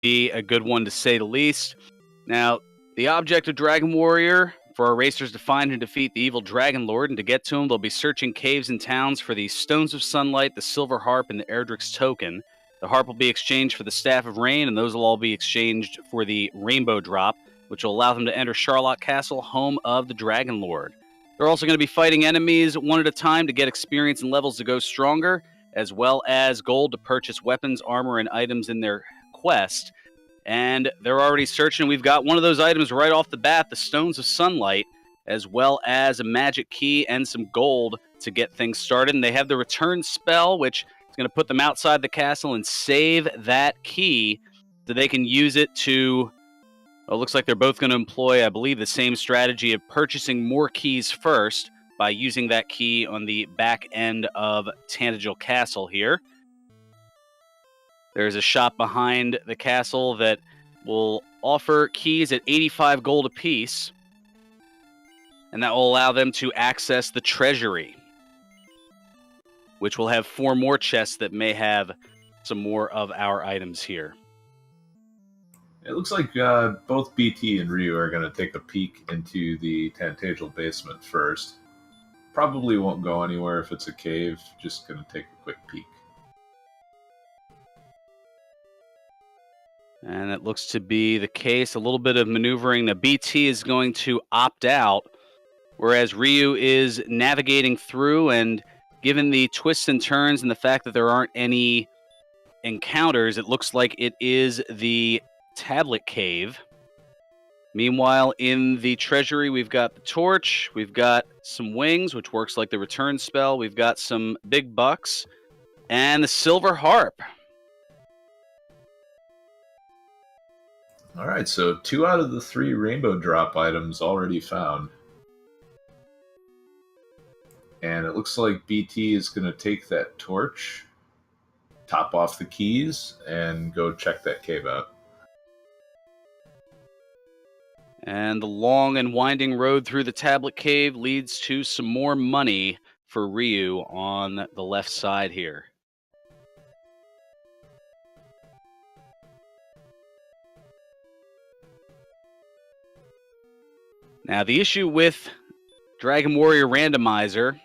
be a good one to say the least. Now, the object of Dragon Warrior for our racers to find and defeat the evil Dragon Lord, and to get to him, they'll be searching caves and towns for the Stones of Sunlight, the Silver Harp, and the Erdrick's Token. The harp will be exchanged for the Staff of Rain, and those will all be exchanged for the Rainbow Drop, which will allow them to enter Charlotte Castle, home of the Dragon Lord. They're also going to be fighting enemies one at a time to get experience and levels to go stronger, as well as gold to purchase weapons, armor, and items in their quest. And they're already searching. We've got one of those items right off the bat, the Stones of Sunlight, as well as a magic key and some gold to get things started. And they have the return spell, which is going to put them outside the castle and save that key so they can use it to... Well, it looks like they're both going to employ, I believe, the same strategy of purchasing more keys first by using that key on the back end of Tantagel Castle here. There's a shop behind the castle that will offer keys at 85 gold apiece, and that will allow them to access the treasury, which will have 4 more chests that may have some more of our items here. It looks like both BT and Ryu are going to take a peek into the Tantagel basement first. Probably won't go anywhere if it's a cave, just going to take a quick peek. And it looks to be the case. A little bit of maneuvering. Now, BT is going to opt out, whereas Ryu is navigating through, and given the twists and turns and the fact that there aren't any encounters, it looks like it is the Tablet Cave. Meanwhile, in the treasury, we've got the torch, we've got some wings, which works like the return spell, we've got some big bucks, and the silver harp. Alright, so 2 out of the 3 rainbow drop items already found. And it looks like BT is going to take that torch, top off the keys, and go check that cave out. And the long and winding road through the Tablet Cave leads to some more money for Ryu on the left side here. Now, the issue with Dragon Warrior Randomizer,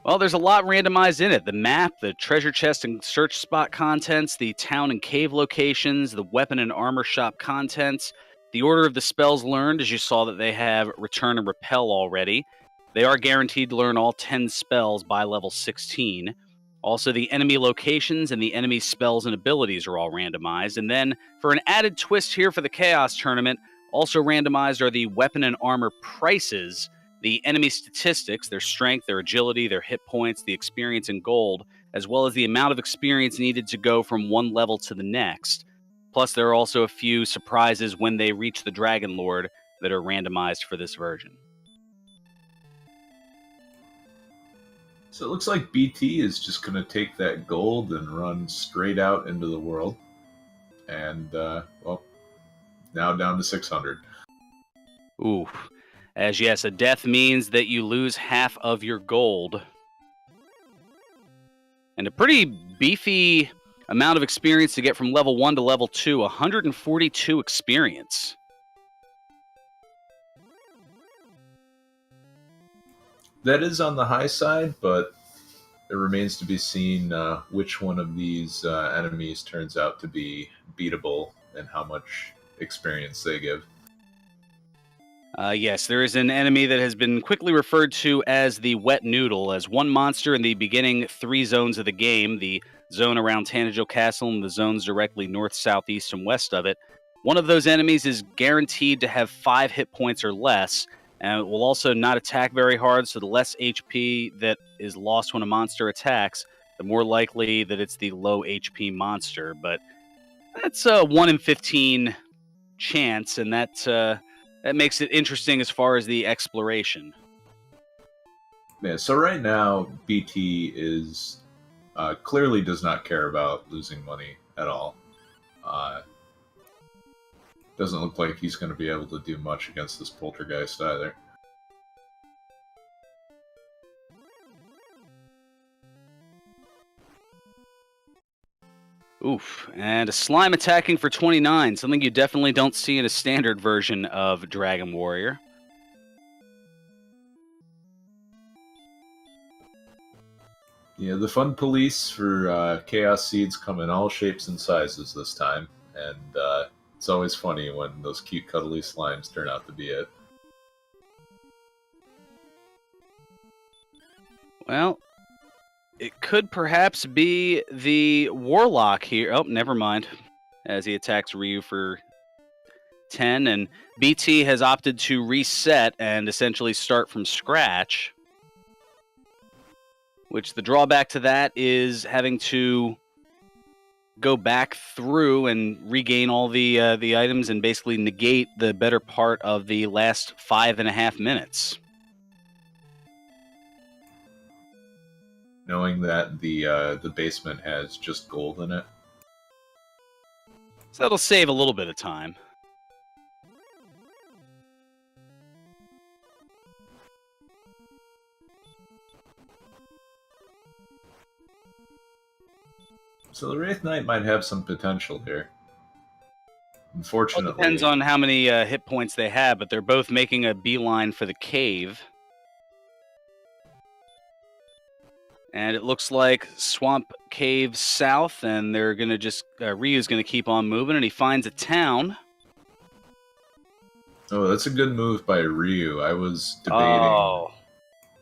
well, there's a lot randomized in it. The map, the treasure chest and search spot contents, the town and cave locations, the weapon and armor shop contents, the order of the spells learned, as you saw that they have Return and Repel already. They are guaranteed to learn all 10 spells by level 16. Also, the enemy locations and the enemy spells and abilities are all randomized. And then, for an added twist here for the Chaos Tournament, also randomized are the weapon and armor prices, the enemy statistics, their strength, their agility, their hit points, the experience and gold, as well as the amount of experience needed to go from one level to the next. Plus, there are also a few surprises when they reach the Dragon Lord that are randomized for this version. So it looks like BT is just going to take that gold and run straight out into the world. And, well, now down to 600. Ooh. As yes, a death means that you lose half of your gold. And a pretty beefy amount of experience to get from level 1 to level 2, 142 experience. That is on the high side, but it remains to be seen which one of these enemies turns out to be beatable and how much experience they give. Yes, there is an enemy that has been quickly referred to as the Wet Noodle, as one monster in the beginning 3 zones of the game, the zone around Tantagel Castle and the zones directly north, south, east, and west of it. One of those enemies is guaranteed to have 5 hit points or less, and it will also not attack very hard, so the less HP that is lost when a monster attacks, the more likely that it's the low HP monster. But that's a 1 in 15 chance, and that makes it interesting as far as the exploration. Yeah, so right now, BT is clearly does not care about losing money at all. Doesn't look like he's going to be able to do much against this poltergeist either. Oof. And a slime attacking for 29, something you definitely don't see in a standard version of Dragon Warrior. Yeah, the fun police for Chaos Seeds come in all shapes and sizes this time, and it's always funny when those cute cuddly slimes turn out to be it. Well, it could perhaps be the Warlock here. Oh, never mind. As he attacks Ryu for 10, and BT has opted to reset and essentially start from scratch. Which the drawback to that is having to go back through and regain all the items and basically negate the better part of the last 5.5 minutes. Knowing that the basement has just gold in it. So that'll save a little bit of time. So the Wraith Knight might have some potential here. Unfortunately, Well, it depends on how many hit points they have, but they're both making a beeline for the cave. And it looks like Swamp Cave south, and they're going to just... Ryu's going to keep on moving, and he finds a town. Oh, that's a good move by Ryu. I was debating... Oh.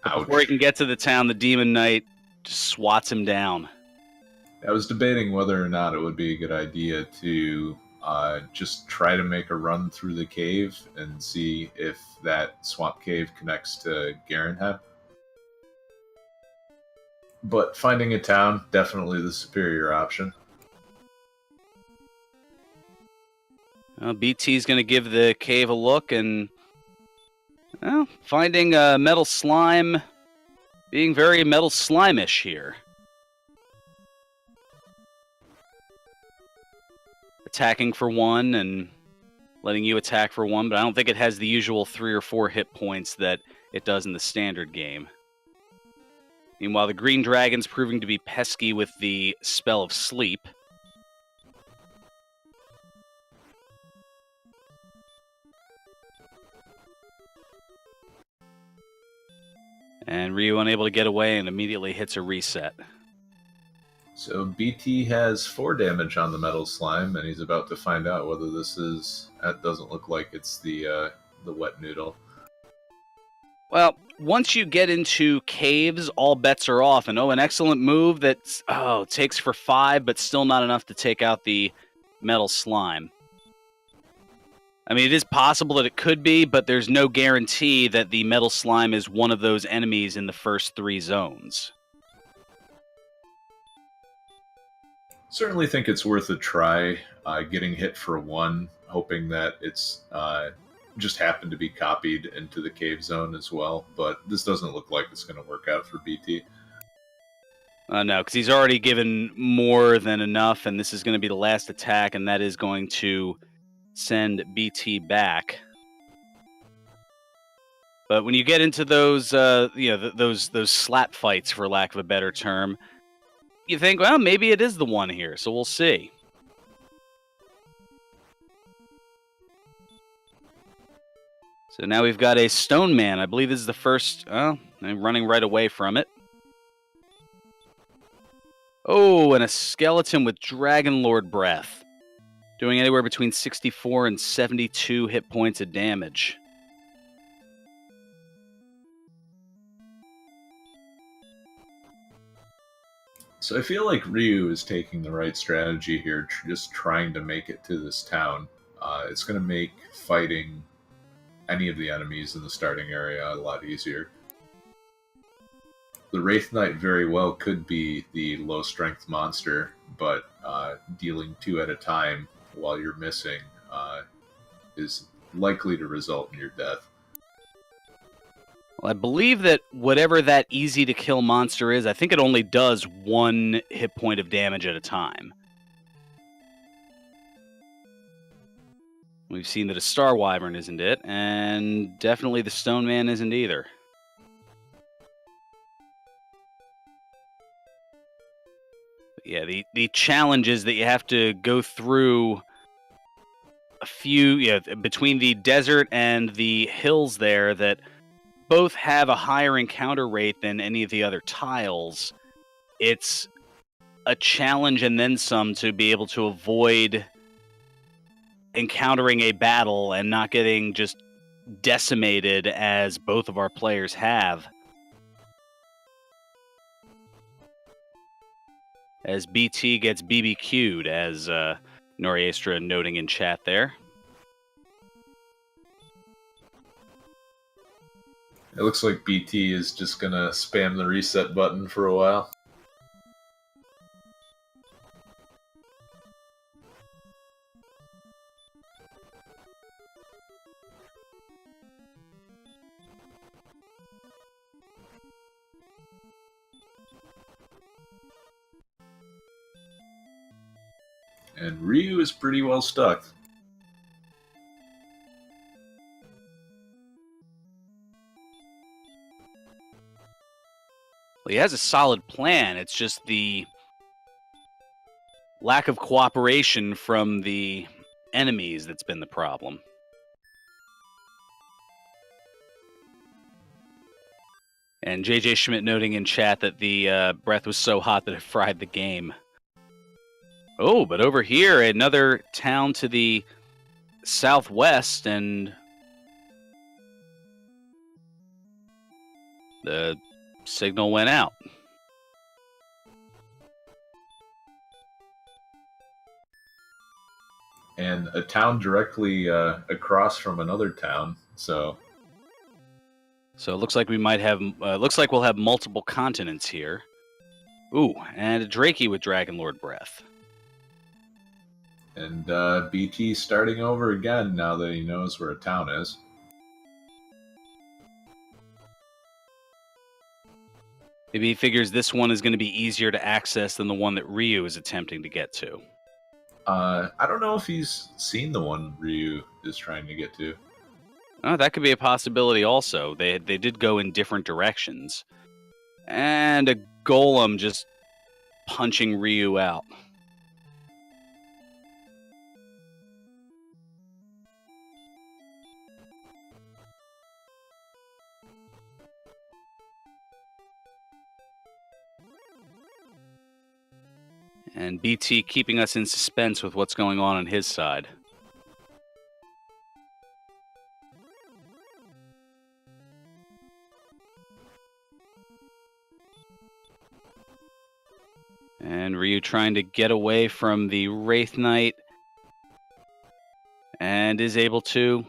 Ouch. Before he can get to the town, the Demon Knight just swats him down. I was debating whether or not it would be a good idea to just try to make a run through the cave and see if that swamp cave connects to Garenhep. But finding a town, definitely the superior option. BT's going to give the cave a look, and finding a metal slime, being very metal slime-ish here. Attacking for 1 and letting you attack for 1, but I don't think it has the usual 3 or 4 hit points that it does in the standard game. Meanwhile, the green dragon's proving to be pesky with the spell of sleep. And Ryu unable to get away and immediately hits a reset. So BT has 4 damage on the metal slime, and he's about to find out whether this is... That doesn't look like it's the wet noodle. Well, once you get into caves, all bets are off. And an excellent move that takes for 5, but still not enough to take out the metal slime. I mean, it is possible that it could be, but there's no guarantee that the metal slime is one of those enemies in the first 3 zones. Certainly think it's worth a try, getting hit for 1, hoping that it's just happened to be copied into the cave zone as well, but this doesn't look like it's going to work out for BT. No, because he's already given more than enough, and this is going to be the last attack, and that is going to send BT back. But when you get into those, those slap fights, for lack of a better term, you think, well, maybe it is the one here, so we'll see. So now we've got a Stone Man. I believe this is the first... I'm running right away from it. Oh, and a skeleton with Dragon Lord Breath. Doing anywhere between 64 and 72 hit points of damage. So I feel like Ryu is taking the right strategy here, just trying to make it to this town. It's going to make fighting any of the enemies in the starting area a lot easier. The Wraith Knight very well could be the low-strength monster, but dealing 2 at a time while you're missing is likely to result in your death. Well, I believe that whatever that easy-to-kill monster is, I think it only does 1 hit point of damage at a time. We've seen that a Star Wyvern isn't it, and definitely the Stone Man isn't either. But yeah, the the challenge is that you have to go through a few, between the desert and the hills there that both have a higher encounter rate than any of the other tiles. It's a challenge and then some to be able to avoid encountering a battle and not getting just decimated as both of our players have. As BT gets BBQ'd, as Noriestra noting in chat there. It looks like BT is just going to spam the reset button for a while. And Ryu is pretty well stuck. Well, he has a solid plan. It's just the lack of cooperation from the enemies that's been the problem. And JJ Schmidt noting in chat that the breath was so hot that it fried the game. Oh, but over here, another town to the southwest, and the signal went out. And a town directly across from another town, so it looks like we might have. Looks like we'll have multiple continents here. Ooh, and a Drakey with Dragonlord Breath. And BT starting over again now that he knows where a town is. Maybe he figures this one is going to be easier to access than the one that Ryu is attempting to get to. I don't know if he's seen the one Ryu is trying to get to. Oh, that could be a possibility also. They did go in different directions. And a golem just punching Ryu out. And BT keeping us in suspense with what's going on his side. And Ryu trying to get away from the Wraith Knight. And is able to.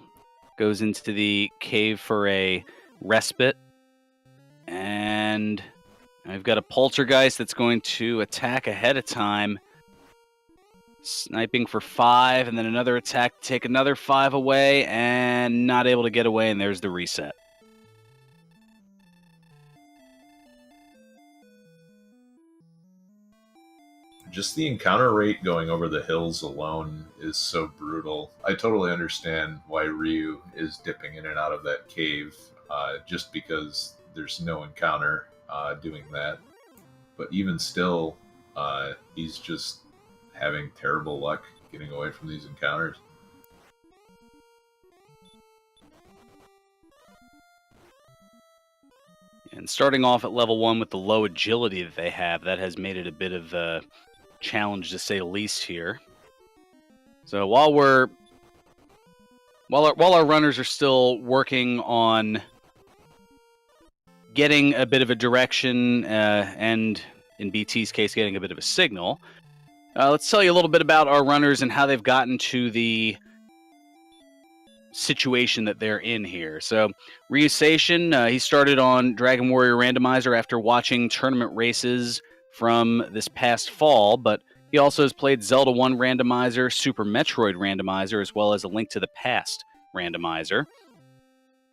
Goes into the cave for a respite. And I've got a Poltergeist that's going to attack ahead of time. Sniping for 5, and then another attack to take another 5 away, and not able to get away, and there's the reset. Just the encounter rate going over the hills alone is so brutal. I totally understand why Ryu is dipping in and out of that cave, just because there's no encounter doing that. But even still, he's just having terrible luck getting away from these encounters. And starting off at level 1 with the low agility that they have, that has made it a bit of a challenge to say the least here. So while our runners are still working on getting a bit of a direction, and in BT's case, getting a bit of a signal, let's tell you a little bit about our runners and how they've gotten to the situation that they're in here. So RyuSeishin, he started on Dragon Warrior Randomizer after watching tournament races from this past fall, but he also has played Zelda 1 Randomizer, Super Metroid Randomizer, as well as A Link to the Past Randomizer.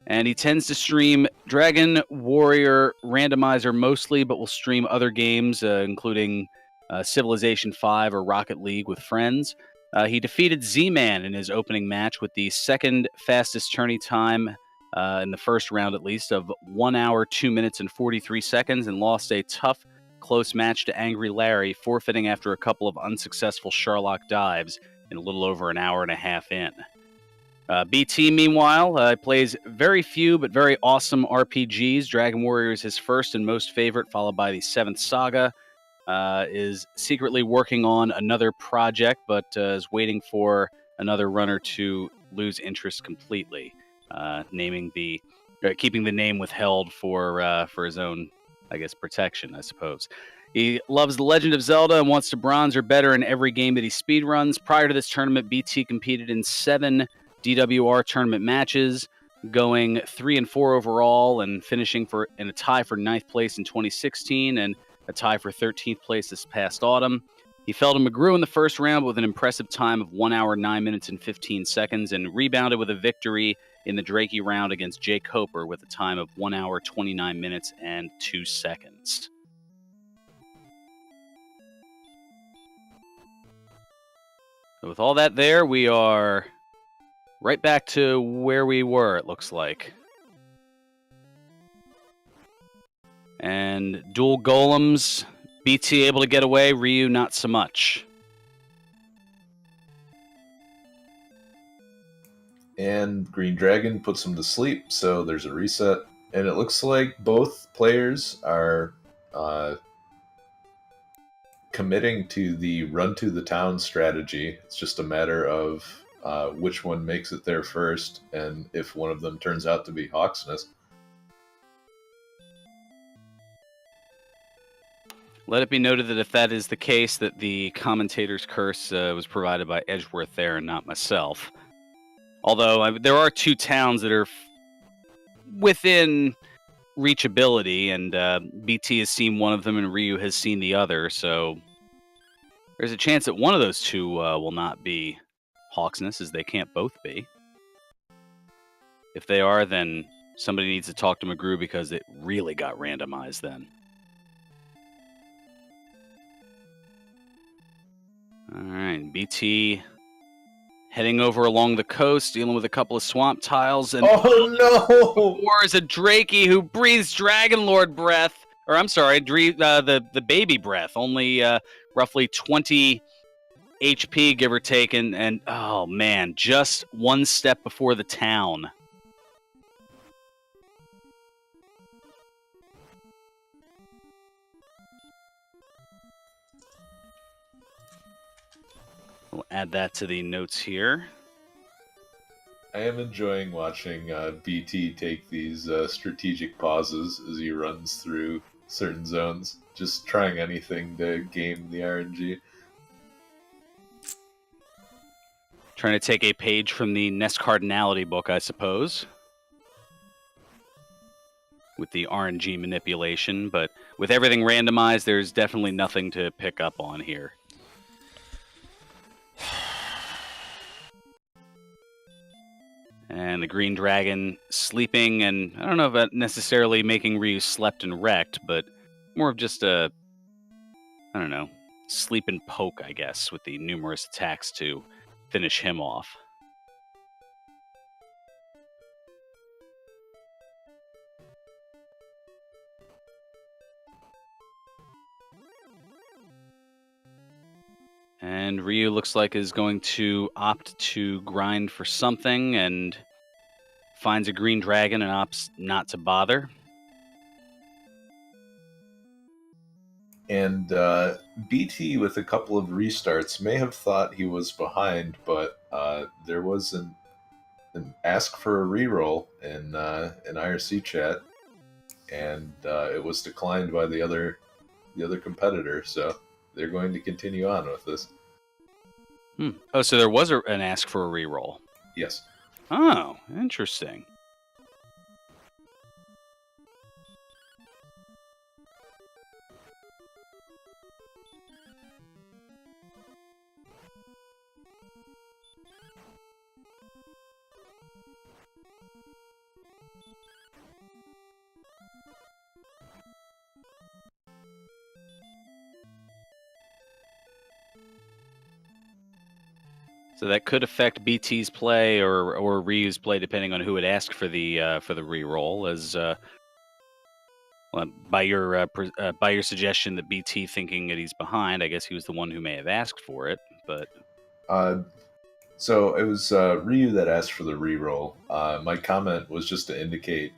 And he tends to stream Dragon Warrior Randomizer mostly, but will stream other games, including Civilization 5 or Rocket League with friends. He defeated Z-Man in his opening match with the second fastest tourney time in the first round, at least, of 1 hour, 2 minutes, and 43 seconds, and lost a tough, close match to Angry Larry, forfeiting after a couple of unsuccessful Sherlock dives in a little over an hour and a half in. BT, meanwhile, plays very few but very awesome RPGs. Dragon Warrior is his first and most favorite, followed by the 7th Saga. Is secretly working on another project, but is waiting for another runner to lose interest completely, keeping the name withheld for his own, I guess, protection, I suppose. He loves The Legend of Zelda and wants to bronze or better in every game that he speedruns. Prior to this tournament, BT competed in 7 DWR tournament matches, going 3-4 overall and finishing in a tie for 9th place in 2016 and a tie for 13th place this past autumn. He fell to McGrew in the first round with an impressive time of 1 hour, 9 minutes, and 15 seconds, and rebounded with a victory in the Drakey round against Jake Coper with a time of 1 hour, 29 minutes, and 2 seconds. So with all that there, we are right back to where we were, it looks like. And dual golems, BT able to get away, Ryu not so much. And Green Dragon puts him to sleep, so there's a reset. And it looks like both players are committing to the run to the town strategy. It's just a matter of which one makes it there first, and if one of them turns out to be Hawksness. Let it be noted that if that is the case, that the commentator's curse was provided by Edgeworth there and not myself. Although there are 2 towns that are within reachability, and BT has seen one of them and Ryu has seen the other, so there's a chance that one of those 2 will not be Hawksness, as they can't both be. If they are, then somebody needs to talk to McGrew because it really got randomized then. All right, BT heading over along the coast, dealing with a couple of swamp tiles, and or is a Drakey who breathes Dragon Lord breath, or I'm sorry, the baby breath, only roughly 20 HP, give or take, and oh man, just one step before the town. We'll add that to the notes here. I am enjoying watching BT take these strategic pauses as he runs through certain zones, just trying anything to game the RNG. Trying to take a page from the Nest Cardinality book, I suppose, with the RNG manipulation, but with everything randomized, there's definitely nothing to pick up on here. And the Green Dragon sleeping, and I don't know about necessarily making Ryu slept and wrecked, but more of just a, I don't know, sleep and poke, I guess, with the numerous attacks to finish him off. And Ryu looks like is going to opt to grind for something and finds a Green Dragon and opts not to bother. And BT, with a couple of restarts, may have thought he was behind, but there was an ask for a reroll in IRC chat, and it was declined by the other competitor. So they're going to continue on with this. Oh, so there was an ask for a reroll. Yes. Oh, interesting. So that could affect BT's play or Ryu's play, depending on who had asked for the reroll. As Well, by your suggestion that BT thinking that he's behind, I guess he was the one who may have asked for it. But So it was Ryu that asked for the reroll. My comment was just to indicate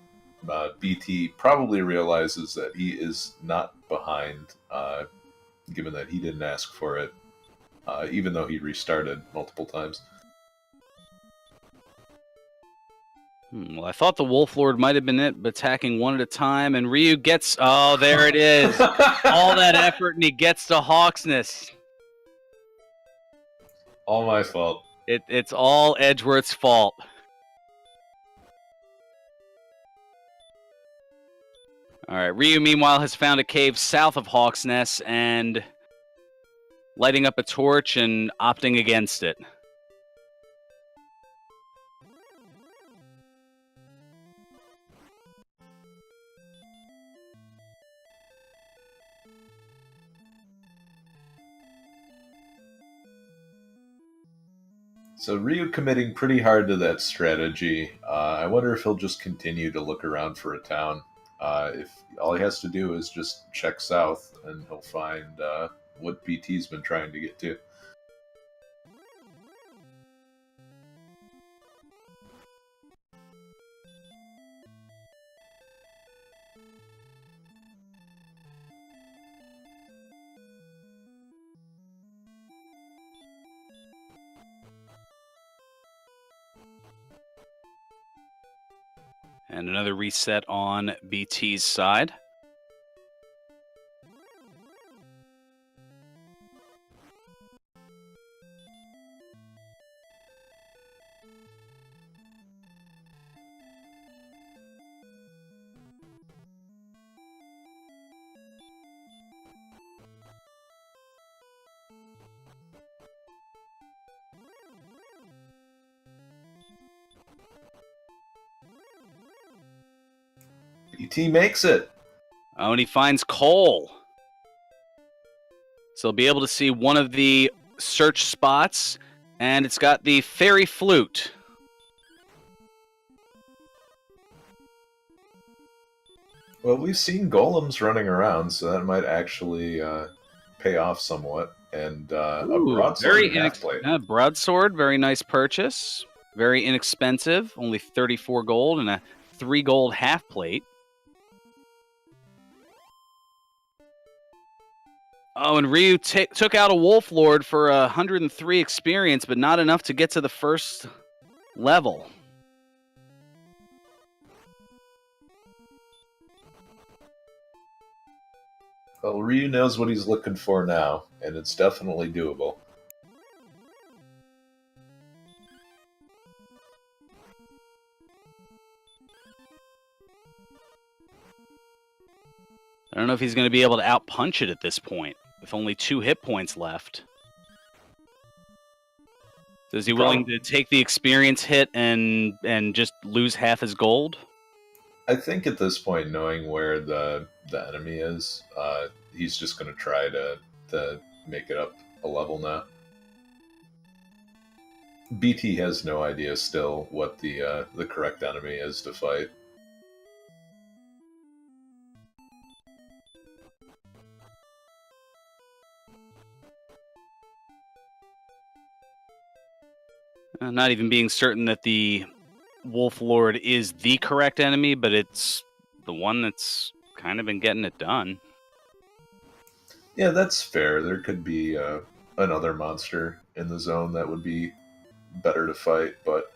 BT probably realizes that he is not behind, given that he didn't ask for it, even though he restarted multiple times. Well, I thought the Wolf Lord might have been it, but attacking one at a time, and Ryu gets... Oh, there it is. All that effort, and he gets to Hawksness. All my fault. It's all Edgeworth's fault. All right, Ryu, meanwhile, has found a cave south of Hawksness and lighting up a torch and opting against it. So Ryu committing pretty hard to that strategy. I wonder if he'll just continue to look around for a town. If all he has to do is just check south, and he'll find what BT's been trying to get to. And another reset on BT's side. BT makes it. Oh, and he finds coal. So he'll be able to see one of the search spots, and it's got the fairy flute. Well, we've seen golems running around, so that might actually pay off somewhat. And a broadsword and half plate. Broadsword, very nice purchase. Very inexpensive, only 34 gold and a 3 gold half plate. Oh, and Ryu took out a Wolf Lord for 103 experience, but not enough to get to the first level. Well, Ryu knows what he's looking for now, and it's definitely doable. I don't know if he's going to be able to outpunch it at this point, with only 2 hit points left. So is he willing to take the experience hit and just lose half his gold? I think at this point, knowing where the enemy is, he's just going to try to make it up a level now. BT has no idea still what the correct enemy is to fight. Not even being certain that the Wolf Lord is the correct enemy, but it's the one that's kind of been getting it done. Yeah, that's fair. There could be another monster in the zone that would be better to fight, but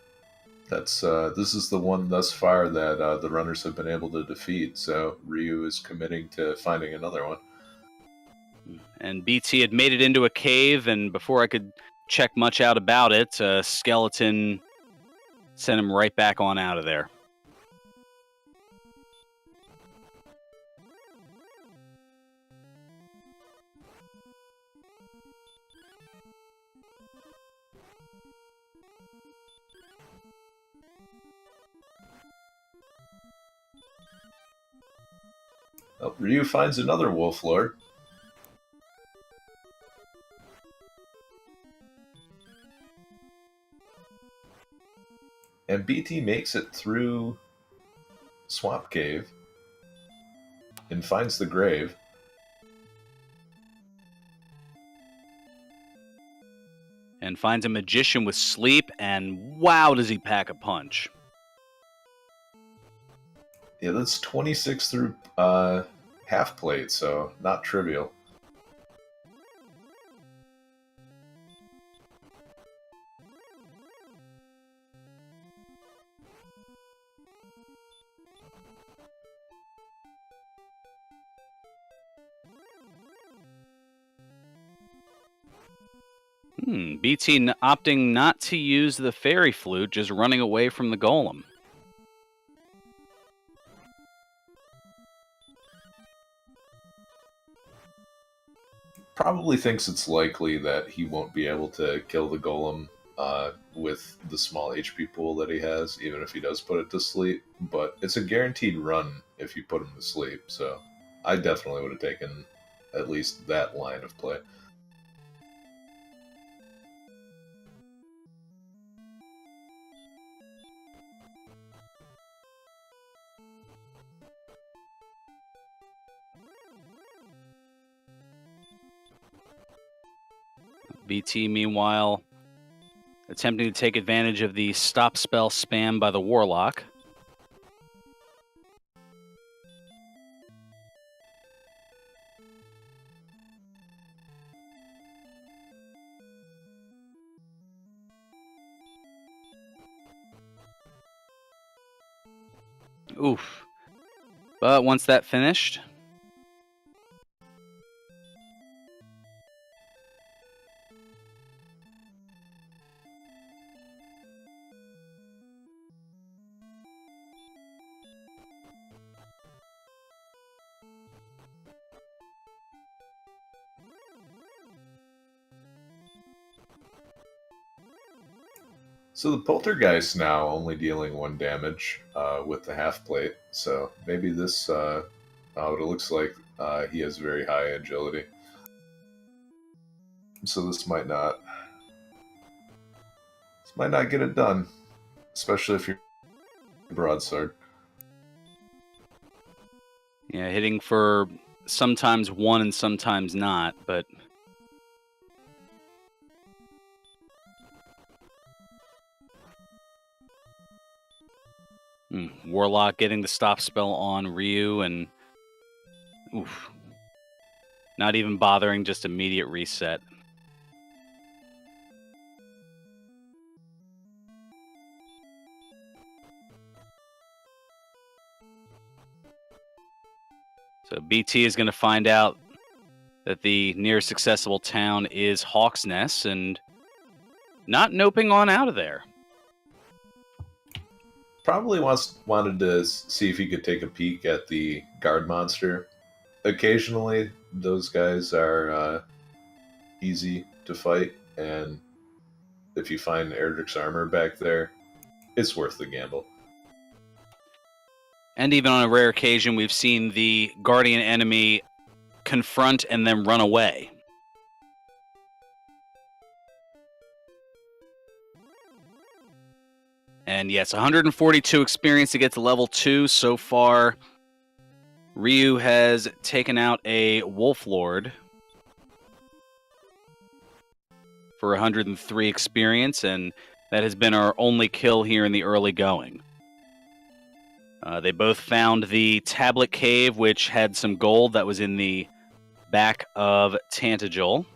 that's this is the one thus far that the runners have been able to defeat, so Ryu is committing to finding another one. And BT had made it into a cave, and before I could check much out about it, a skeleton sent him right back on out of there. Oh, Ryu finds another Wolf Lord. And BT makes it through Swamp Cave. and finds the grave. And finds a magician with sleep, and wow, does he pack a punch. Yeah, that's 26 through half plate, so not trivial. BT opting not to use the fairy flute, just running away from the golem. Probably thinks it's likely that he won't be able to kill the golem with the small HP pool that he has, even if he does put it to sleep. But it's a guaranteed run if you put him to sleep, so I definitely would have taken at least that line of play. BT, meanwhile, attempting to take advantage of the stop spell spam by the Warlock. Oof. But once that finished, So the Poltergeist now only dealing 1 damage with the half plate, so maybe this, it looks like he has very high agility. So this might not get it done, especially if you're broadsword. yeah, hitting for sometimes 1 and sometimes not, but Warlock getting the stop spell on Ryu, and oof, not even bothering, just immediate reset. So BT is going to find out that the nearest accessible town is Hawk's Nest, and not noping on out of there. Probably wanted to see if he could take a peek at the guard monster. Occasionally, those guys are easy to fight, and if you find Erdrick's armor back there, it's worth the gamble. And even on a rare occasion, we've seen the guardian enemy confront and then run away. And yes, 142 experience to get to level 2 so far. Ryu has taken out a Wolf Lord for 103 experience, and that has been our only kill here in the early going. They both found the Tablet Cave, which had some gold that was in the back of Tantagel.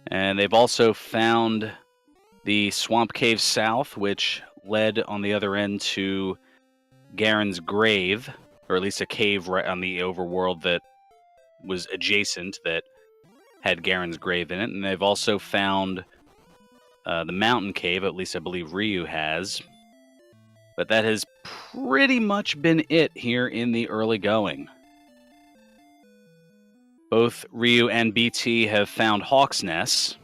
And they've also found the Swamp Cave South, which led on the other end to Garen's grave, or at least a cave right on the overworld that was adjacent that had Garen's grave in it. And they've also found the Mountain Cave, at least I believe Ryu has. But that has pretty much been it here in the early going. Both Ryu and BT have found Hawk's Nest.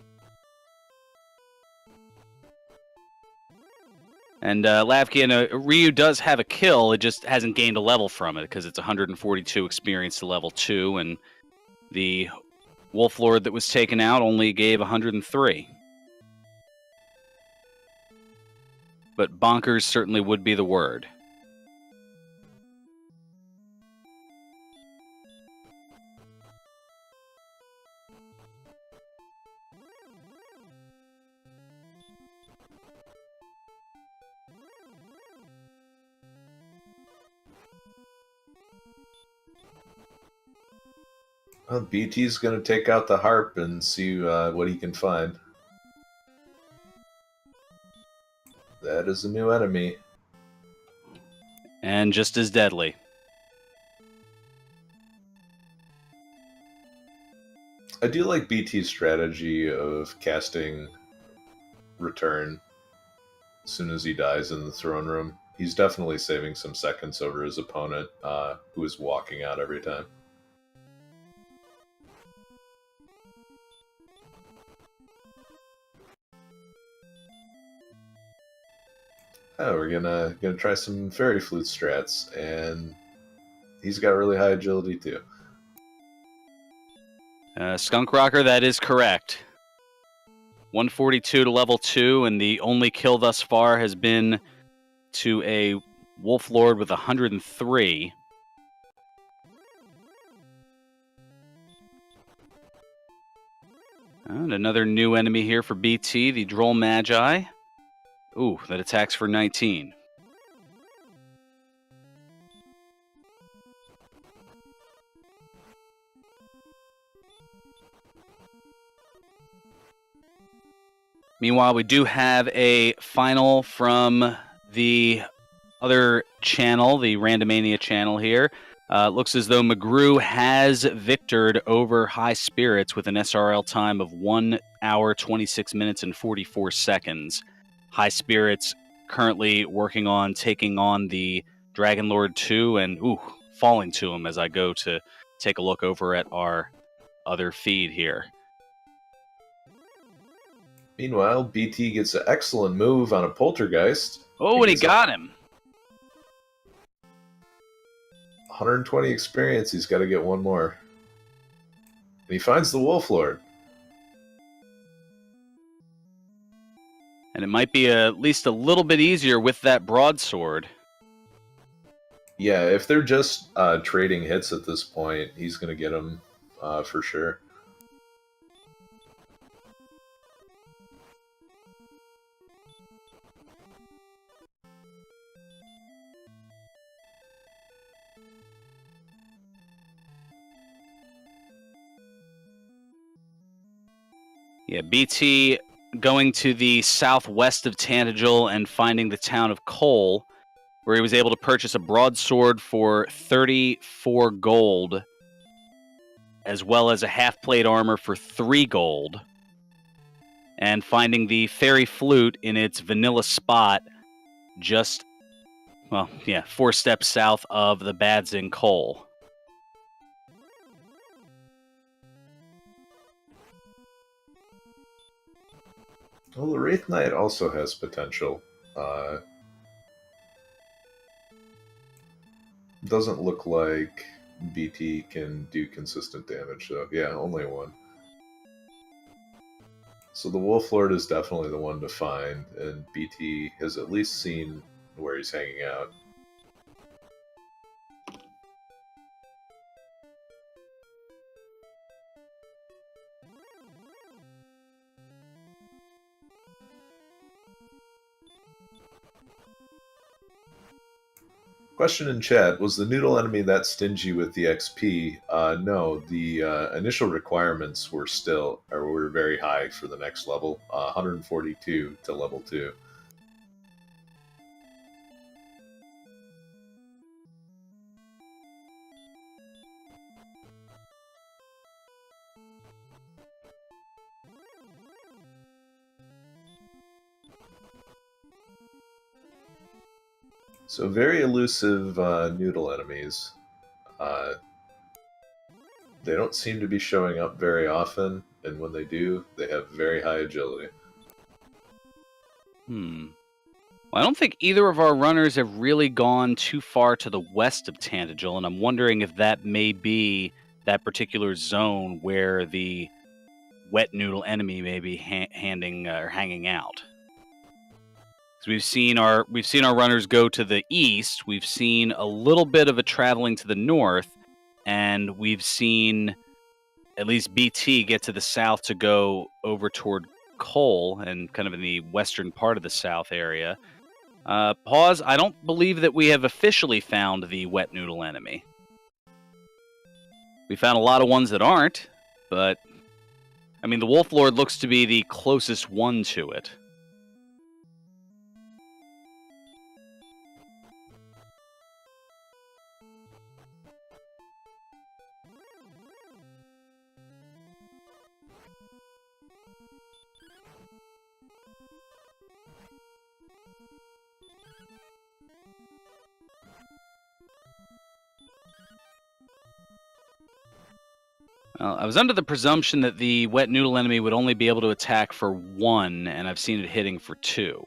And Lavkian, Ryu does have a kill, it just hasn't gained a level from it because it's 142 experience to level 2, and the Wolf Lord that was taken out only gave 103. But bonkers certainly would be the word. Well, BT's going to take out the harp and see what he can find. That is a new enemy. And just as deadly. I do like BT's strategy of casting Return as soon as he dies in the throne room. He's definitely saving some seconds over his opponent, who is walking out every time. Oh, we're gonna try some fairy flute strats, and he's got really high agility too. Skunk Rocker, that is correct. 142 to level 2, and the only kill thus far has been to a Wolf Lord with 103. And another new enemy here for BT, the Droll Magi. Ooh, that attacks for 19. Meanwhile, we do have a final from the other channel, the Randomania channel here. Looks as though McGrew has victored over High Spirits with an SRL time of 1 hour, 26 minutes, and 44 seconds. High Spirits currently working on taking on the Dragon Lord 2 and falling to him as I go to take a look over at our other feed here. Meanwhile, BT gets an excellent move on a Poltergeist. Oh, and he got him. 120 experience, he's got to get one more. And he finds the Wolf Lord. And it might be at least a little bit easier with that broadsword. Yeah, if they're just trading hits at this point, he's going to get him for sure. Yeah, BT going to the southwest of Tanagal and finding the town of Cole, where he was able to purchase a broadsword for 34 gold, as well as a half-plate armor for 3 gold, and finding the fairy flute in its vanilla spot just, 4 steps south of the Badzin Cole. Well, the Wraith Knight also has potential. Doesn't look like BT can do consistent damage, though. Yeah, only 1. So the Wolf Lord is definitely the one to find, and BT has at least seen where he's hanging out. Question in chat, was the noodle enemy that stingy with the XP? No, the initial requirements were very high for the next level, 142 to level 2. So very elusive noodle enemies. They don't seem to be showing up very often, and when they do, they have very high agility. Well, I don't think either of our runners have really gone too far to the west of Tanagal, and I'm wondering if that may be that particular zone where the wet noodle enemy may be hanging out. So we've seen our runners go to the east. We've seen a little bit of a traveling to the north, and we've seen at least BT get to the south to go over toward Cole and kind of in the western part of the south area. Pause. I don't believe that we have officially found the wet noodle enemy. We found a lot of ones that aren't, but I mean, the Wolf Lord looks to be the closest one to it. Well, I was under the presumption that the wet noodle enemy would only be able to attack for 1, and I've seen it hitting for 2.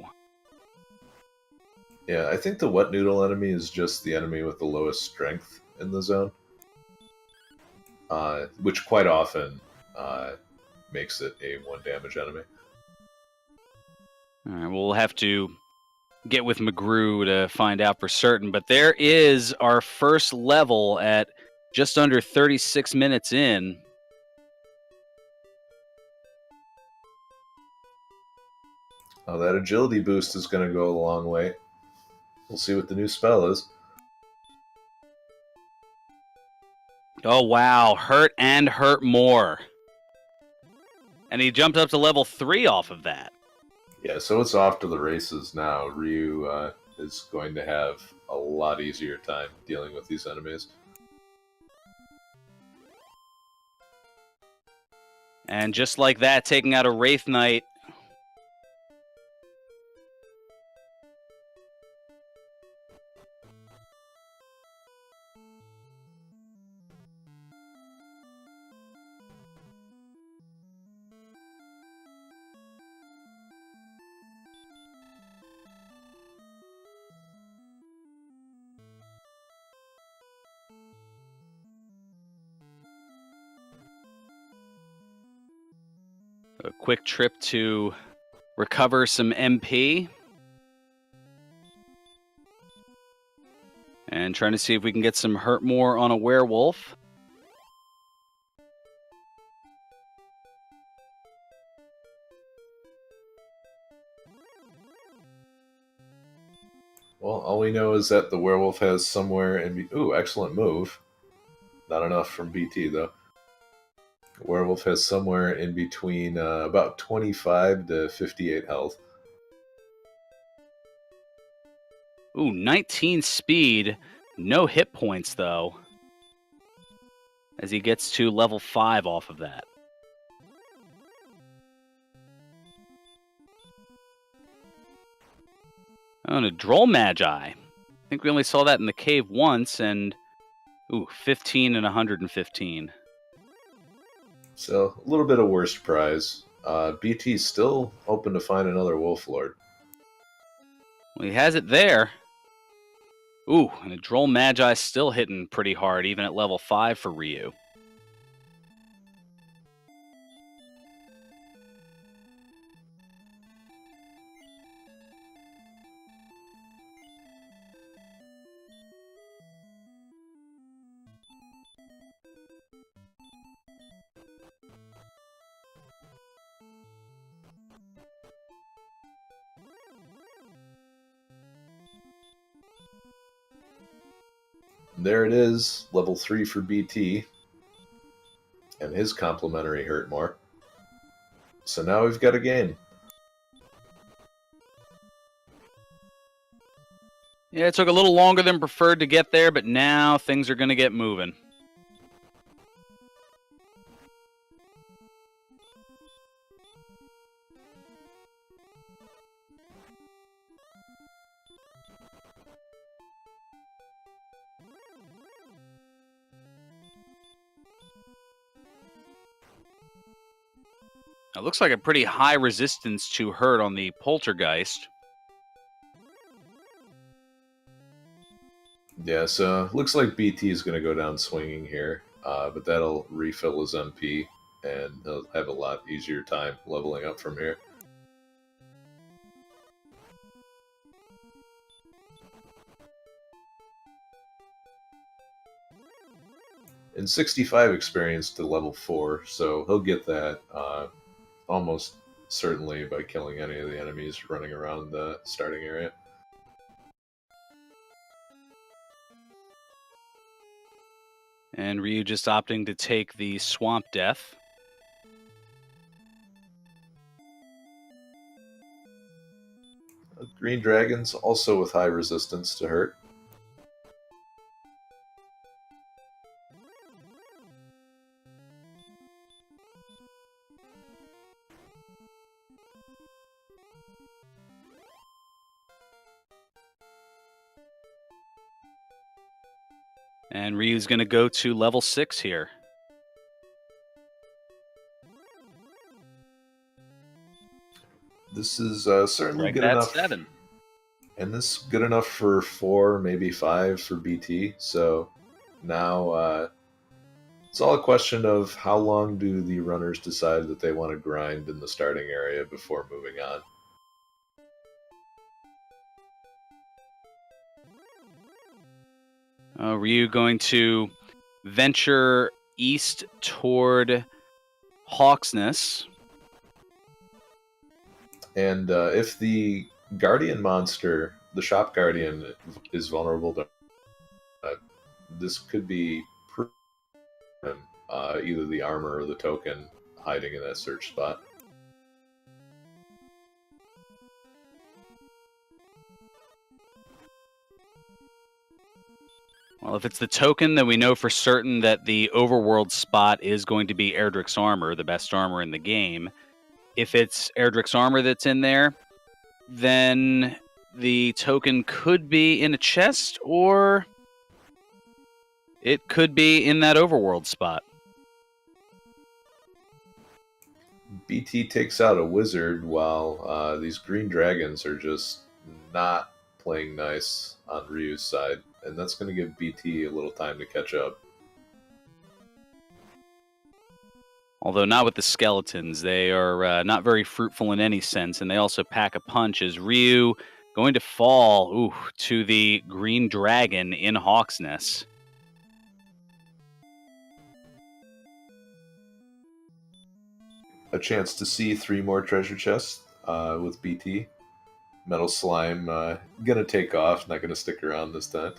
Yeah, I think the wet noodle enemy is just the enemy with the lowest strength in the zone, which quite often makes it a 1 damage enemy. All right, we'll have to get with McGrew to find out for certain, but there is our first level at just under 36 minutes in. Oh, that agility boost is going to go a long way. We'll see what the new spell is. Oh, wow. Hurt and hurt more. And he jumped up to level 3 off of that. Yeah, so it's off to the races now. Ryu is going to have a lot easier time dealing with these enemies. And just like that, taking out a Wraith Knight. A quick trip to recover some MP. And trying to see if we can get some hurt more on a werewolf. Well, all we know is that the werewolf has somewhere in... Ooh, excellent move. Not enough from BT, though. The werewolf has somewhere in between about 25 to 58 health. Ooh, 19 speed. No hit points, though. As he gets to level 5 off of that. Oh, and a Droll Magi. I think we only saw that in the cave once, and... Ooh, 15 and 115. So, a little bit of worst prize. BT's still open to find another Wolf Lord. Well, he has it there. Ooh, and a Droll Magi still hitting pretty hard, even at level 5 for Ryu. There it is, level 3 for BT. And his complimentary hurt more. So now we've got a game. Yeah, it took a little longer than preferred to get there, but now things are going to get moving. It looks like a pretty high resistance to hurt on the Poltergeist. Yeah, so looks like BT is going to go down swinging here, but that'll refill his MP, and he'll have a lot easier time leveling up from here. And 65 experience to level 4, so he'll get that almost certainly by killing any of the enemies running around the starting area. And Ryu just opting to take the Swamp Death. Green dragons also with high resistance to hurt. And Ryu's going to go to level 6 here. This is certainly Like good that enough. 7. And this is good enough for 4, maybe 5 for BT. So now it's all a question of how long do the runners decide that they want to grind in the starting area before moving on. Ryu going to venture east toward Hawksness. And if the Guardian monster, the Shop Guardian, is vulnerable to this could be either the armor or the token hiding in that search spot. Well, if it's the token, then we know for certain that the overworld spot is going to be Erdrick's armor, the best armor in the game. If it's Erdrick's armor that's in there, then the token could be in a chest, or it could be in that overworld spot. BT takes out a wizard while these green dragons are just not playing nice on Ryu's side, and that's going to give BT a little time to catch up. Although not with the skeletons. They are not very fruitful in any sense, and they also pack a punch. Is Ryu going to fall to the green dragon in Hawksness? A chance to see 3 more treasure chests with BT. Metal Slime gonna take off, not gonna stick around this time.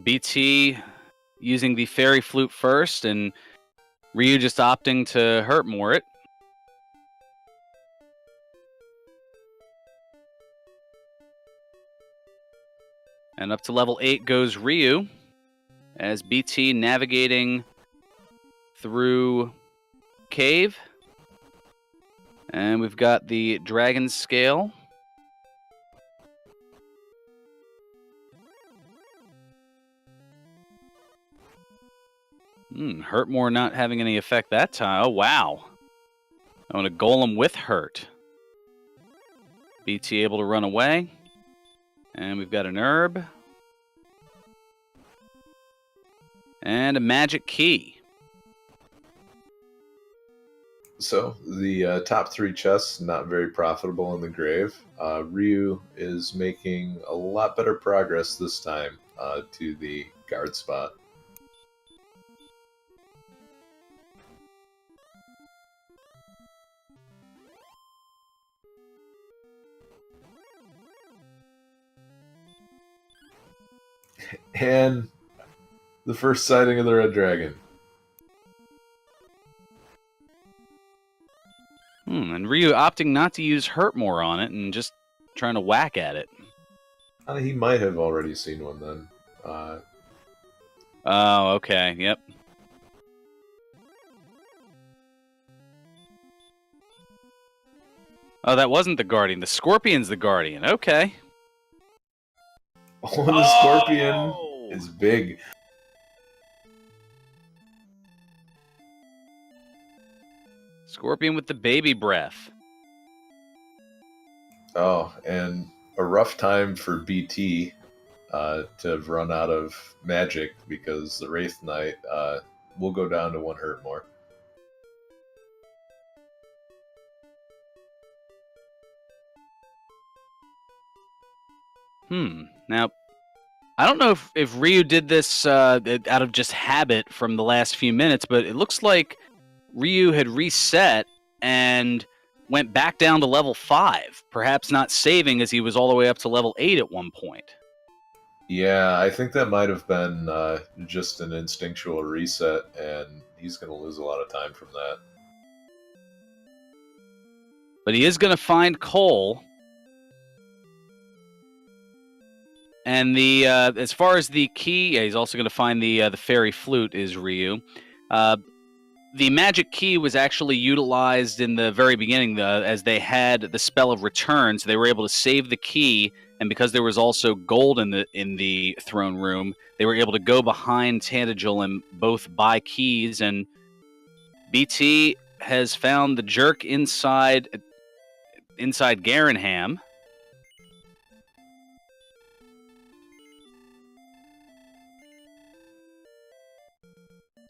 BT using the Fairy Flute first, and Ryu just opting to hurt more it. And up to level 8 goes Ryu, as BT navigating through cave. And we've got the Dragon Scale. Hurt more not having any effect that time. Oh, wow. I want to Golem with hurt. BT able to run away. And we've got an herb. And a magic key. So, the top 3 chests, not very profitable in the grave. Ryu is making a lot better progress this time to the guard spot. And the first sighting of the Red Dragon. And Ryu opting not to use hurt more on it and just trying to whack at it. He might have already seen one then. Oh, okay. Yep. Oh, that wasn't the Guardian. The Scorpion's the Guardian. Okay. Oh, the Scorpion is big. Scorpion with the baby breath. Oh, and a rough time for BT to have run out of magic because the Wraith Knight will go down to 1 hurt more. Now, I don't know if Ryu did this out of just habit from the last few minutes, but it looks like Ryu had reset and went back down to level 5, perhaps not saving as he was all the way up to level 8 at one point. Yeah, I think that might have been just an instinctual reset, and he's going to lose a lot of time from that. But he is going to find Cole. And the as far as the key, he's also going to find the fairy flute is Ryu. The magic key was actually utilized in the very beginning as they had the spell of return, so they were able to save the key. And because there was also gold in the throne room, they were able to go behind Tantagel and both buy keys. And BT has found the jerk inside Garenham.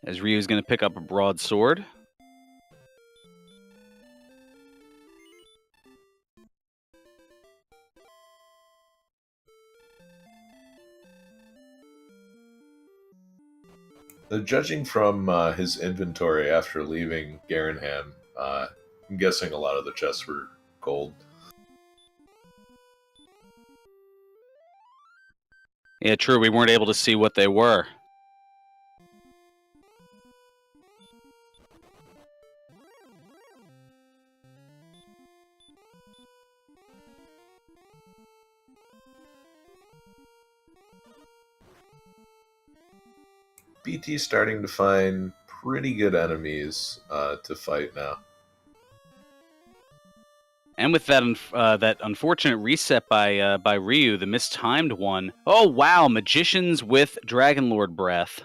As Ryu's going to pick up a broadsword. Judging from his inventory after leaving Garenham, I'm guessing a lot of the chests were gold. Yeah, true. We weren't able to see what they were. BT's starting to find pretty good enemies to fight now. And with that that unfortunate reset by Ryu, the mistimed one. Oh wow, magicians with Dragonlord breath.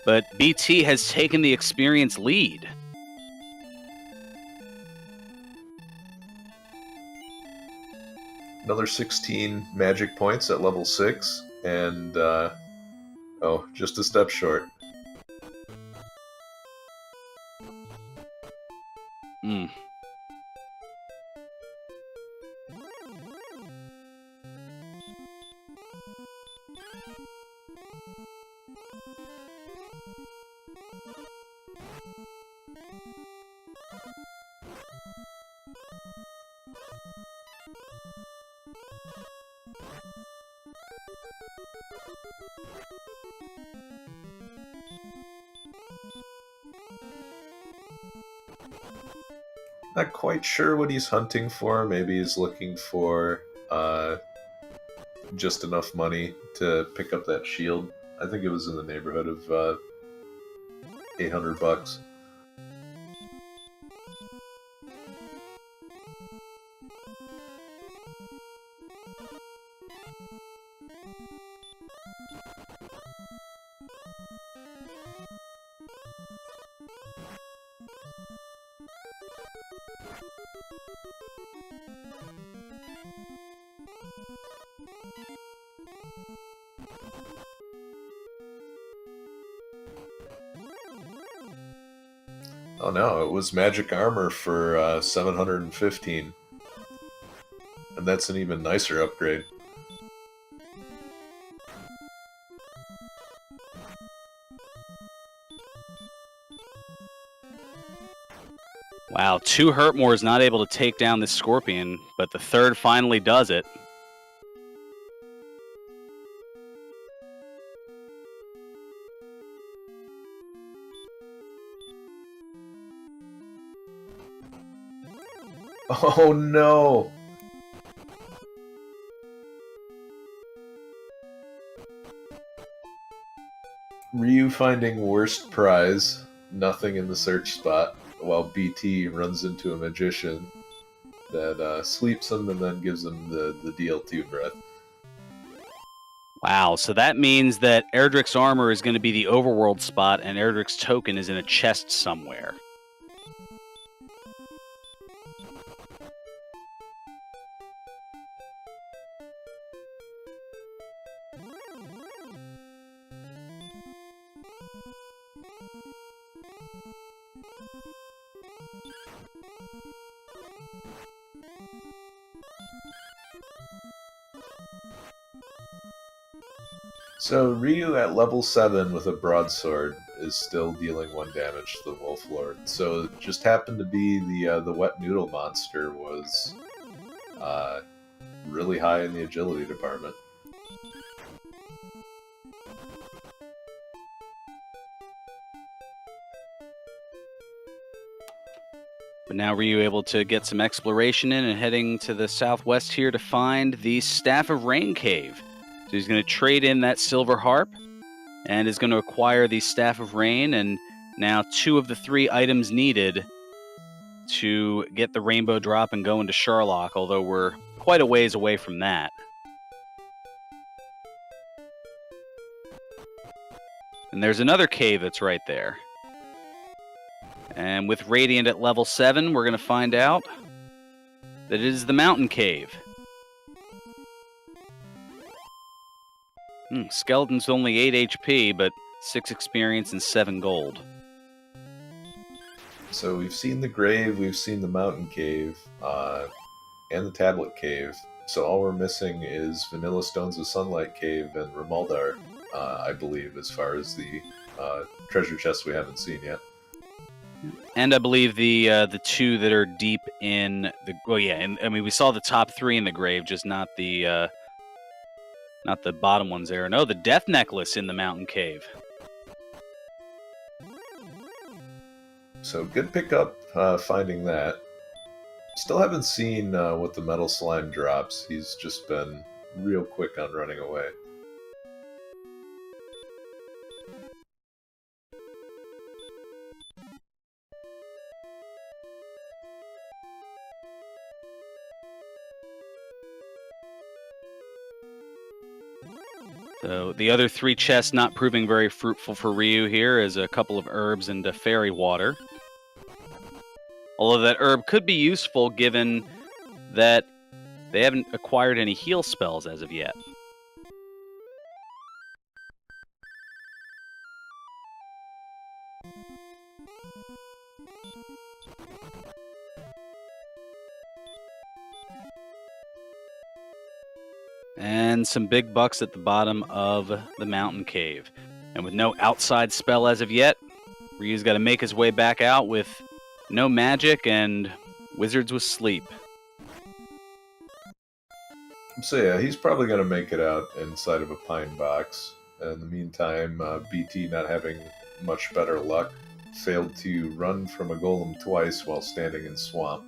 But BT has taken the experience lead. Another 16 magic points at level 6, and oh, just a step short. Hmm. Not quite sure what he's hunting for. Maybe he's looking for just enough money to pick up that shield. I think it was in the neighborhood of $800. Oh no, it was magic armor for 715. And that's an even nicer upgrade. Wow, 2 Hurtmore is not able to take down this Scorpion, but the third finally does it. Oh no! Ryu finding worst prize, nothing in the search spot, while BT runs into a magician that sleeps him and then gives him the DL2 breath. Wow, so that means that Erdrick's armor is going to be the overworld spot and Erdrick's token is in a chest somewhere. So Ryu at level 7 with a broadsword is still dealing 1 damage to the Wolf Lord. So it just happened to be the wet noodle monster was really high in the agility department. But now Ryu able to get some exploration in and heading to the southwest here to find the Staff of Rain Cave. So he's going to trade in that Silver Harp and is going to acquire the Staff of Rain, and now 2 of the 3 items needed to get the Rainbow Drop and go into Sherlock, although we're quite a ways away from that. And there's another cave that's right there. And with Radiant at level 7, we're going to find out that it is the Mountain Cave. Skeleton's only 8 HP, but 6 experience and 7 gold. So we've seen the Grave, we've seen the Mountain Cave, and the Tablet Cave. So all we're missing is Vanilla Stones of Sunlight Cave and Ramaldar, I believe, as far as the treasure chests we haven't seen yet. And I believe the 2 that are deep in the... Well, yeah, and I mean, we saw the top 3 in the Grave, just not the bottom ones there. No, the Death Necklace in the Mountain Cave. So good pickup finding that. Still haven't seen what the Metal Slime drops. He's just been real quick on running away. So the other 3 chests not proving very fruitful for Ryu here is a couple of herbs and fairy water. Although that herb could be useful given that they haven't acquired any heal spells as of yet. And some big bucks at the bottom of the Mountain Cave. And with no outside spell as of yet, Ryu's got to make his way back out with no magic and Wizards with Sleep. So yeah, he's probably going to make it out inside of a pine box. In the meantime, BT, not having much better luck, failed to run from a golem twice while standing in swamp.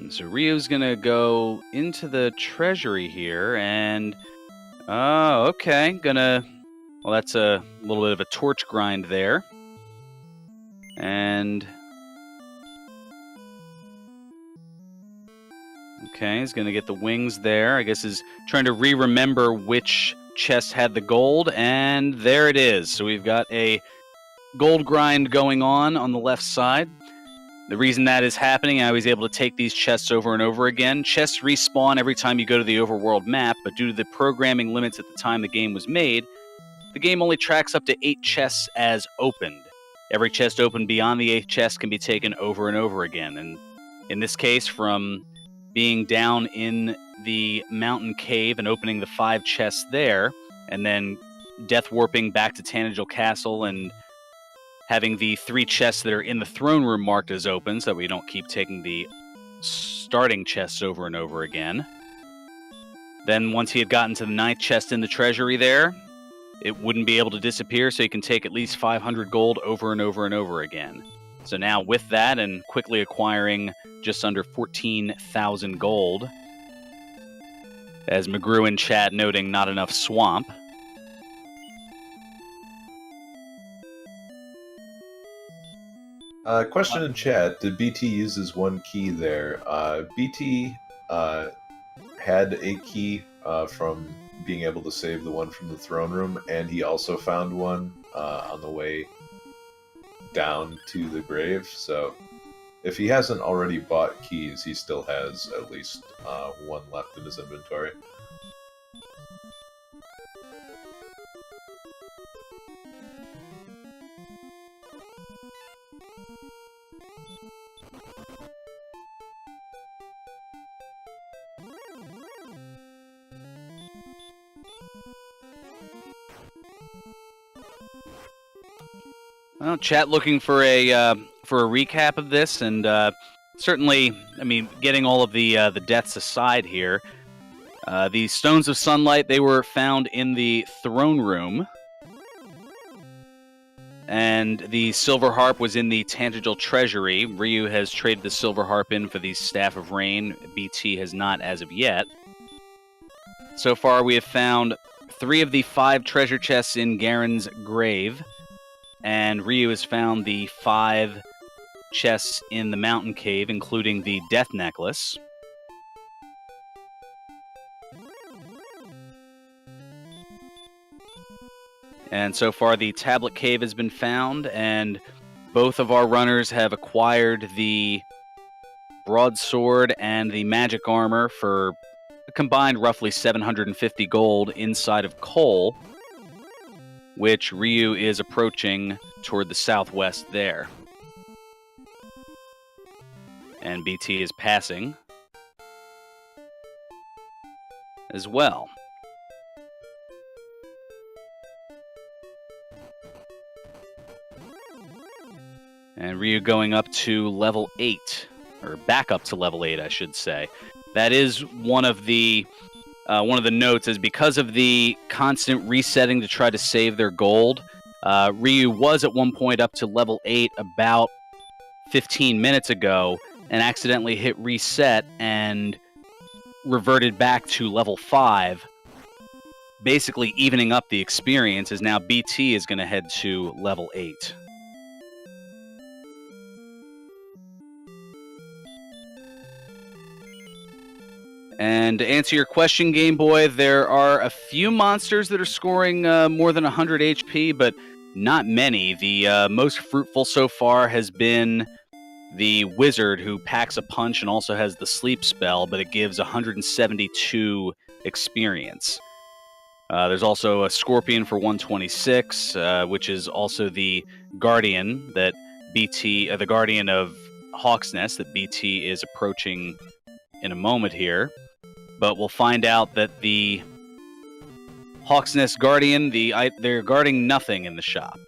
So Ryu's gonna go into the treasury here, and okay, well, that's a little bit of a torch grind there, and okay, he's gonna get the wings there. I guess he's trying to remember which chest had the gold, and there it is. So we've got a gold grind going on the left side. The reason that is happening, I was able to take these chests over and over again. Chests respawn every time you go to the overworld map, but due to the programming limits at the time the game was made, the game only tracks up to 8 chests as opened. Every chest opened beyond the 8th chest can be taken over and over again. And in this case, from being down in the mountain cave and opening the 5 chests there, and then death warping back to Tanagel Castle and having the 3 chests that are in the throne room marked as open so that we don't keep taking the starting chests over and over again. Then once he had gotten to the 9th chest in the treasury there, it wouldn't be able to disappear, so he can take at least 500 gold over and over and over again. So now with that and quickly acquiring just under 14,000 gold, as McGrew in chat noting not enough swamp, Question in chat, did BT use his 1 key there? BT had a key from being able to save the one from the throne room, and he also found one on the way down to the grave, so if he hasn't already bought keys, he still has at least 1 left in his inventory. Well, chat looking for a recap of this, and certainly, I mean, getting all of the deaths aside here, the Stones of Sunlight, they were found in the throne room, and the Silver Harp was in the Tangible Treasury. Ryu has traded the Silver Harp in for the Staff of Rain. BT has not as of yet. So far, we have found 3 of the 5 treasure chests in Garen's grave, and Ryu has found the 5 chests in the mountain cave, including the Death Necklace. And so far, the Tablet Cave has been found, and both of our runners have acquired the Broadsword and the Magic Armor for a combined roughly 750 gold inside of coal, which Ryu is approaching toward the southwest there. And BT is passing as well. And Ryu going up to level 8, or back up to level 8, I should say. That is one of the notes, is because of the constant resetting to try to save their gold. Ryu was at one point up to level 8 about 15 minutes ago, and accidentally hit reset and reverted back to level 5, basically evening up the experience, as now BT is going to head to level 8. And to answer your question, Game Boy, there are a few monsters that are scoring more than 100 HP, but not many. The most fruitful so far has been the Wizard, who packs a punch and also has the sleep spell, but it gives 172 experience. There's also a Scorpion for 126, which is also the Guardian that BT, the Guardian of Hawk's Nest that BT is approaching in a moment here. But we'll find out that the Hawk's Nest Guardian, they're guarding nothing in the shop.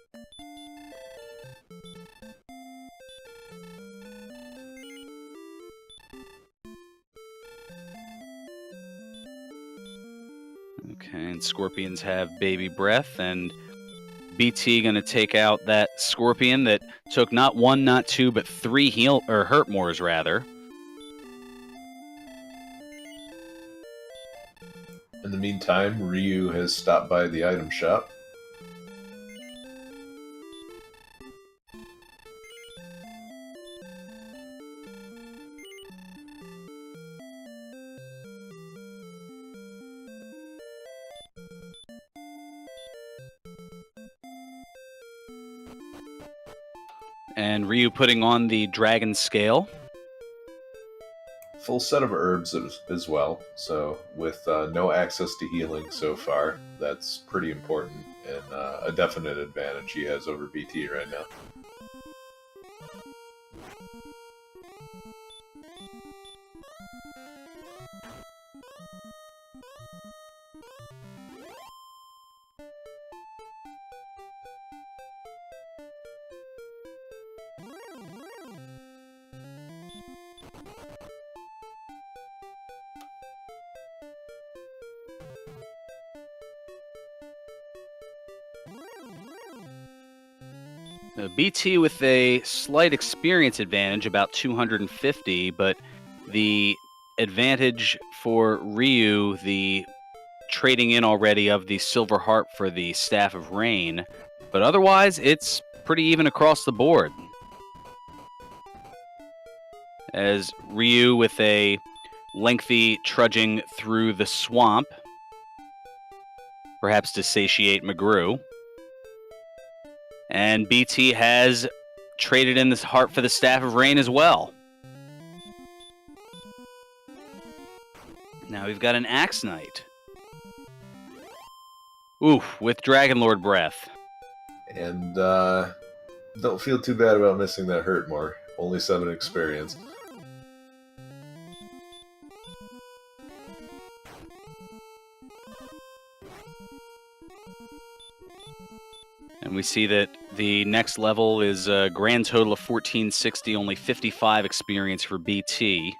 Okay, and Scorpions have Baby Breath, and BT going to take out that Scorpion that took not 1, not 2, but 3 hurt mores, rather. In the meantime, Ryu has stopped by the item shop. And Ryu putting on the Dragon Scale. Full set of herbs as well, so with no access to healing so far, that's pretty important and a definite advantage he has over BT right now. BT with a slight experience advantage, about 250, but the advantage for Ryu, the trading in already of the Silver Harp for the Staff of Rain, but otherwise it's pretty even across the board. As Ryu with a lengthy trudging through the swamp, perhaps to satiate McGrew. And BT has traded in this heart for the Staff of Rain as well. Now we've got an Axe Knight. Oof, with Dragonlord Breath. And don't feel too bad about missing that hurt more. Only 7 experience. And we see that the next level is a grand total of 1460, only 55 experience for BT.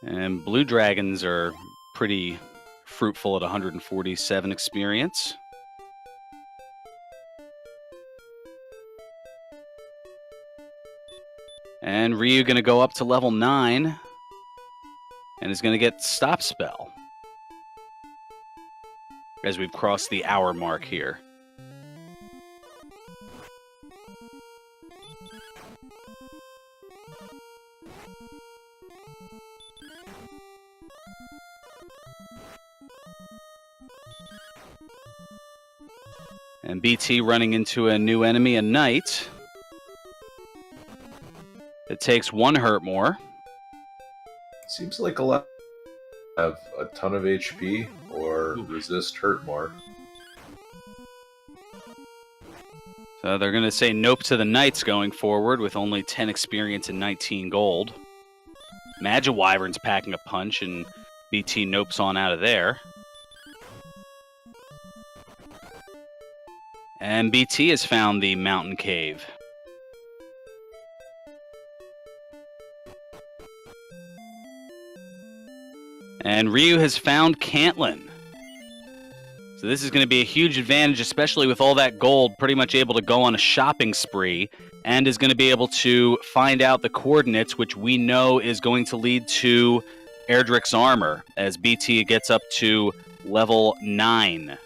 And blue dragons are pretty fruitful at 147 experience. And Ryu going to go up to level 9 and is going to get Stop Spell as we've crossed the hour mark here. And BT running into a new enemy, a knight. It takes 1 hurt more. Seems like a lot have a ton of HP or resist hurt more. So they're going to say nope to the knights going forward with only 10 experience and 19 gold. Magiwyvern's packing a punch and BT nopes on out of there. And BT has found the mountain cave. And Ryu has found Cantlin. So this is going to be a huge advantage, especially with all that gold, pretty much able to go on a shopping spree, and is going to be able to find out the coordinates, which we know is going to lead to Erdrick's armor, as BT gets up to level 9.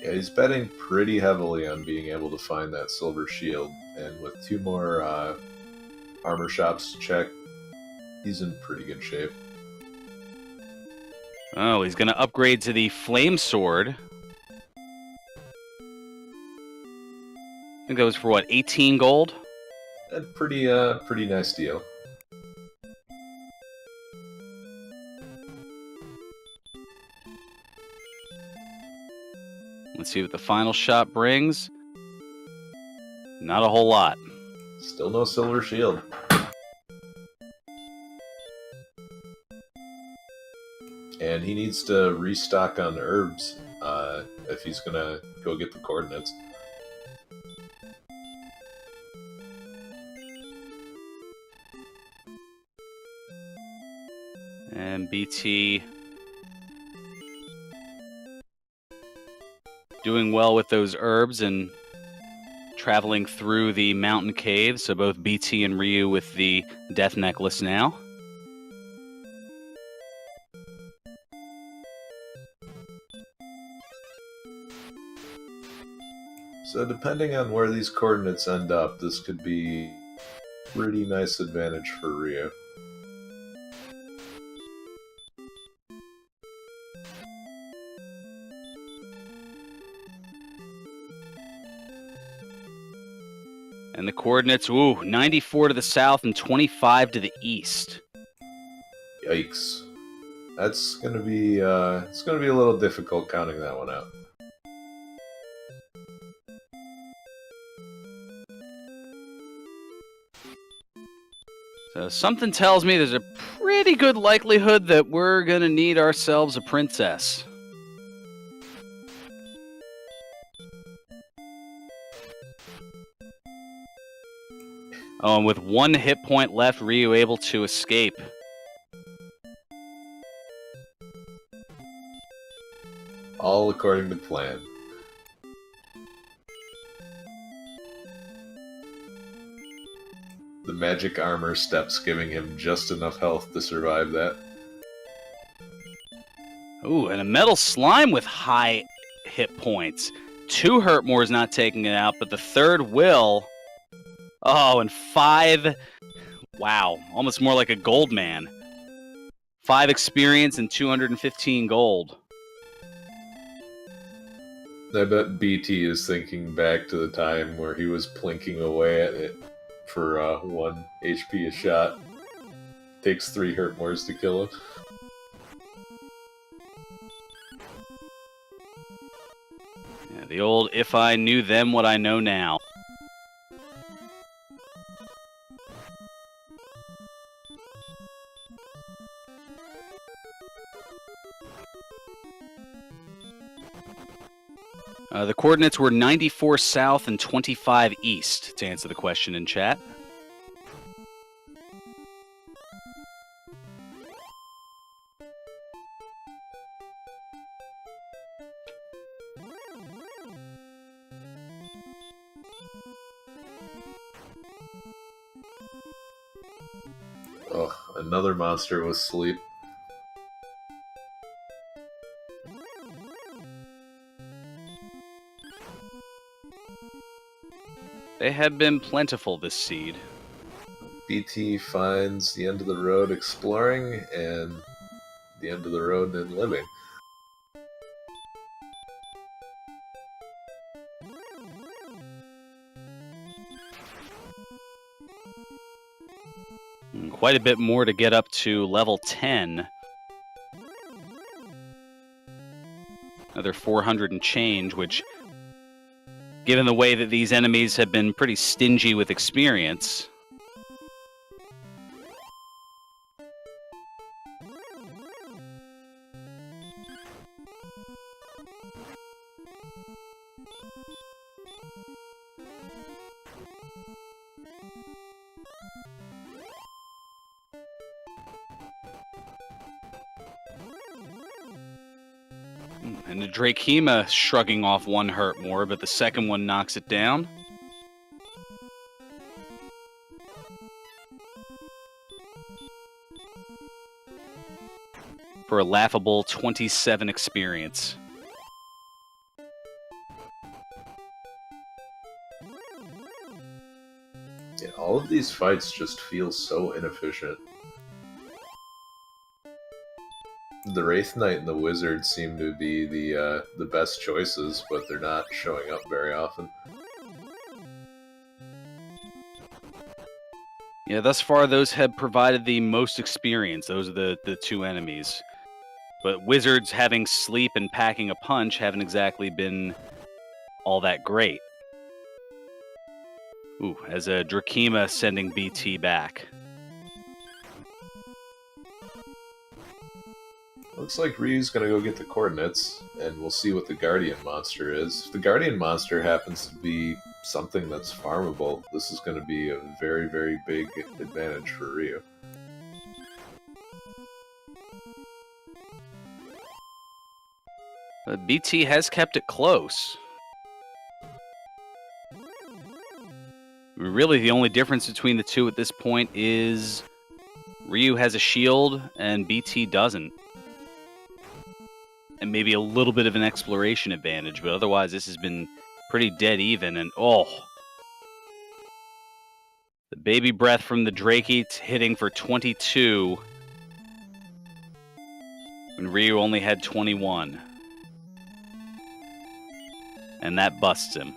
Yeah, he's betting pretty heavily on being able to find that silver shield, and with 2 more armor shops to check, he's in pretty good shape. Oh, he's going to upgrade to the Flame Sword. I think that was for what, 18 gold? A pretty nice deal. Let's see what the final shot brings. Not a whole lot. Still no silver shield. And he needs to restock on herbs if he's going to go get the coordinates. And BT doing well with those herbs and traveling through the mountain cave. So both BT and Ryu with the death necklace now. So depending on where these coordinates end up, this could be a pretty nice advantage for Ryu. And the coordinates, 94 to the south and 25 to the east. Yikes. That's gonna be it's gonna be a little difficult counting that one out. So something tells me there's a pretty good likelihood that we're gonna need ourselves a princess. Oh, and with 1 hit point left, Ryu able to escape. All according to plan. The magic armor steps giving him just enough health to survive that. Ooh, and a metal slime with high hit points. 2 hurt more is not taking it out, but the 3rd will. Oh, and 5. Wow, almost more like a gold man. 5 experience and 215 gold. I bet BT is thinking back to the time where he was plinking away at it for 1 HP a shot. Takes 3 hurt mores to kill him. Yeah, the old if I knew then what I know now. The coordinates were 94 south and 25 east, to answer the question in chat. Ugh, another monster was asleep. They have been plentiful this seed. BT finds the end of the road exploring and the end of the road in living. Quite a bit more to get up to level 10. Another 400 and change, which, given the way that these enemies have been pretty stingy with experience, and the Drakema shrugging off one hurt more, but the second one knocks it down. For a laughable 27 experience. Yeah, all of these fights just feel so inefficient. The Wraith Knight and the Wizard seem to be the best choices, but they're not showing up very often. Yeah, thus far those have provided the most experience. Those are the two enemies. But Wizards having sleep and packing a punch haven't exactly been all that great. Ooh, as a Drakema sending BT back. Looks like Ryu's gonna go get the coordinates, and we'll see what the Guardian monster is. If the Guardian monster happens to be something that's farmable, this is gonna be a very, very big advantage for Ryu. But BT has kept it close. Really, the only difference between the two at this point is Ryu has a shield and BT doesn't. And maybe a little bit of an exploration advantage, but otherwise this has been pretty dead even. And oh, the baby breath from the Drakey hitting for 22 when Ryu only had 21. And that busts him.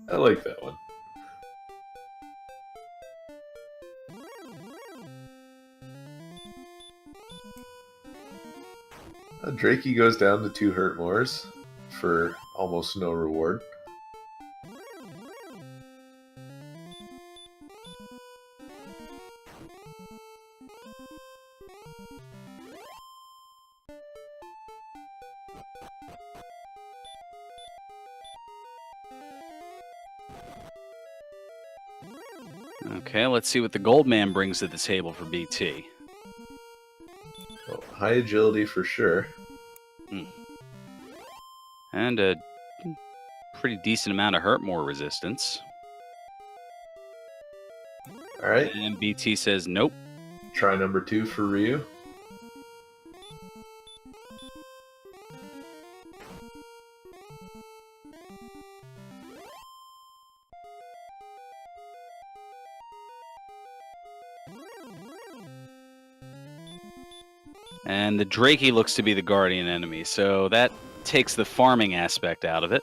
I like that one. Drakey goes down to 2 hurt mores for almost no reward. Okay, let's see what the Goldman brings to the table for BT. Well, high agility for sure. And a pretty decent amount of Hurtmore resistance. Alright. And BT says nope. Try number 2 for Ryu. And the Drakey looks to be the Guardian enemy, so that takes the farming aspect out of it.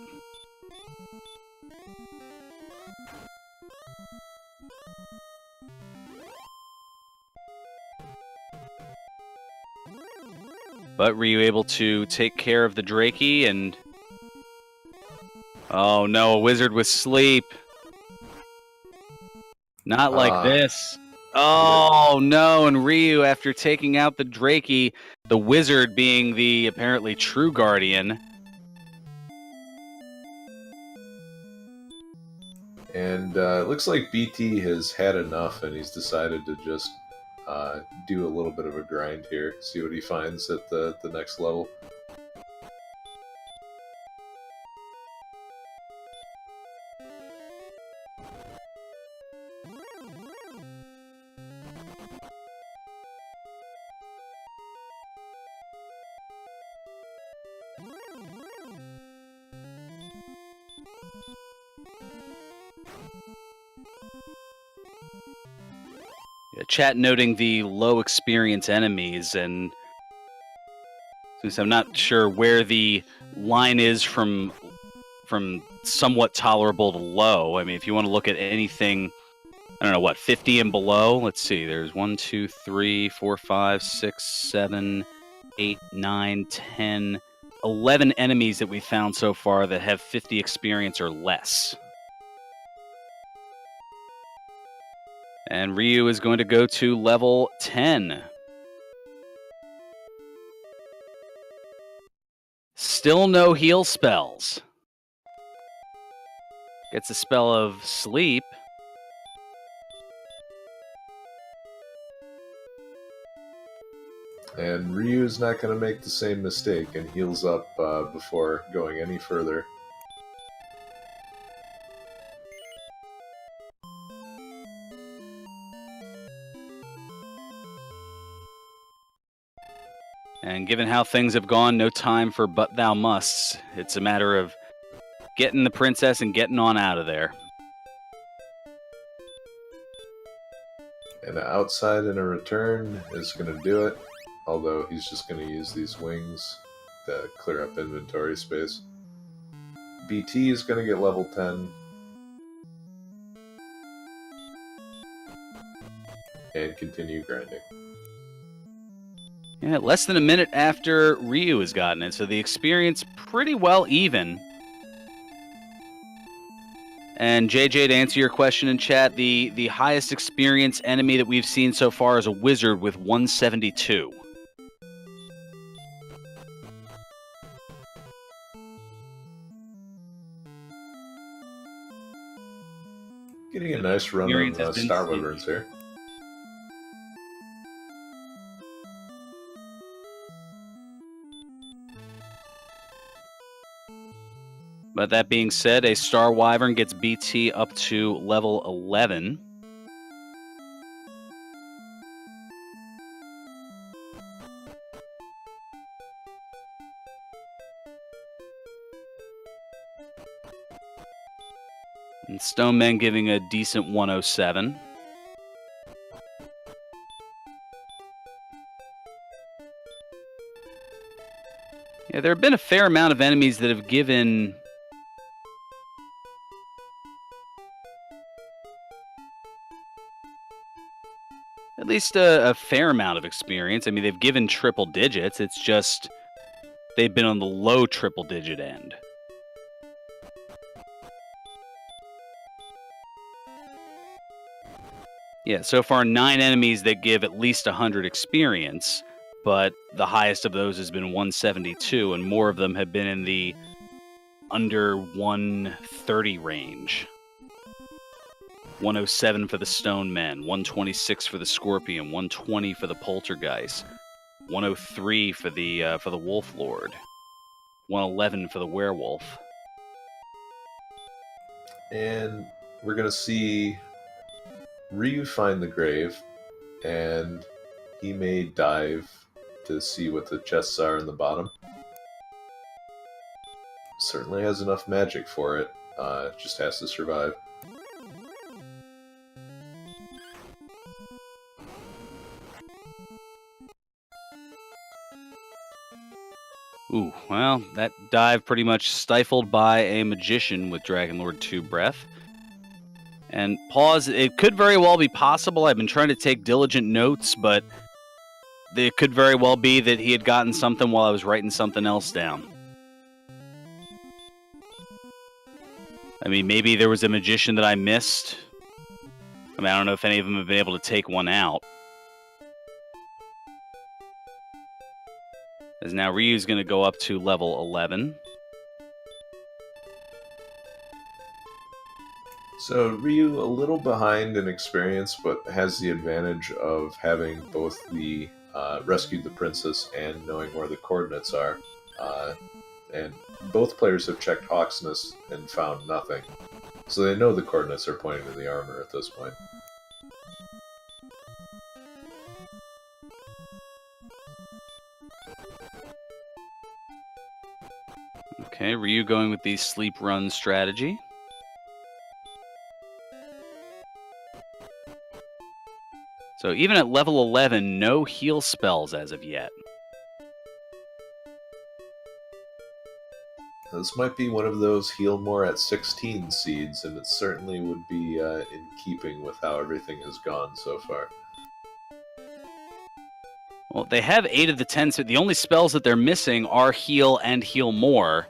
But were you able to take care of the Drakey and... Oh no, a Wizard with sleep. Not like this. Oh, no, and Ryu, after taking out the Drakey, the wizard being the apparently true guardian. And it looks like BT has had enough, and he's decided to just do a little bit of a grind here, see what he finds at the next level. Chat noting the low experience enemies, and since I'm not sure where the line is from somewhat tolerable to low. I mean, if you want to look at anything, I don't know, what, 50 and below? Let's see. There's 1, 2, 3, 4, 5, 6, 7, 8, 9, 10, 11 enemies that we found so far that have 50 experience or less. And Ryu is going to go to level 10. Still no heal spells. Gets a spell of sleep. And Ryu's not going to make the same mistake and heals up before going any further. And given how things have gone, no time for but thou musts. It's a matter of getting the princess and getting on out of there. And outside in a return is going to do it, although he's just going to use these wings to clear up inventory space. BT is going to get level 10. And continue grinding. Yeah, less than a minute after Ryu has gotten it, so the experience pretty well even. And JJ, to answer your question in chat, the highest experience enemy that we've seen so far is a wizard with 172. Getting a nice run of Star Wyverns here. But that being said, a Star Wyvern gets BT up to level 11. And Stoneman giving a decent 107. Yeah, there have been a fair amount of enemies that have given at least a fair amount of experience. I mean, they've given triple digits. It's just they've been on the low triple digit end. Yeah, so far 9 enemies that give at least 100 experience, but the highest of those has been 172, and more of them have been in the under 130 range. 107 for the Stone Men, 126 for the Scorpion, 120 for the Poltergeist, 103 for the Wolf Lord, 111 for the Werewolf. And we're gonna see Ryu find the grave, and he may dive to see what the chests are in the bottom. Certainly has enough magic for it, just has to survive. Ooh, well, that dive pretty much stifled by a magician with Dragonlord 2 breath. And pause, it could very well be possible. I've been trying to take diligent notes, but it could very well be that he had gotten something while I was writing something else down. I mean, maybe there was a magician that I missed. I mean, I don't know if any of them have been able to take one out. As now Ryu's going to go up to level 11. So Ryu, a little behind in experience, but has the advantage of having both the rescued the princess and knowing where the coordinates are. And both players have checked Hawksness and found nothing. So they know the coordinates are pointing to the armor at this point. Okay, Ryu going with the sleep run strategy. So even at level 11, no heal spells as of yet. This might be one of those heal more at 16 seeds, and it certainly would be in keeping with how everything has gone so far. Well, they have 8 of the 10, so the only spells that they're missing are heal and heal more.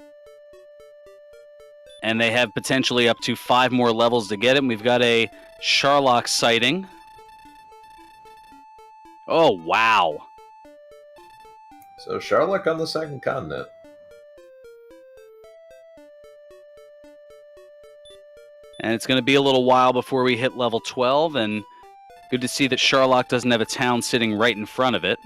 And they have potentially up to 5 more levels to get it. And we've got a Sharlock sighting. Oh, wow. So Sharlock on the second continent. And it's going to be a little while before we hit level 12, and good to see that Sharlock doesn't have a town sitting right in front of it.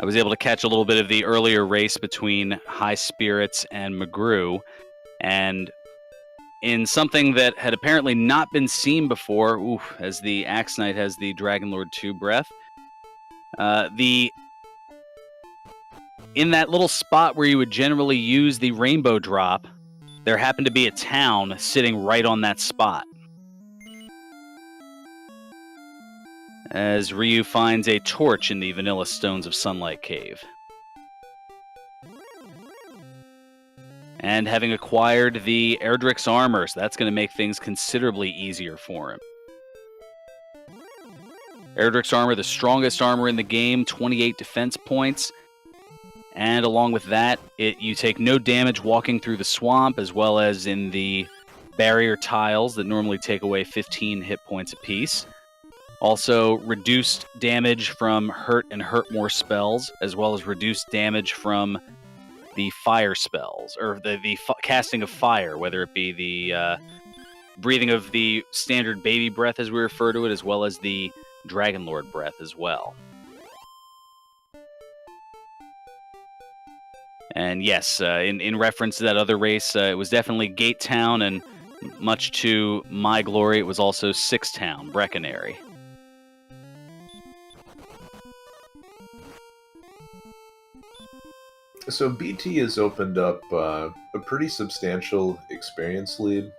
I was able to catch a little bit of the earlier race between High Spirits and McGrew, and in something that had apparently not been seen before, as the Axe Knight has the Dragon Lord 2 breath, in that little spot where you would generally use the rainbow drop, there happened to be a town sitting right on that spot. As Ryu finds a torch in the Vanilla Stones of Sunlight Cave. And having acquired the Erdrick's armor, so that's going to make things considerably easier for him. Erdrick's armor, the strongest armor in the game, 28 defense points. And along with that, you take no damage walking through the swamp, as well as in the barrier tiles that normally take away 15 hit points apiece. Also, reduced damage from hurt and hurt more spells, as well as reduced damage from the fire spells, or the casting of fire, whether it be the breathing of the standard baby breath, as we refer to it, as well as the Dragon Lord breath as well. And yes, in reference to that other race, it was definitely Gate Town, and much to my glory, it was also Six Town, Breckenary. So BT has opened up a pretty substantial experience lead,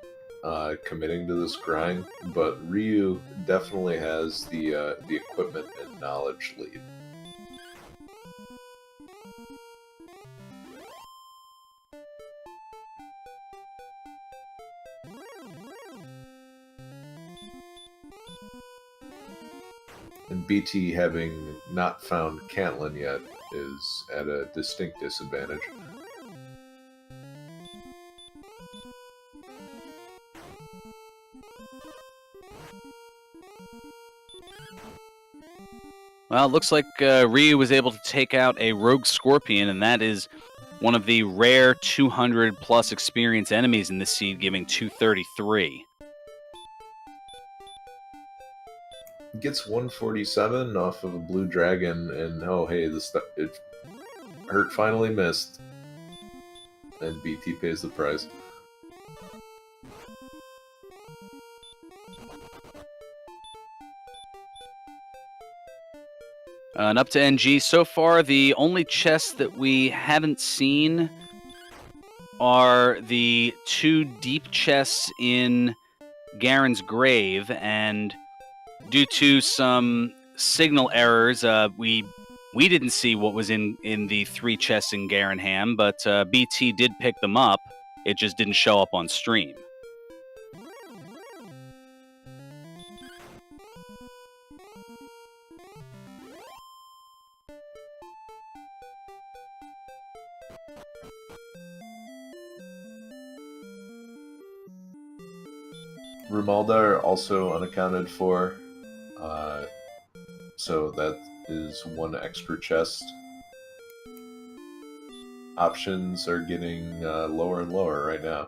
committing to this grind, but Ryu definitely has the equipment and knowledge lead. And BT, having not found Cantland yet, is at a distinct disadvantage. Well, it looks like Ryu was able to take out a Rogue Scorpion, and that is one of the rare 200-plus experience enemies in this seed, giving 233. Gets 147 off of a blue dragon, and oh hey, it hurt finally missed, and BT pays the price. And up to NG, so far the only chests that we haven't seen are the 2 deep chests in Garen's grave, and due to some signal errors, we didn't see what was in the 3 chests in Garenham, but BT did pick them up. It just didn't show up on stream. Rumalda are also unaccounted for. So that is one extra chest. Options are getting lower and lower right now.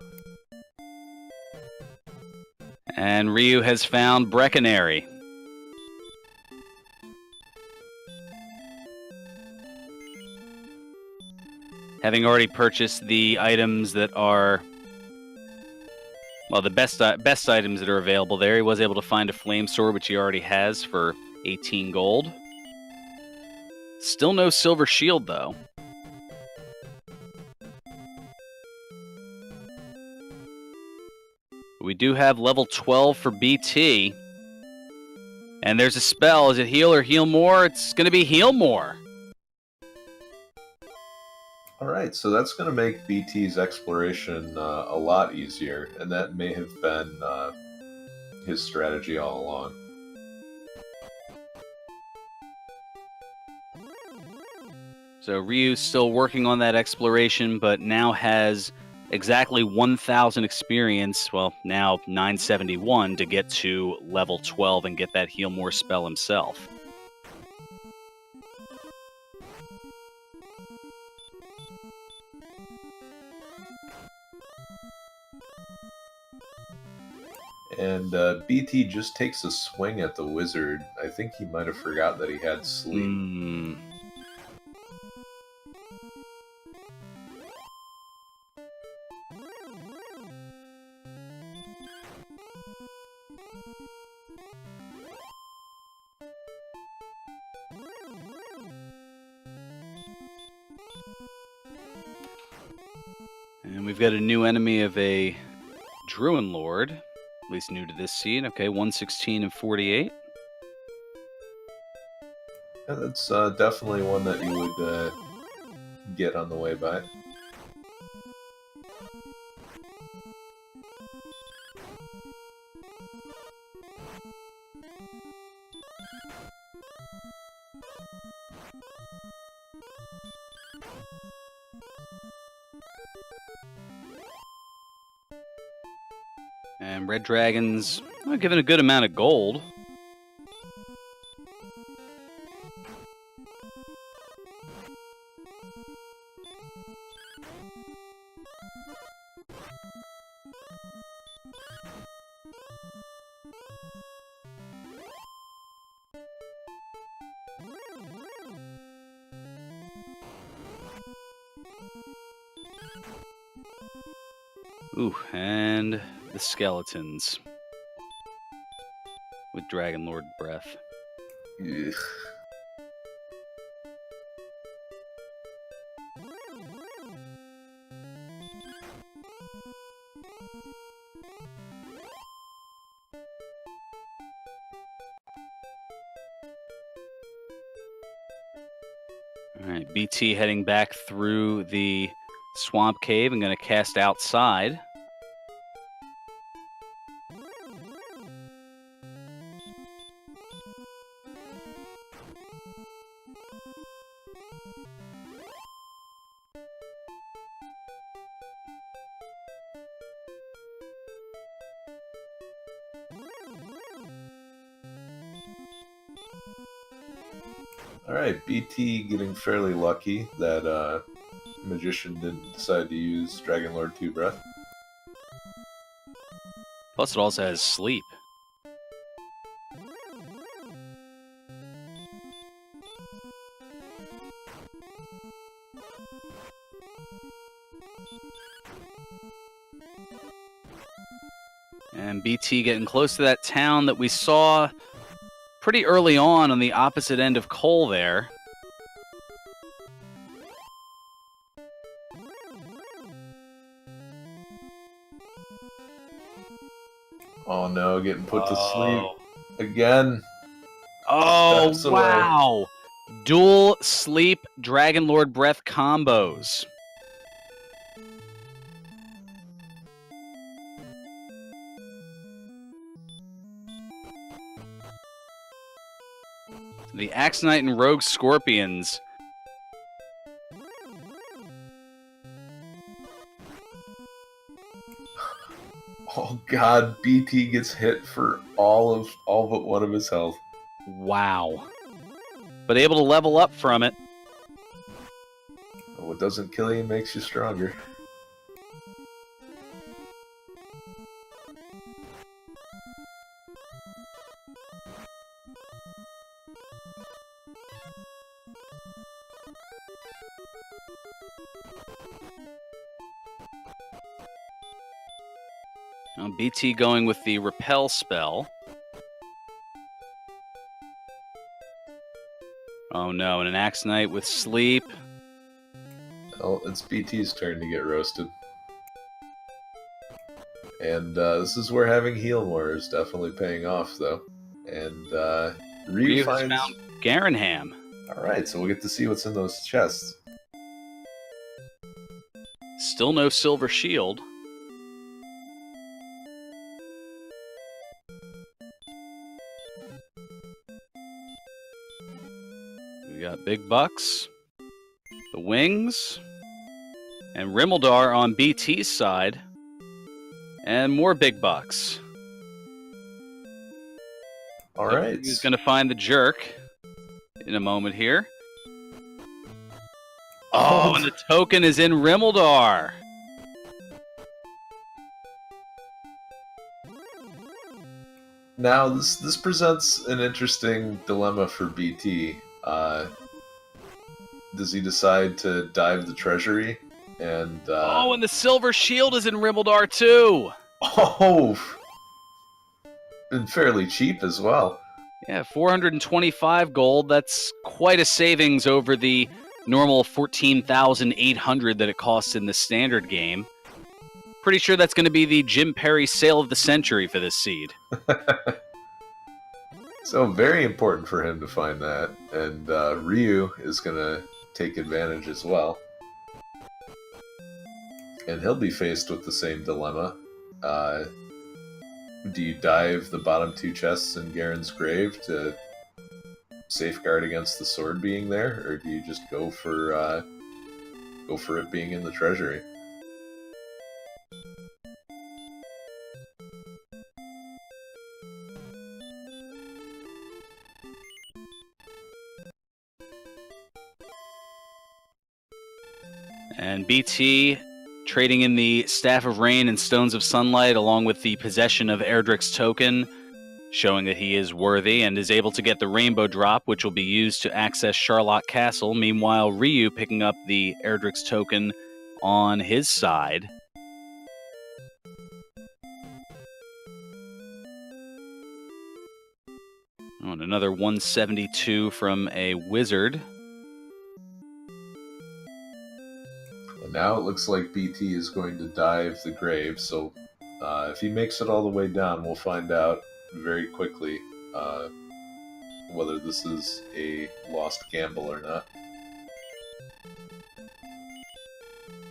And Ryu has found Brecconary. Having already purchased the items that are, well, the best items that are available there, he was able to find a flame sword, which he already has for 18 gold. Still no silver shield, though. We do have level 12 for BT. And there's a spell. Is it heal or heal more? It's going to be heal more. Alright, so that's going to make BT's exploration a lot easier, and that may have been his strategy all along. So Ryu's still working on that exploration, but now has exactly 1,000 experience, well, now 971, to get to level 12 and get that heal more spell himself. And BT just takes a swing at the wizard. I think he might have forgot that he had sleep. And we've got a new enemy of a Druid Lord, at least new to this scene. Okay, 116 and 48. Yeah, that's definitely one that you would get on the way by. And Red Dragon's given a good amount of gold. Ooh, and the skeletons with Dragon Lord breath. Ugh. All right, BT heading back through the swamp cave and going to cast outside. Alright, BT getting fairly lucky that Magician didn't decide to use Dragon Lord 2 Breath. Plus, it also has sleep. And BT getting close to that town that we saw pretty early on the opposite end of Cole there. Oh no, getting put to sleep again. Oh, wow. Dual sleep Dragon Lord breath combos. The Axe Knight and Rogue Scorpions. Oh God, BT gets hit for all but one of his health. Wow. But able to level up from it. What doesn't kill you makes you stronger. BT going with the repel spell. Oh no, and an Axe Knight with sleep. Well, it's BT's turn to get roasted. And this is where having heal more is definitely paying off, though. And Ryu has finds... found Garenham. Alright, so we'll get to see what's in those chests. Still no silver shield. We got big bucks, the wings, and Rimmildar on BT's side, and more big bucks. All right. He's going to find the jerk in a moment here. Oh, and the token is in Rimmildar. Now, this presents an interesting dilemma for BT. Does he decide to dive the treasury? And and the silver shield is in Rimmildar too. Oh, and fairly cheap as well. Yeah, 425 gold. That's quite a savings over the normal 14,800 that it costs in the standard game. Pretty sure that's going to be the Jim Perry sale of the century for this seed. So very important for him to find that, and Ryu is going to take advantage as well. And he'll be faced with the same dilemma. Do you dive the bottom two chests in Garen's grave to safeguard against the sword being there, or do you just go for it being in the treasury? And BT trading in the Staff of Rain and Stones of Sunlight along with the possession of Erdrick's token, showing that he is worthy and is able to get the Rainbow Drop, which will be used to access Charlotte Castle. Meanwhile, Ryu picking up the Erdrick's token on his side. Oh, and another 172 from a wizard. Now it looks like BT is going to dive the grave, so if he makes it all the way down, we'll find out very quickly whether this is a lost gamble or not.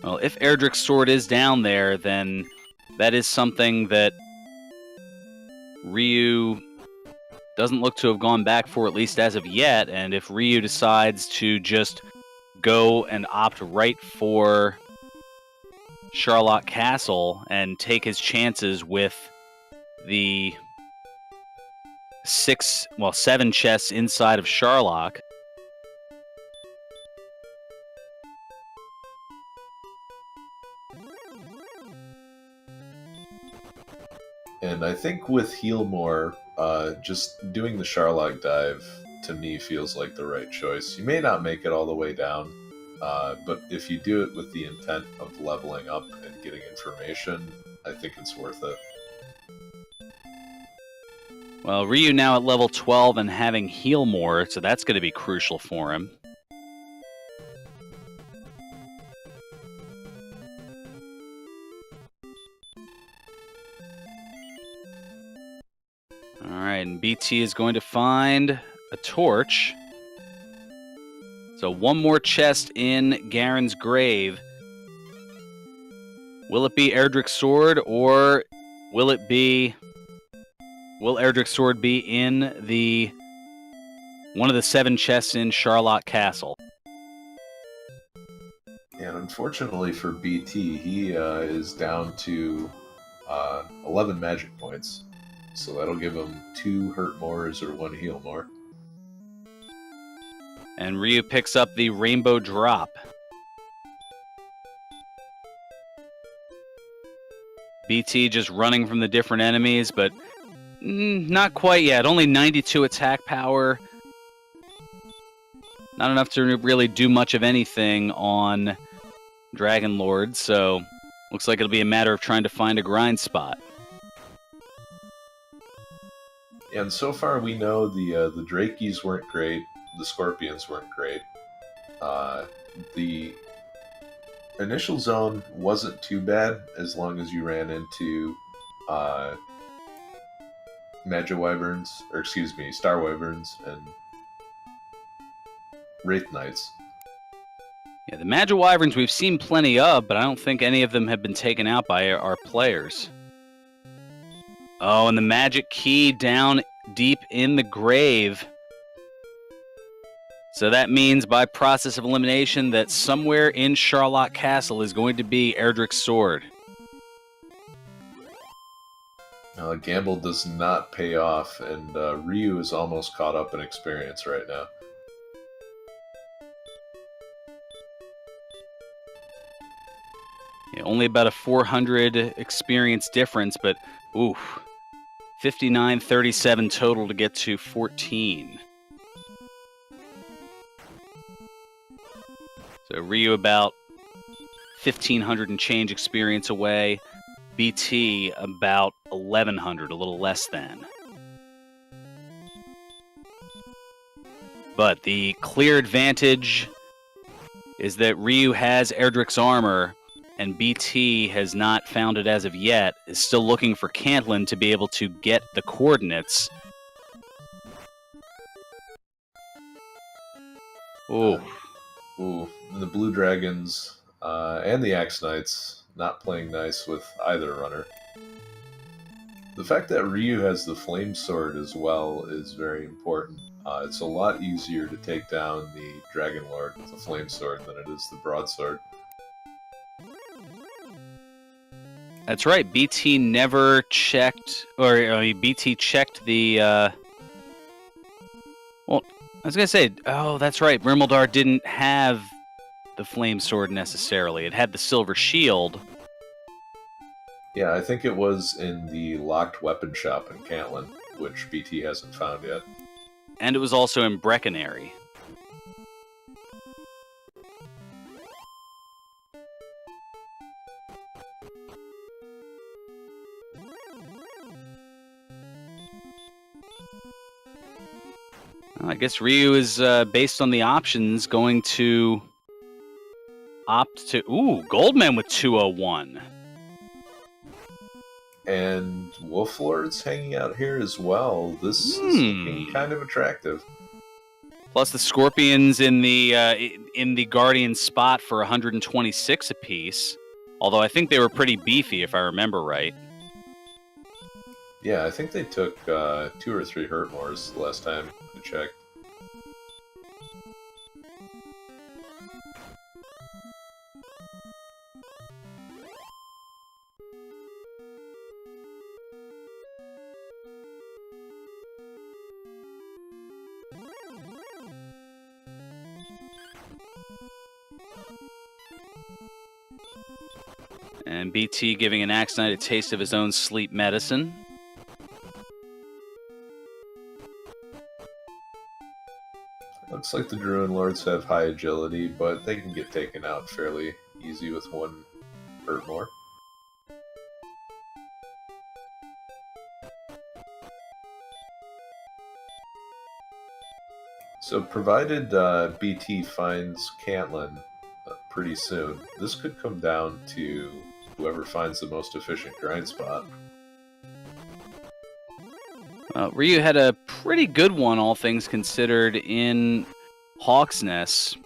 Well, if Erdrick's sword is down there, then that is something that Ryu doesn't look to have gone back for, at least as of yet, and if Ryu decides to just go and opt right for Charlotte Castle and take his chances with the 7 chests inside of Charlotte. And I think with Heal More, just doing the Charlotte dive to me feels like the right choice. You may not make it all the way down, but if you do it with the intent of leveling up and getting information, I think it's worth it. Well, Ryu now at level 12 and having Heal More, so that's going to be crucial for him. Alright, and BT is going to find a torch. So one more chest in Garen's grave. Will it be Erdrick's sword, or will Erdrick's sword be in one of the 7 chests in Charlotte Castle? And unfortunately for BT, he is down to 11 magic points. So that'll give him 2 hurt mores or 1 heal more. And Ryu picks up the Rainbow Drop. BT just running from the different enemies, but not quite yet. Only 92 attack power. Not enough to really do much of anything on Dragon Lord, so looks like it'll be a matter of trying to find a grind spot. And so far we know the Drakies weren't great, the Scorpions weren't great. The initial zone wasn't too bad as long as you ran into Star Wyverns and Wraith Knights. Yeah, the Magi Wyverns we've seen plenty of, but I don't think any of them have been taken out by our players. Oh, and the magic key down deep in the grave. So that means by process of elimination that somewhere in Charlotte Castle is going to be Erdrick's sword. Gamble does not pay off, and Ryu is almost caught up in experience right now. Yeah, only about a 400 experience difference, but oof. 59-37 total to get to 14. So Ryu about 1,500 and change experience away. BT about 1,100, a little less than. But the clear advantage is that Ryu has Erdrick's armor, and BT has not found it as of yet, is still looking for Cantlin to be able to get the coordinates. Ooh, the Blue Dragons and the Axe Knights not playing nice with either runner. The fact that Ryu has the Flame Sword as well is very important. It's a lot easier to take down the Dragon Lord with the Flame Sword than it is the Broadsword. That's right. BT never checked, BT checked the. Well, I was gonna say, oh, that's right. Rimuldar didn't have the flame sword necessarily. It had the silver shield. Yeah, I think it was in the locked weapon shop in Cantlin, which BT hasn't found yet. And it was also in Breckenary. I guess Ryu is, based on the options, going to opt to... Ooh, Goldman with 201. And Wolflord's hanging out here as well. This is looking kind of attractive. Plus the Scorpions in the Guardian spot for 126 apiece. Although I think they were pretty beefy, if I remember right. Yeah, I think they took 2 or 3 hurt mores the last time I checked. And BT giving an Axe Knight a taste of his own sleep medicine. Looks like the Druid Lords have high agility, but they can get taken out fairly easy with 1 hurt more. So provided BT finds Cantlin pretty soon, this could come down to whoever finds the most efficient grind spot. Ryu had a pretty good one, all things considered, in Hawk's Nest.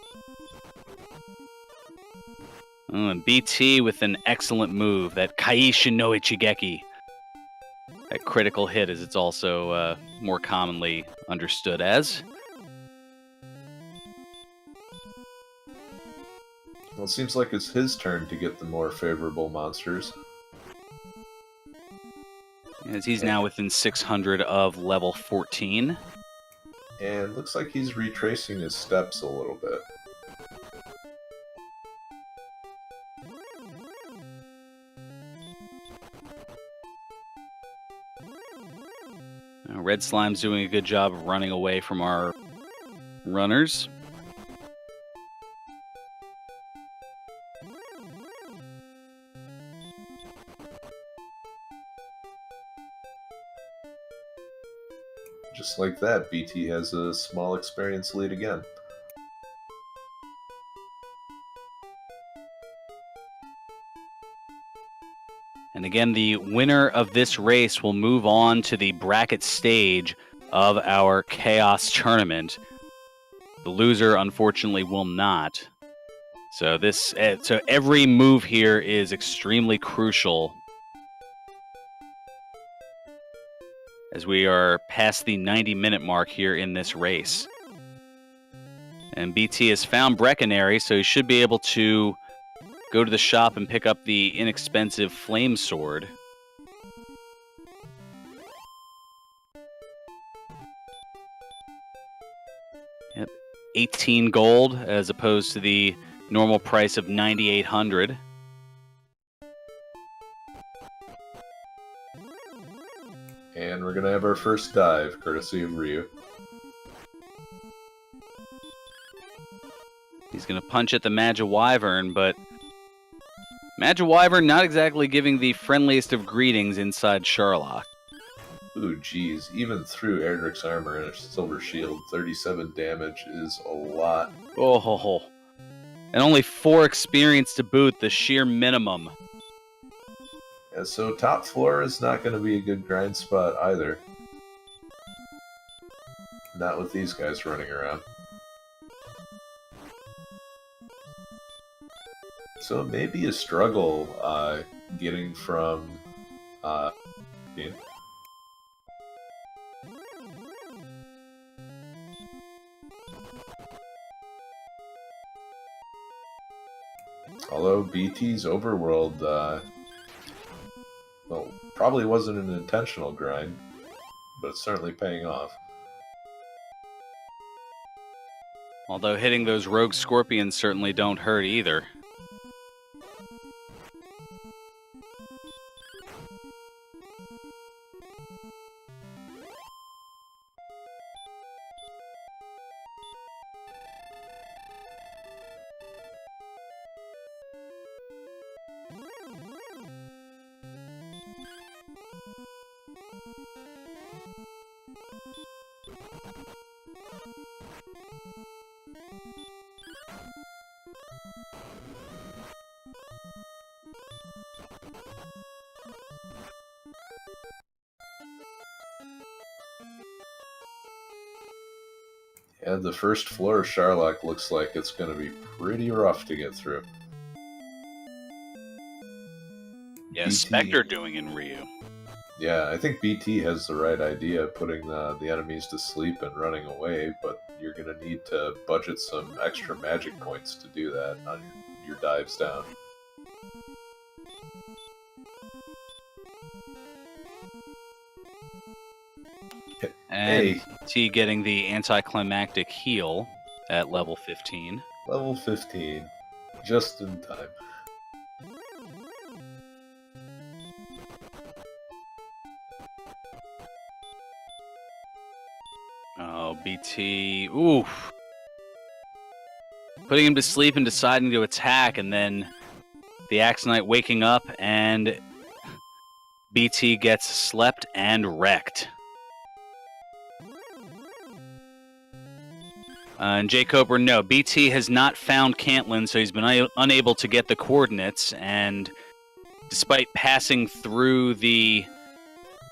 Oh, and BT with an excellent move, that Kaishin no Ichigeki. That critical hit, as it's also more commonly understood as. Well, it seems like it's his turn to get the more favorable monsters. as he's now within 600 of level 14. And looks like he's retracing his steps a little bit. Red Slime's doing a good job of running away from our runners. Just like that, BT has a small experience lead again. And again, the winner of this race will move on to the bracket stage of our Chaos Tournament. The loser, unfortunately, will not. So every move here is extremely crucial, as we are past the 90-minute mark here in this race. And BT has found Breckenary, so he should be able to go to the shop and pick up the inexpensive Flame Sword. Yep, 18 gold as opposed to the normal price of 9,800. And we're going to have our first dive, courtesy of Ryu. He's going to punch at the Magiwyvern, but Magiwyvern not exactly giving the friendliest of greetings inside Sherlock. Ooh, geez. Even through Erdrick's armor and a silver shield, 37 damage is a lot. Oh, ho, ho. And only 4 experience to boot, the sheer minimum. And so top floor is not going to be a good grind spot either. Not with these guys running around. So it may be a struggle getting from... Although BT's overworld, well, probably wasn't an intentional grind, but it's certainly paying off. Although hitting those rogue scorpions certainly don't hurt either. Yeah, the first floor of Sherlock looks like it's going to be pretty rough to get through. Yeah, Spectre doing in Ryu. Yeah, I think BT has the right idea, putting the enemies to sleep and running away, but you're going to need to budget some extra magic points to do that on your dives down. And T getting the anticlimactic heal at level 15. Level 15. Just in time. Oh, BT. Oof. Putting him to sleep and deciding to attack, and then the Axe Knight waking up, and BT gets slept and wrecked. And Jacob, no, BT has not found Cantlin, so he's been unable to get the coordinates, and despite passing through the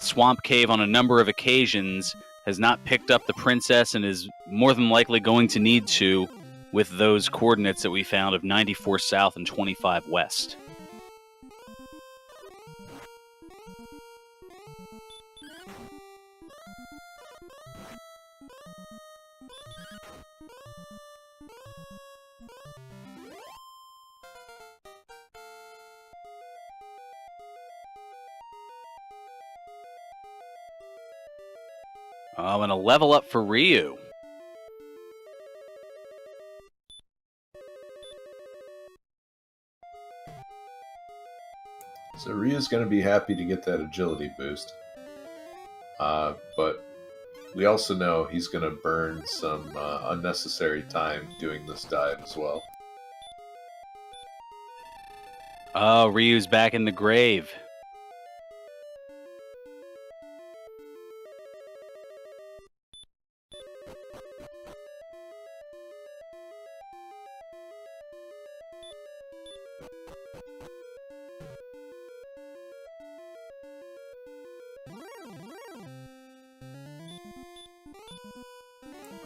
swamp cave on a number of occasions, has not picked up the princess and is more than likely going to need to with those coordinates that we found of 94 south and 25 west. And a level up for Ryu. So Ryu's going to be happy to get that agility boost. But we also know he's going to burn some unnecessary time doing this dive as well. Oh, Ryu's back in the grave.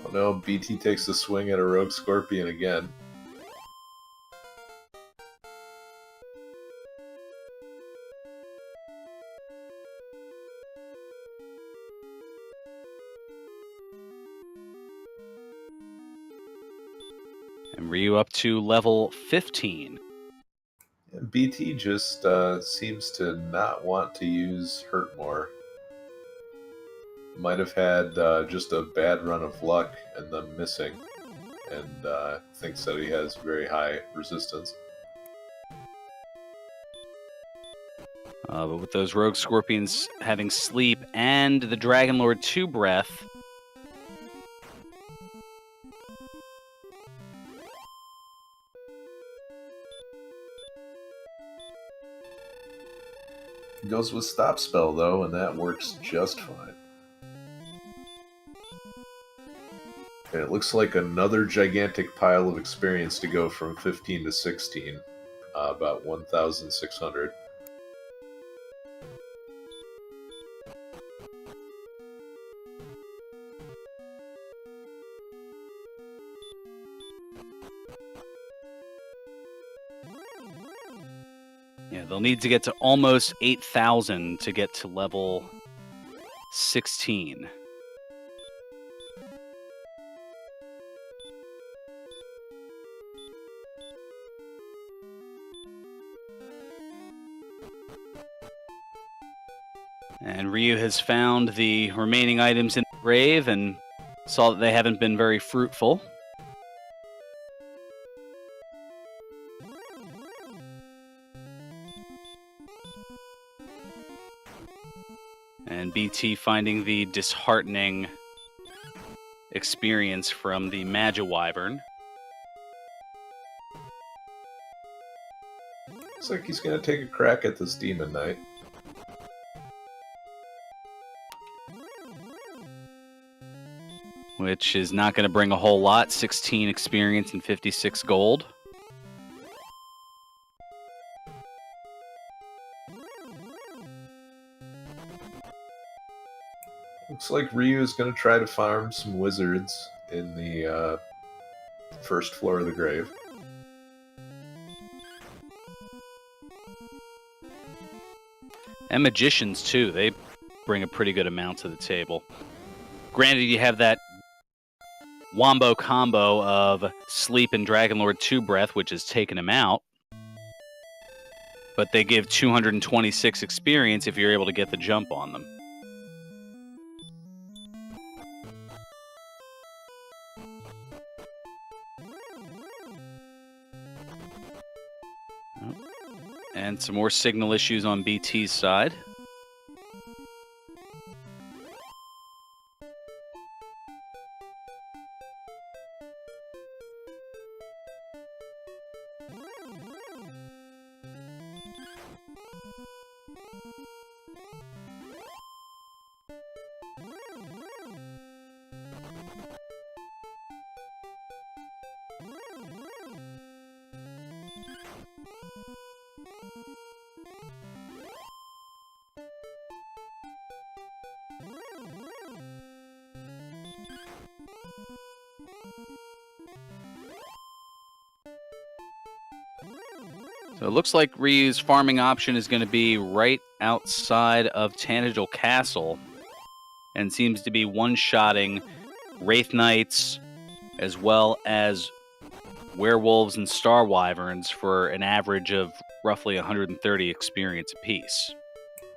Oh no, BT takes a swing at a rogue scorpion again. And Ryu up to level 15. And BT just seems to not want to use Hurt more. Might have had just a bad run of luck and them missing, and thinks that he has very high resistance. But with those rogue scorpions having sleep and the Dragon Lord 2 breath, Goes with Stop Spell though, and that works just fine. And it looks like another gigantic pile of experience to go from 15 to 16. About 1,600. yeah, they'll need to get to almost 8,000 to get to level 16. And Ryu has found the remaining items in the grave and saw that they haven't been very fruitful. And BT finding the disheartening experience from the Magiwyvern. Looks like he's going to take a crack at this Demon Knight. Which is not going to bring a whole lot. 16 experience and 56 gold. Looks like Ryu is going to try to farm some wizards in the first floor of the grave. And magicians, too. They bring a pretty good amount to the table. Granted, you have that wombo combo of Sleep and Dragon Lord 2 Breath, which has taken him out. But they give 226 experience if you're able to get the jump on them. And some more signal issues on BT's side. So it looks like Ryu's farming option is going to be right outside of Tanagal Castle, and seems to be one-shotting Wraith Knights as well as Werewolves and Star Wyverns for an average of roughly 130 experience apiece.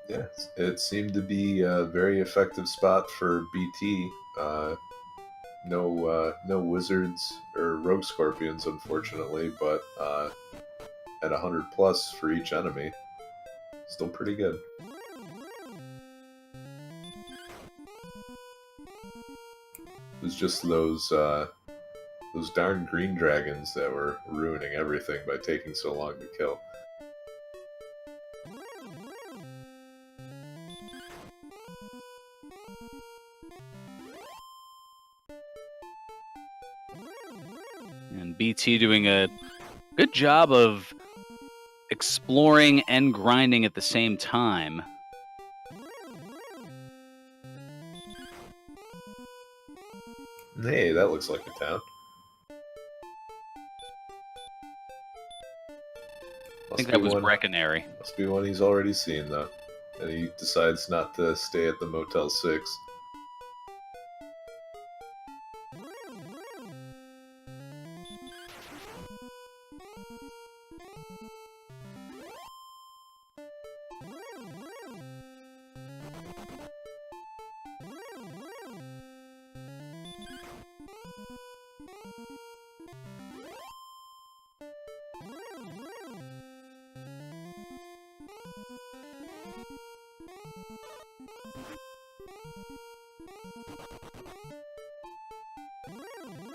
Yeah, it seemed to be a very effective spot for BT. No wizards or rogue scorpions, unfortunately, but at 100 plus for each enemy, still pretty good. It was just those darn green dragons that were ruining everything by taking so long to kill. And BT doing a good job of exploring and grinding at the same time. Hey, that looks like a town. I think that was Breckenary. Must be one he's already seen, though. And he decides not to stay at the Motel 6.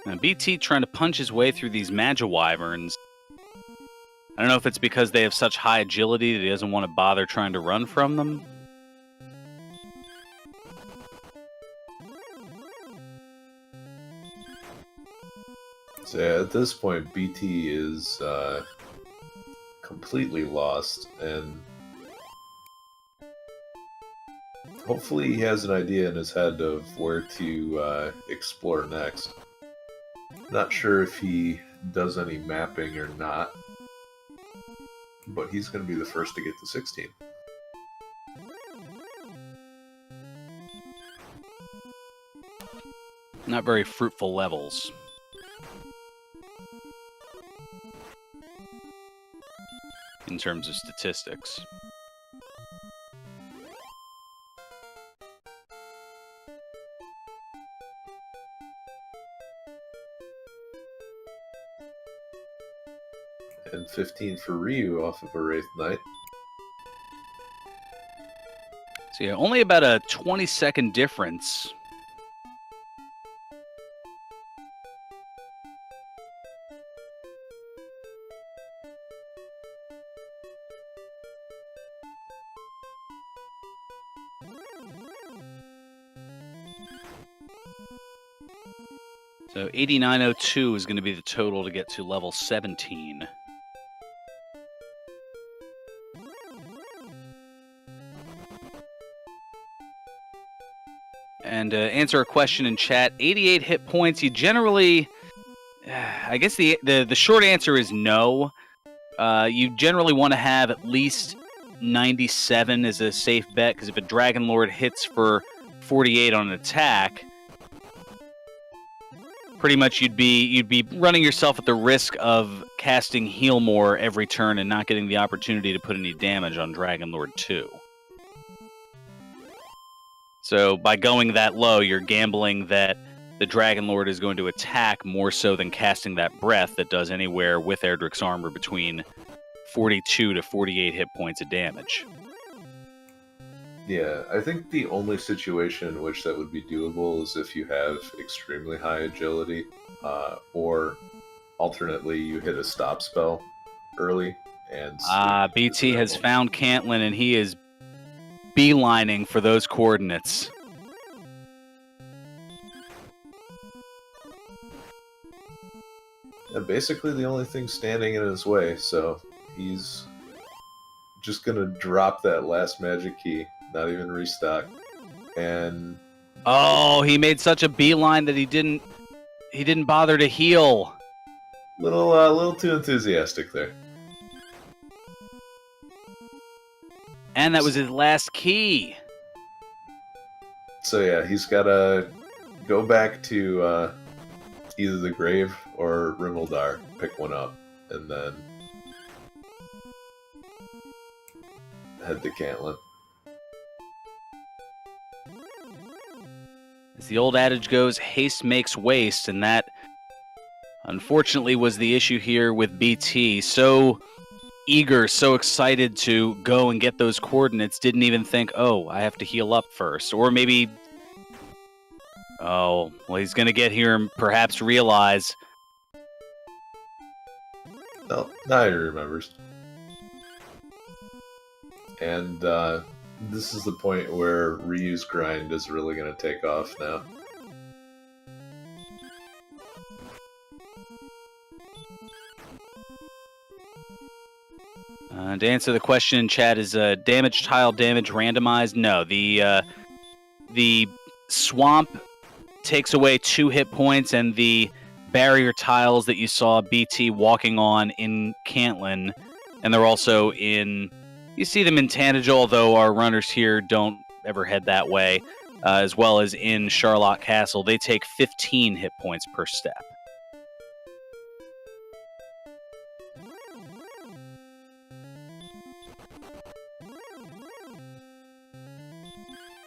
Now, BT trying to punch his way through these Magiwyverns. I don't know if it's because they have such high agility that he doesn't want to bother trying to run from them. So yeah, at this point, BT is completely lost, and hopefully he has an idea in his head of where to explore next. Not sure if he does any mapping or not, but he's going to be the first to get to 16. Not very fruitful levels. In terms of statistics. And 15 for Ryu off of a Wraith Knight. So yeah, only about a 20-second difference. So 8902 is going to be the total to get to level 17. And answer a question in chat. 88 hit points. You generally, I guess the short answer is no. You generally want to have at least 97 as a safe bet, because if a Dragon Lord hits for 48 on an attack, pretty much you'd be running yourself at the risk of casting Heal More every turn and not getting the opportunity to put any damage on Dragon Lord 2. So by going that low, you're gambling that the Dragon Lord is going to attack more so than casting that breath that does anywhere with Erdrick's armor between 42 to 48 hit points of damage. Yeah, I think the only situation in which that would be doable is if you have extremely high agility, or alternately you hit a stop spell early. And BT has found Cantlin, and he is beelining for those coordinates. And basically the only thing standing in his way, so he's just gonna drop that last magic key, not even restock, and oh, he made such a beeline that he didn't bother to heal. Little too enthusiastic there. And that was his last key. So yeah, he's gotta go back to either the grave or Rimmeldar, pick one up, and then head to Cantlin. As the old adage goes, haste makes waste, and that unfortunately was the issue here with BT. So eager, so excited to go and get those coordinates, didn't even think, oh, I have to heal up first. Or maybe, oh, well, he's going to get here and perhaps realize. No, now he remembers. And this is the point where Ryu's grind is really going to take off now. To answer the question in chat, is damage tile damage randomized? No, the swamp takes away 2 hit points, and the barrier tiles that you saw BT walking on in Cantlin, and they're also in, you see them in Tanager, although our runners here don't ever head that way, as well as in Charlotte Castle, they take 15 hit points per step.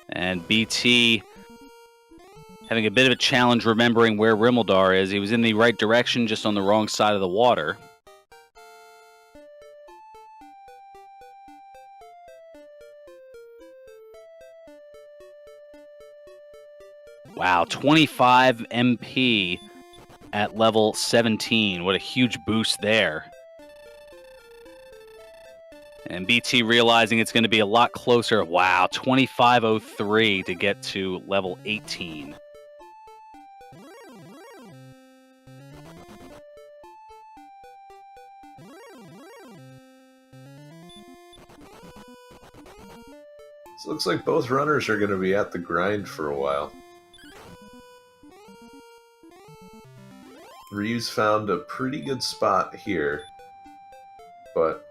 And BT having a bit of a challenge remembering where Rimmeldar is. He was in the right direction, just on the wrong side of the water. Wow, 25 MP at level 17. What a huge boost there. And BT realizing it's going to be a lot closer. Wow, 2503 to get to level 18. So it looks like both runners are going to be at the grind for a while. Ryu's found a pretty good spot here, but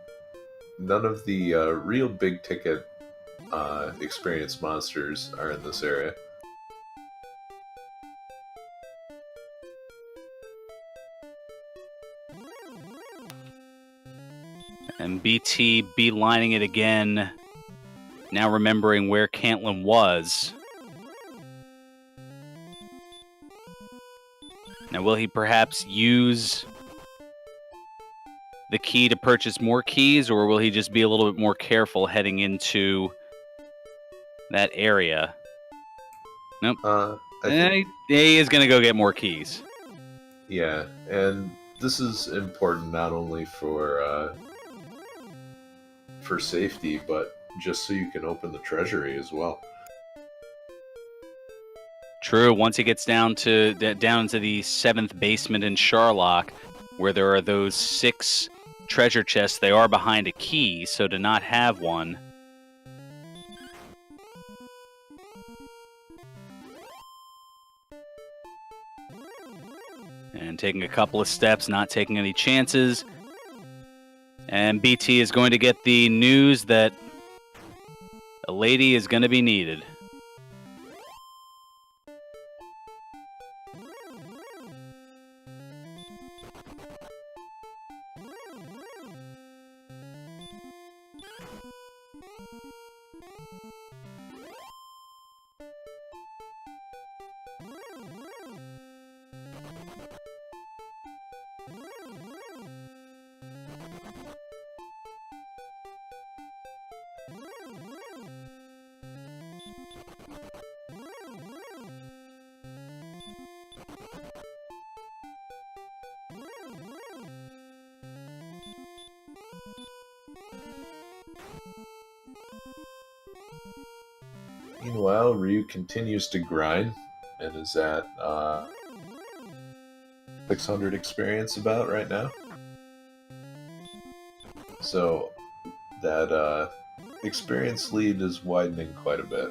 none of the real big ticket experience monsters are in this area. And BT beelining it again, now remembering where Cantlin was. Now, will he perhaps use the key to purchase more keys, or will he just be a little bit more careful heading into that area? Nope. He is going to go get more keys. Yeah, and this is important not only for safety, but just so you can open the treasury as well. True. Once he gets down into the 7th basement in Charlock, where there are those 6 treasure chests, they are behind a key, so to not have one. And taking a couple of steps, not taking any chances. And BT is going to get the news that a lady is going to be needed. Meanwhile, Ryu continues to grind and is at 600 experience about right now. So that experience lead is widening quite a bit.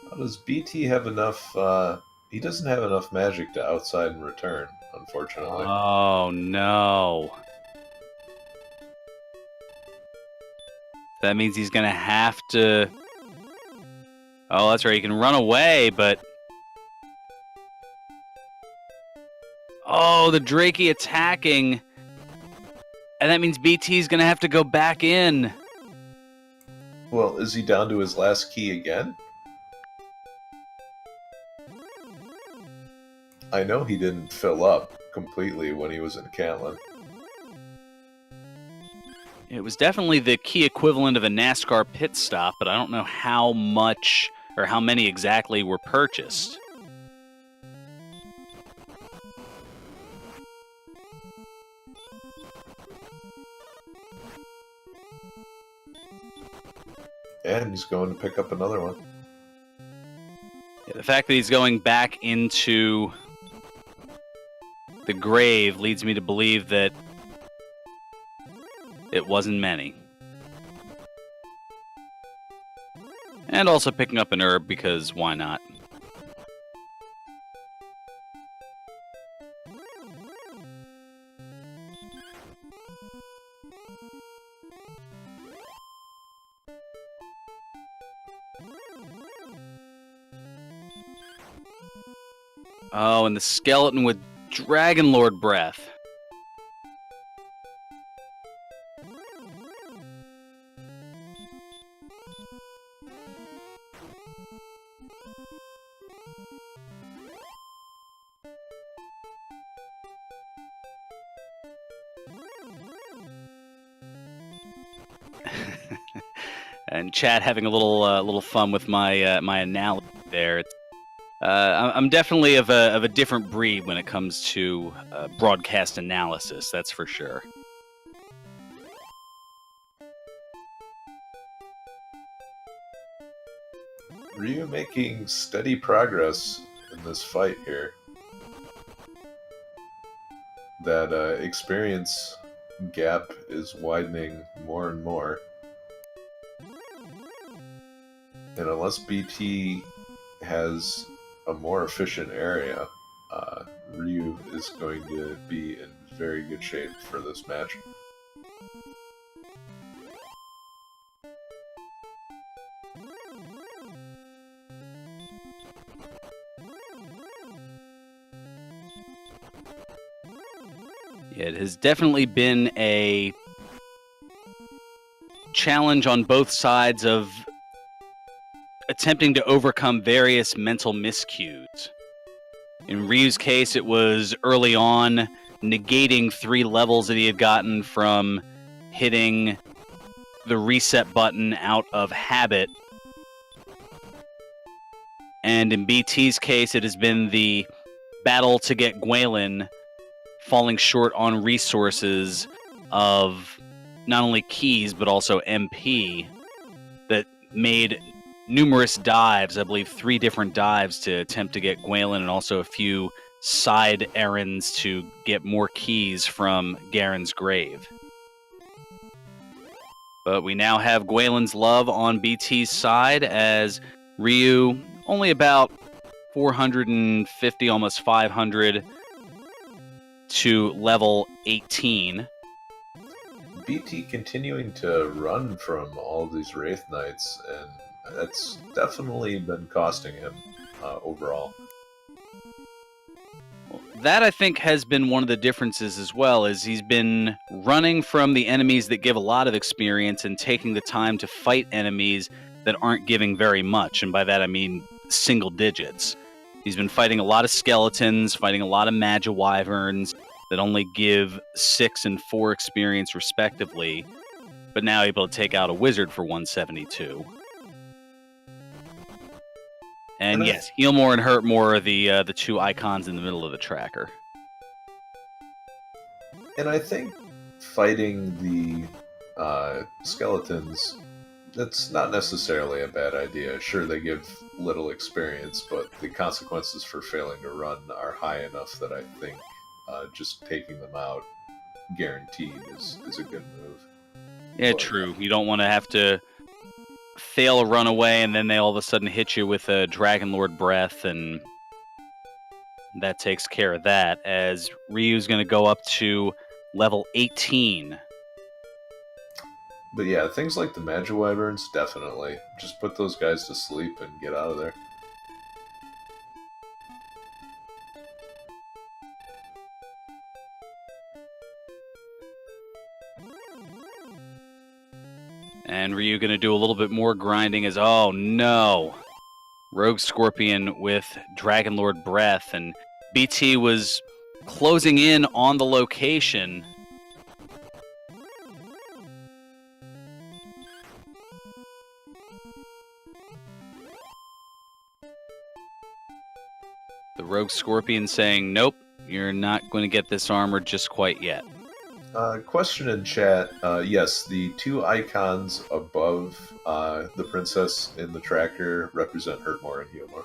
How does BT have enough? He doesn't have enough magic to outside and return, unfortunately. Oh, no. That means he's going to have to... Oh, that's right. He can run away, but... Oh, the Drakey attacking. And that means BT's going to have to go back in. Well, is he down to his last key again? I know he didn't fill up completely when he was in Catlin. It was definitely the key equivalent of a NASCAR pit stop, but I don't know how much or how many exactly were purchased. And he's going to pick up another one. Yeah, the fact that he's going back into the grave leads me to believe that it wasn't many. And also picking up an herb, because why not? Oh, and the skeleton with Dragon Lord breath. And Chad having a little fun with my my analogy there. I'm definitely of a different breed when it comes to broadcast analysis. That's for sure. Ryu making steady progress in this fight here. That experience gap is widening more and more. And unless BT has a more efficient area, Ryu is going to be in very good shape for this match. It has definitely been a challenge on both sides of attempting to overcome various mental miscues. In Ryu's case, it was early on negating 3 levels that he had gotten from hitting the reset button out of habit. And in BT's case, it has been the battle to get Gwaelin falling short on resources of not only keys, but also MP that made numerous dives, I believe 3 different dives to attempt to get Gwaelin, and also a few side errands to get more keys from Garen's grave. But we now have Gwaelin's love on BT's side, as Ryu only about 450, almost 500 to level 18. BT continuing to run from all these Wraith Knights, and that's definitely been costing him overall. That, I think, has been one of the differences as well, is he's been running from the enemies that give a lot of experience and taking the time to fight enemies that aren't giving very much, and by that I mean single digits. He's been fighting a lot of skeletons, fighting a lot of Magi-Wyverns that only give 6 and 4 experience respectively, but now able to take out a wizard for 172. And yes, heal more and hurt more are the 2 icons in the middle of the tracker. And I think fighting the skeletons, that's not necessarily a bad idea. Sure, they give little experience, but the consequences for failing to run are high enough that I think just taking them out guaranteed is a good move. Yeah, But true. You don't want to have to fail a runaway, and then they all of a sudden hit you with a Dragon Lord Breath, and that takes care of that, as Ryu's going to go up to level 18. But yeah, things like the Magi-Wyverns, definitely. Just put those guys to sleep and get out of there. And Ryu going to do a little bit more grinding as, oh no, Rogue Scorpion with Dragon Lord Breath, and BT was closing in on the location. The Rogue Scorpion saying, nope, you're not going to get this armor just quite yet. Question in chat. Yes, the two icons above the princess in the tractor represent Hurt More and Heal More.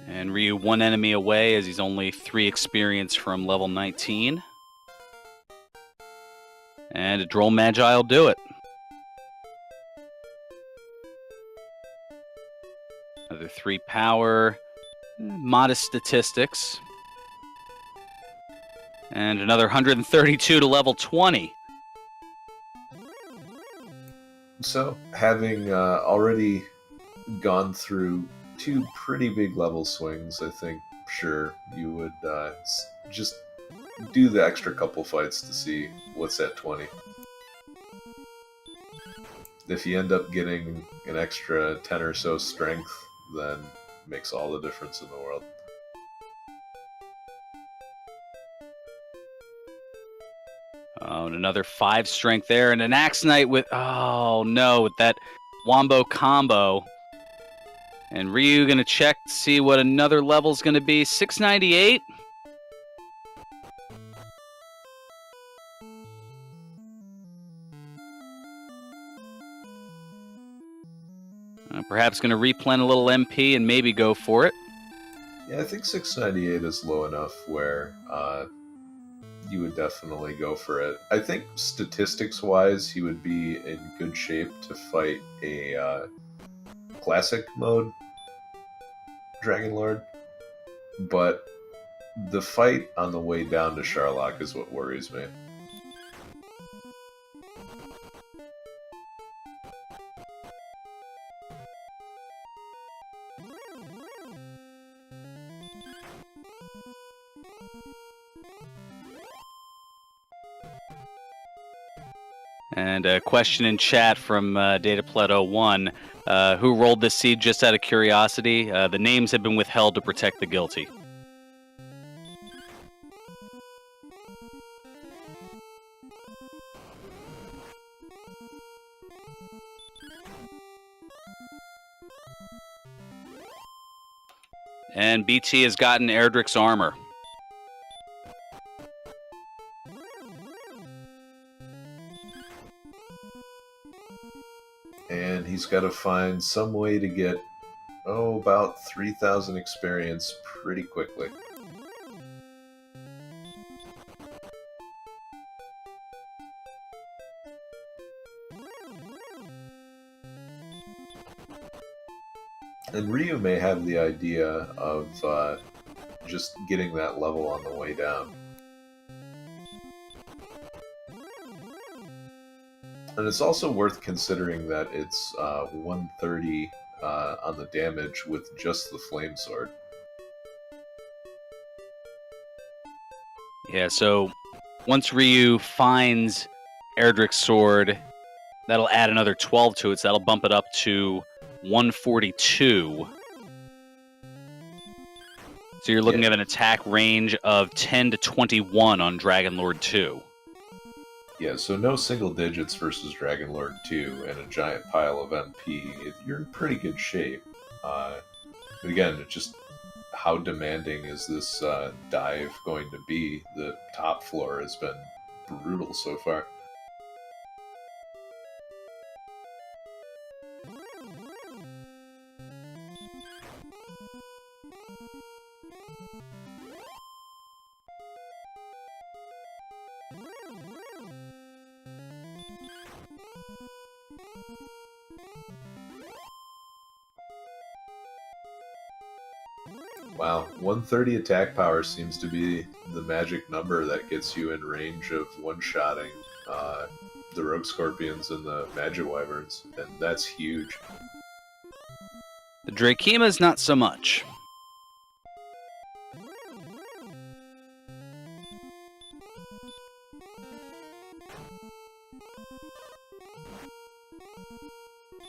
And Ryu one enemy away as he's only 3 experience from level 19. And a Droll Magi will do it. Another 3 power, modest statistics. And another 132 to level 20. So, having already gone through 2 pretty big level swings, I think, sure, you would just do the extra couple fights to see what's at 20. If you end up getting an extra 10 or so strength, then makes all the difference in the world. Oh, and another 5 strength there, and an Axe Knight with, oh no, with that Wombo combo. And Ryu gonna check to see what another level's gonna be. 698. Perhaps gonna replen a little MP and maybe go for it. Yeah, I think 698 is low enough where you would definitely go for it. I think statistics-wise, he would be in good shape to fight a classic mode Dragon Lord, but the fight on the way down to Sharlock is what worries me. And a question in chat from DataPlet01. Who rolled this seed just out of curiosity? The names have been withheld to protect the guilty. And BT has gotten Erdrick's armor. And he's got to find some way to get, about 3,000 experience pretty quickly. And Ryu may have the idea of just getting that level on the way down. And it's also worth considering that it's 130 on the damage with just the Flame Sword. Yeah, so once Ryu finds Erdrick's sword, that'll add another 12 to it, so that'll bump it up to 142. So you're looking at an attack range of 10 to 21 on Dragon Lord 2. Yeah, so no single digits versus Dragon Lord 2 and a giant pile of MP. You're in pretty good shape. But again, it's just how demanding is this dive going to be? The top floor has been brutal so far. Wow, 130 attack power seems to be the magic number that gets you in range of one-shotting the Rogue Scorpions and the Magic Wyverns, and that's huge. The Drakeema's not so much.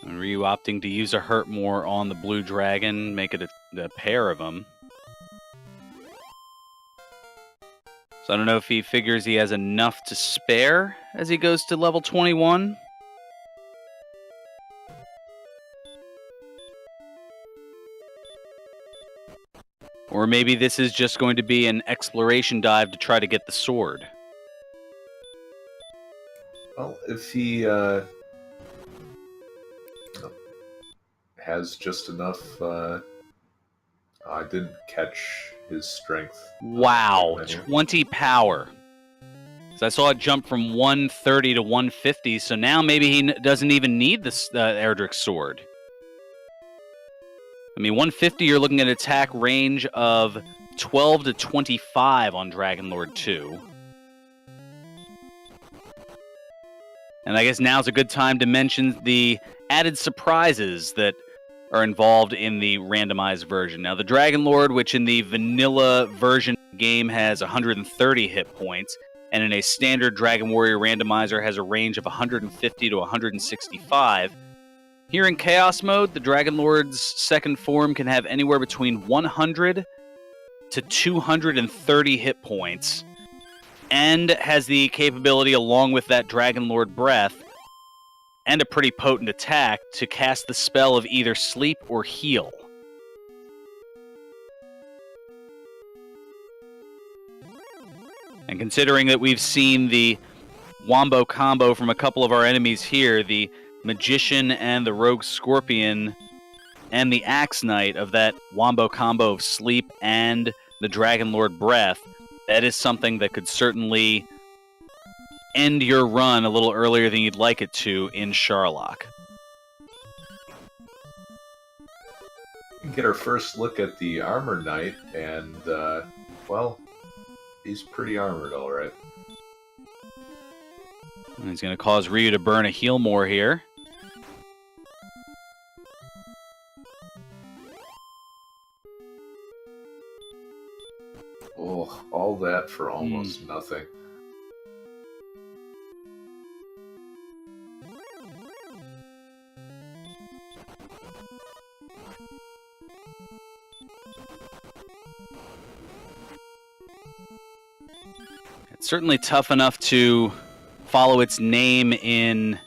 And Ryu opting to use a hurt more on the blue dragon, make it a pair of them. So I don't know if he figures he has enough to spare as he goes to level 21. Or maybe this is just going to be an exploration dive to try to get the sword. Well, if he has just enough... I didn't catch his strength. Wow, 20 power. So I saw it jump from 130 to 150, so now maybe he doesn't even need this Erdrick's sword. I mean, 150, you're looking at attack range of 12 to 25 on Dragonlord 2. And I guess now's a good time to mention the added surprises that are involved in the randomized version. Now, the Dragonlord, which in the vanilla version game has 130 hit points, and in a standard Dragon Warrior randomizer has a range of 150 to 165. Here in Chaos Mode, the Dragonlord's second form can have anywhere between 100 to 230 hit points, and has the capability, along with that Dragonlord breath, and a pretty potent attack, to cast the spell of either sleep or heal. And considering that we've seen the Wombo combo from a couple of our enemies here, the Magician and the Rogue Scorpion and the Axe Knight of that Wombo combo of sleep and the Dragonlord breath, that is something that could certainly end your run a little earlier than you'd like it to in Sharlock. We can get our first look at the Armor Knight, and, well, he's pretty armored, alright. And he's going to cause Ryu to burn a heal more here. Oh, all that for almost nothing. It's certainly tough enough to follow its name in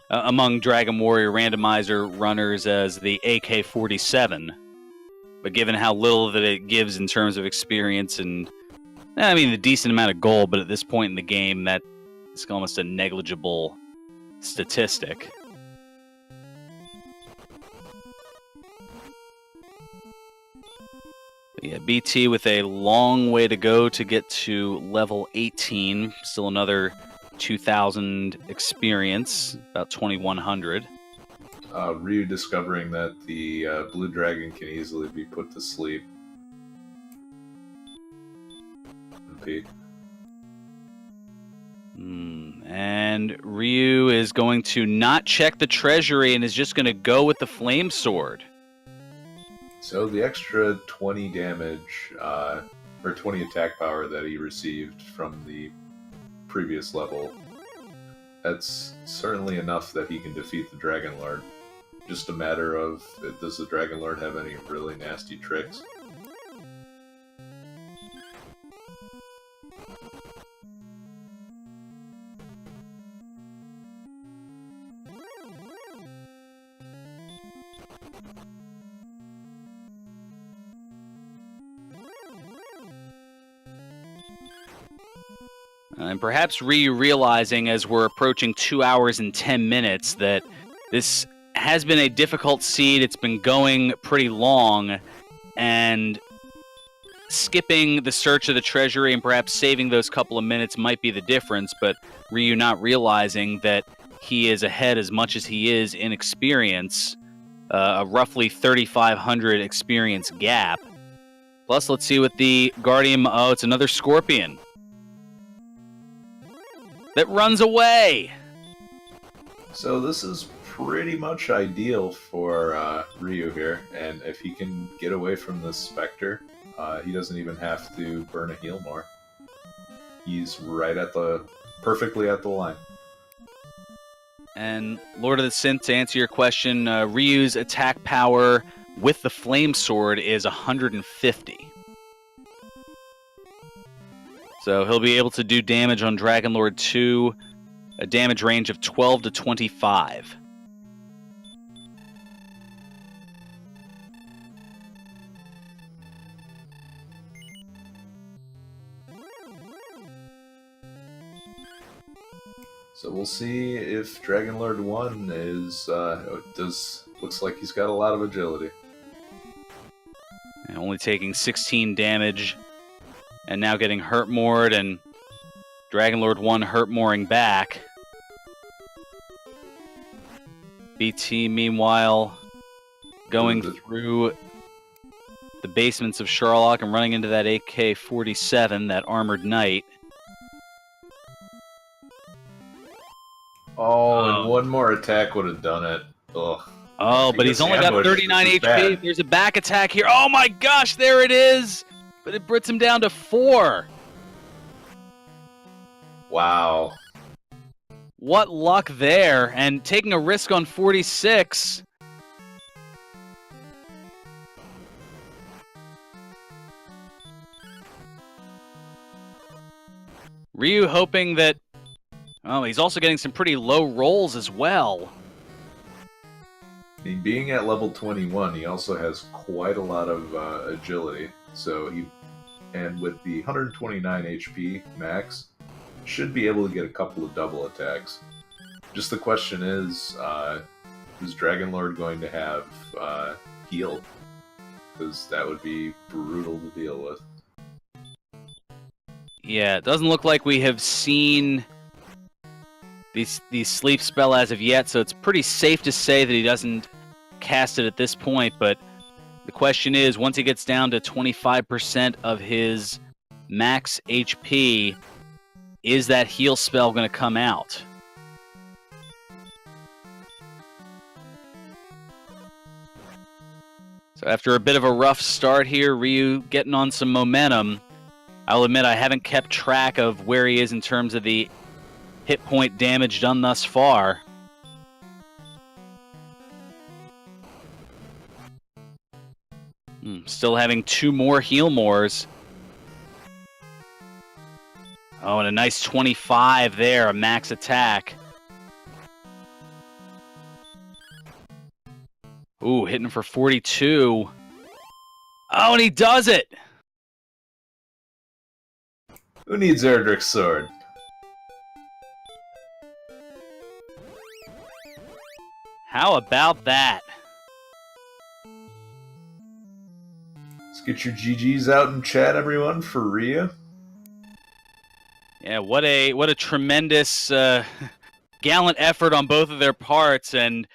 among Dragon Warrior randomizer runners as the AK-47. But given how little that it gives in terms of experience and, I mean, a decent amount of gold, but at this point in the game, that is almost a negligible statistic. But yeah, BT with a long way to go to get to level 18. Still another 2,000 experience, about 2,100. Ryu discovering that the blue dragon can easily be put to sleep. Pete. And Ryu is going to not check the treasury and is just going to go with the flame sword. So the extra 20 damage, or 20 attack power that he received from the previous level, that's certainly enough that he can defeat the Dragonlord. Just a matter of, does the Dragonlord have any really nasty tricks? And perhaps Ryu realizing as we're approaching 2 hours and 10 minutes that this has been a difficult seed, it's been going pretty long, and skipping the search of the treasury and perhaps saving those couple of minutes might be the difference, but Ryu not realizing that he is ahead as much as he is in experience a roughly 3,500 experience gap. Plus, let's see what the Guardian... Oh, it's another Scorpion. That runs away! So this is pretty much ideal for Ryu here, and if he can get away from this Spectre, he doesn't even have to burn a heal more. He's right at perfectly at the line. And Lord of the Synth, to answer your question, Ryu's attack power with the Flame Sword is 150. So he'll be able to do damage on Dragon Lord 2, a damage range of 12 to 25. So we'll see if Dragon Lord 1 is looks like he's got a lot of agility. And only taking 16 damage, and now getting hurt moored, and Dragon Lord 1 hurt mooring back. BT, meanwhile, going through the basements of Sherlock and running into that AK-47, that armored knight. Oh, and one more attack would have done it. Ugh. Oh, but he's only got 39 HP. There's a back attack here. Oh my gosh, there it is! But it brings him down to 4. Wow. What luck there, and taking a risk on 46. Ryu hoping that... Oh, he's also getting some pretty low rolls as well. I mean, being at level 21, he also has quite a lot of agility. So and with the 129 HP max, should be able to get a couple of double attacks. Just the question is Dragon Lord going to have heal? Because that would be brutal to deal with. Yeah, it doesn't look like we have seen these sleep spell as of yet, so it's pretty safe to say that he doesn't cast it at this point, but the question is, once he gets down to 25% of his max HP, is that heal spell going to come out? So after a bit of a rough start here, Ryu getting on some momentum. I'll admit I haven't kept track of where he is in terms of the hit point damage done thus far. Still having 2 more heal mores. Oh, and a nice 25 there, a max attack. Ooh, hitting for 42. Oh, and he does it! Who needs Erdrick's sword? How about that? Let's get your GGs out in chat, everyone, for Ryu. Yeah, what a tremendous, gallant effort on both of their parts, and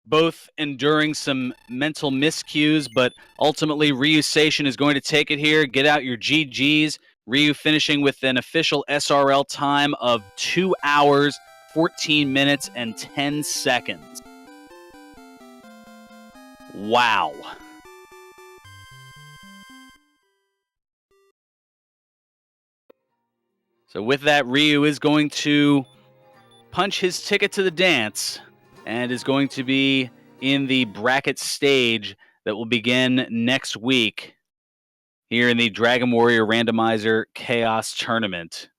both enduring some mental miscues, but ultimately RyuSeishin is going to take it here. Get out your GGs. Ryu finishing with an official SRL time of 2 hours, 14 minutes, and 10 seconds. Wow. So with that, Ryu is going to punch his ticket to the dance and is going to be in the bracket stage that will begin next week here in the Dragon Warrior Randomizer Chaos Tournament.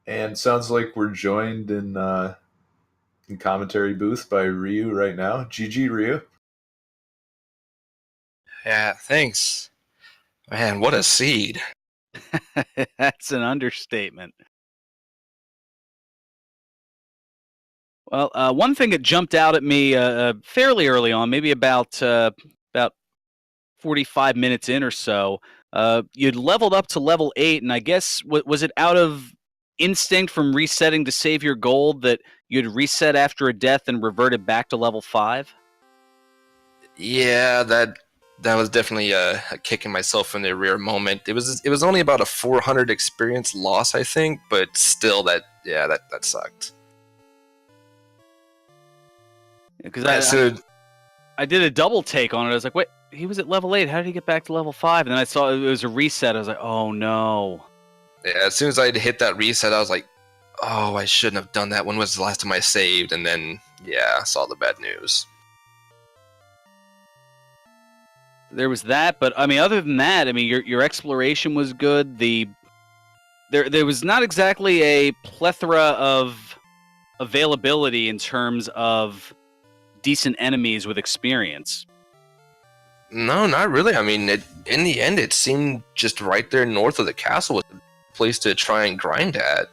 And sounds like we're joined in commentary booth by Ryu right now. GG, Ryu. Yeah, thanks. Man, what a seed. That's an understatement. Well, one thing that jumped out at me fairly early on, maybe about 45 minutes in or so, you'd leveled up to level 8, and I guess, was it out of instinct from resetting to save your gold that you'd reset after a death and reverted back to level 5? Yeah, that was definitely a kicking myself in the rear moment. It was only about a 400 experience loss, I think, but still, that sucked. Because I did a double take on it. I was like, wait, he was at level 8. How did he get back to level 5? And then I saw it was a reset. I was like, oh no. Yeah, as soon as I hit that reset, I was like, oh, I shouldn't have done that. When was the last time I saved? And then, yeah, I saw the bad news. There was that, but I mean, other than that, I mean, your exploration was good. There was not exactly a plethora of availability in terms of decent enemies with experience. No, not really. I mean, in the end, it seemed just right there north of the castle was a place to try and grind at.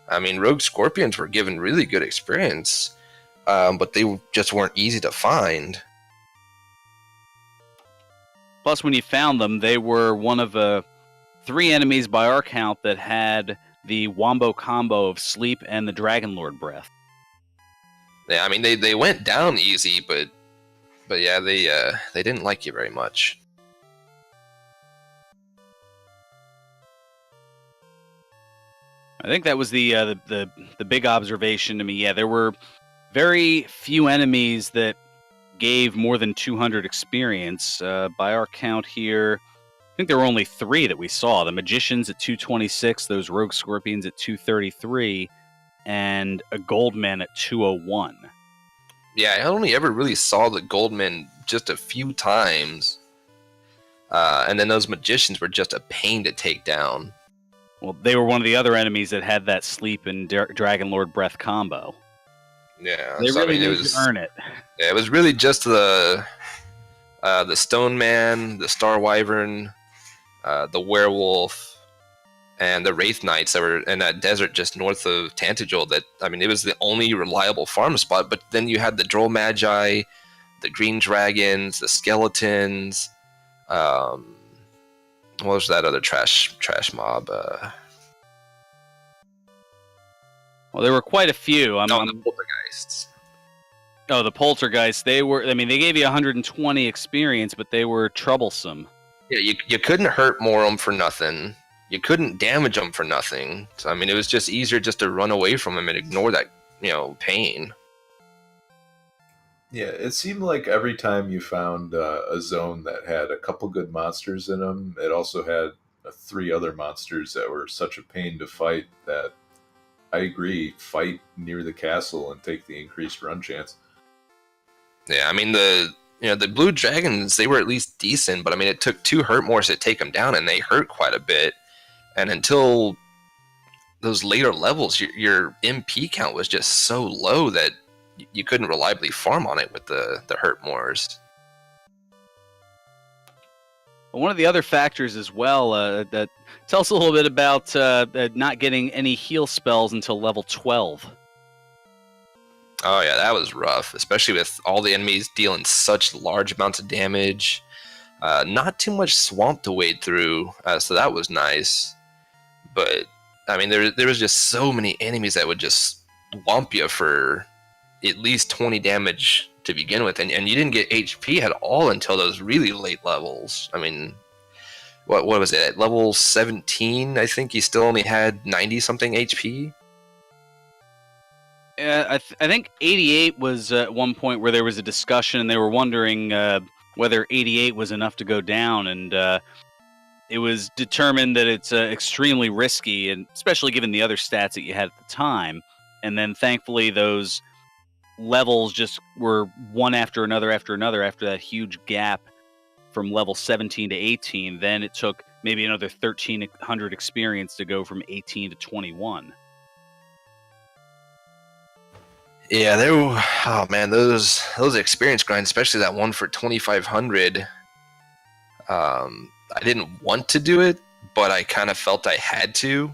I mean, rogue scorpions were given really good experience, but they just weren't easy to find. Plus, when you found them, they were one of 3 enemies by our count that had the wombo combo of sleep and the Dragon Lord breath. Yeah, I mean, they went down easy, but yeah, they didn't like you very much. I think that was the big observation to me. Yeah, there were very few enemies that gave more than 200 experience. By our count here, I think there were only 3 that we saw. The Magicians at 226, those Rogue Scorpions at 233, and a Goldman at 201. Yeah, I only ever really saw the Goldman just a few times. And then those Magicians were just a pain to take down. Well, they were one of the other enemies that had that Sleep and Dragon Lord breath combo. Yeah, they really need to earn it. Yeah, it was really just the Stone Man, the Star Wyvern, the Werewolf, and the Wraith Knights that were in that desert just north of Tantagel. That, I mean, it was the only reliable farm spot. But then you had the Droll Magi, the Green Dragons, the Skeletons. What was that other trash mob? Well, there were quite a few. The Poltergeists. Oh, the Poltergeists. They were. I mean, they gave you 120 experience, but they were troublesome. Yeah, you couldn't hurt more them for nothing. You couldn't damage them for nothing. So I mean, it was just easier just to run away from them and ignore that, pain. Yeah, it seemed like every time you found a zone that had a couple good monsters in them, it also had 3 other monsters that were such a pain to fight that I agree, fight near the castle and take the increased run chance. Yeah, I mean, the blue dragons, they were at least decent, but I mean, it took 2 hurt mores to take them down, and they hurt quite a bit. And until those later levels, your MP count was just so low that you couldn't reliably farm on it with the hurt mores. One of the other factors as well, that tell us a little bit about not getting any heal spells until level 12. Oh yeah, that was rough, especially with all the enemies dealing such large amounts of damage. Not too much swamp to wade through, so that was nice. But I mean, there was just so many enemies that would just whomp you for at least 20 damage to begin with, and you didn't get HP at all until those really late levels. I mean, what was it? At level 17, I think you still only had 90-something HP. I think 88 was at one point where there was a discussion, and they were wondering whether 88 was enough to go down, and it was determined that it's extremely risky, and especially given the other stats that you had at the time. And then thankfully those levels just were one after another after that huge gap from level 17 to 18. Then it took maybe another 1,300 experience to go from 18 to 21. Yeah, oh man, those experience grinds, especially that one for 2,500. I didn't want to do it, but I kind of felt I had to.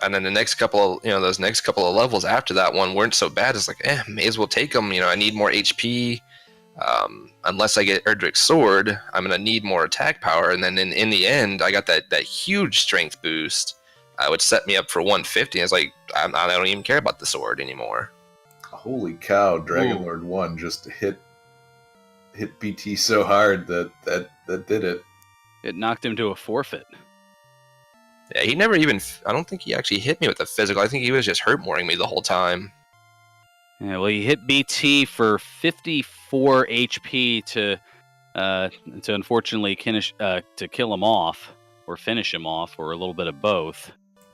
And then the next couple of, those next couple of levels after that one weren't so bad. It's like, may as well take them. I need more HP. Unless I get Erdrick's sword, I'm going to need more attack power. And then in the end, I got that huge strength boost, which set me up for 150. It's like, I don't even care about the sword anymore. Holy cow, Dragonlord 1 just hit BT so hard that did it. It knocked him to a forfeit. Yeah, he never even... I don't think he actually hit me with a physical. I think he was just hurt-mooring me the whole time. Yeah, well, he hit BT for 54 HP to unfortunately to kill him off, or finish him off, or a little bit of both.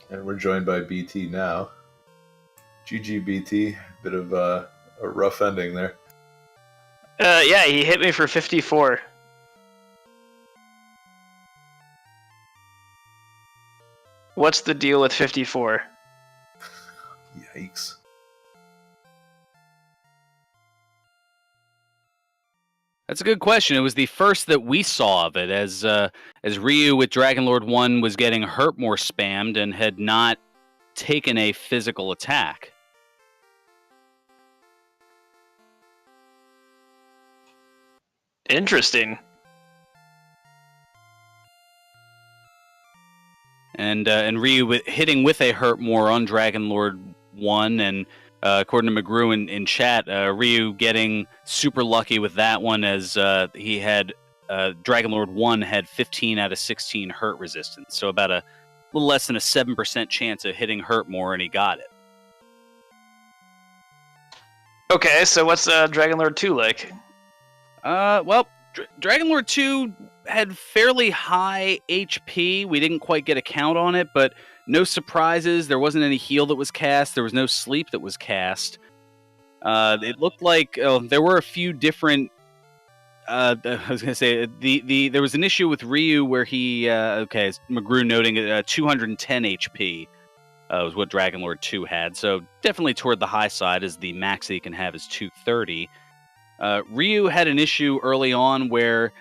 And we're joined by BT now. GG BT, bit of a rough ending there. Yeah, he hit me for 54. What's the deal with 54? Yikes. That's a good question. It was the first that we saw of it, as Ryu with Dragonlord 1 was getting hurt more spammed and had not taken a physical attack. Interesting. And Ryu hitting with a hurt more on Dragonlord 1, and according to McGrew in chat, Ryu getting super lucky with that one, as he had Dragonlord 1 had 15 out of 16 hurt resistance, so about a little less than a 7% chance of hitting hurt more, and he got it. Okay, so what's Dragonlord 2 like? Well, Dragonlord 2 had fairly high HP. We didn't quite get a count on it, but no surprises. There wasn't any heal that was cast. There was no sleep that was cast. It looked like there were a few different... I was going to say, there was an issue with Ryu where he... okay, McGrew noting 210 HP was what Dragonlord 2 had. So definitely toward the high side, as the max that he can have is 230. Ryu had an issue early on where,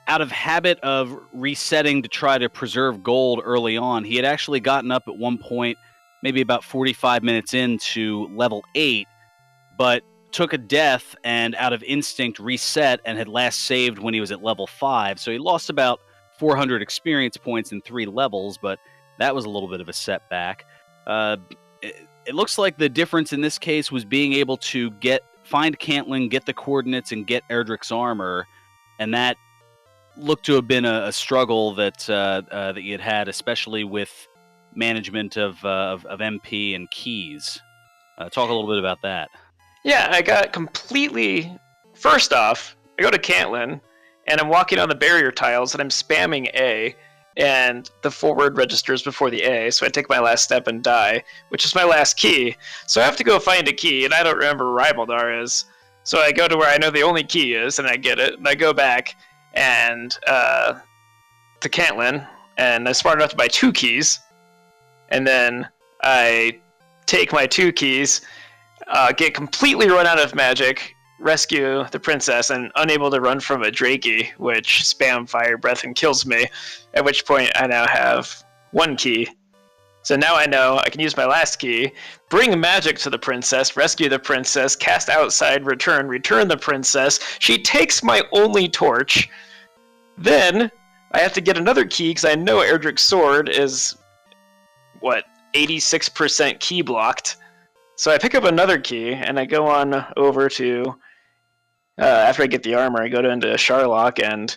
out of habit of resetting to try to preserve gold early on, he had actually gotten up at one point, maybe about 45 minutes into level 8, but took a death and out of instinct reset and had last saved when he was at level 5. So he lost about 400 experience points in 3 levels, but that was a little bit of a setback. It looks like the difference in this case was being able to find Cantling, get the coordinates, and get Erdrick's armor, and that looked to have been a struggle that you had, especially with management of MP and keys. Talk a little bit about that. Yeah, I got completely... First off, I go to Cantlin, and I'm walking on the barrier tiles, and I'm spamming A, and the forward registers before the A, so I take my last step and die, which is my last key. So I have to go find a key, and I don't remember where Rymaldar is. So I go to where I know the only key is, and I get it, and I go back and to Cantlin, and I'm smart enough to buy 2 keys, and then I take my 2 keys, get completely run out of magic, rescue the princess, and unable to run from a Drakey, which spam fire breath and kills me, at which point I now have 1 key. So now I know I can use my last key, bring magic to the princess, rescue the princess, cast outside, return the princess. She takes my only torch. Then I have to get another key because I know Erdrick's sword is, 86% key blocked. So I pick up another key, and I go on over to, after I get the armor, I go into Sharlock, and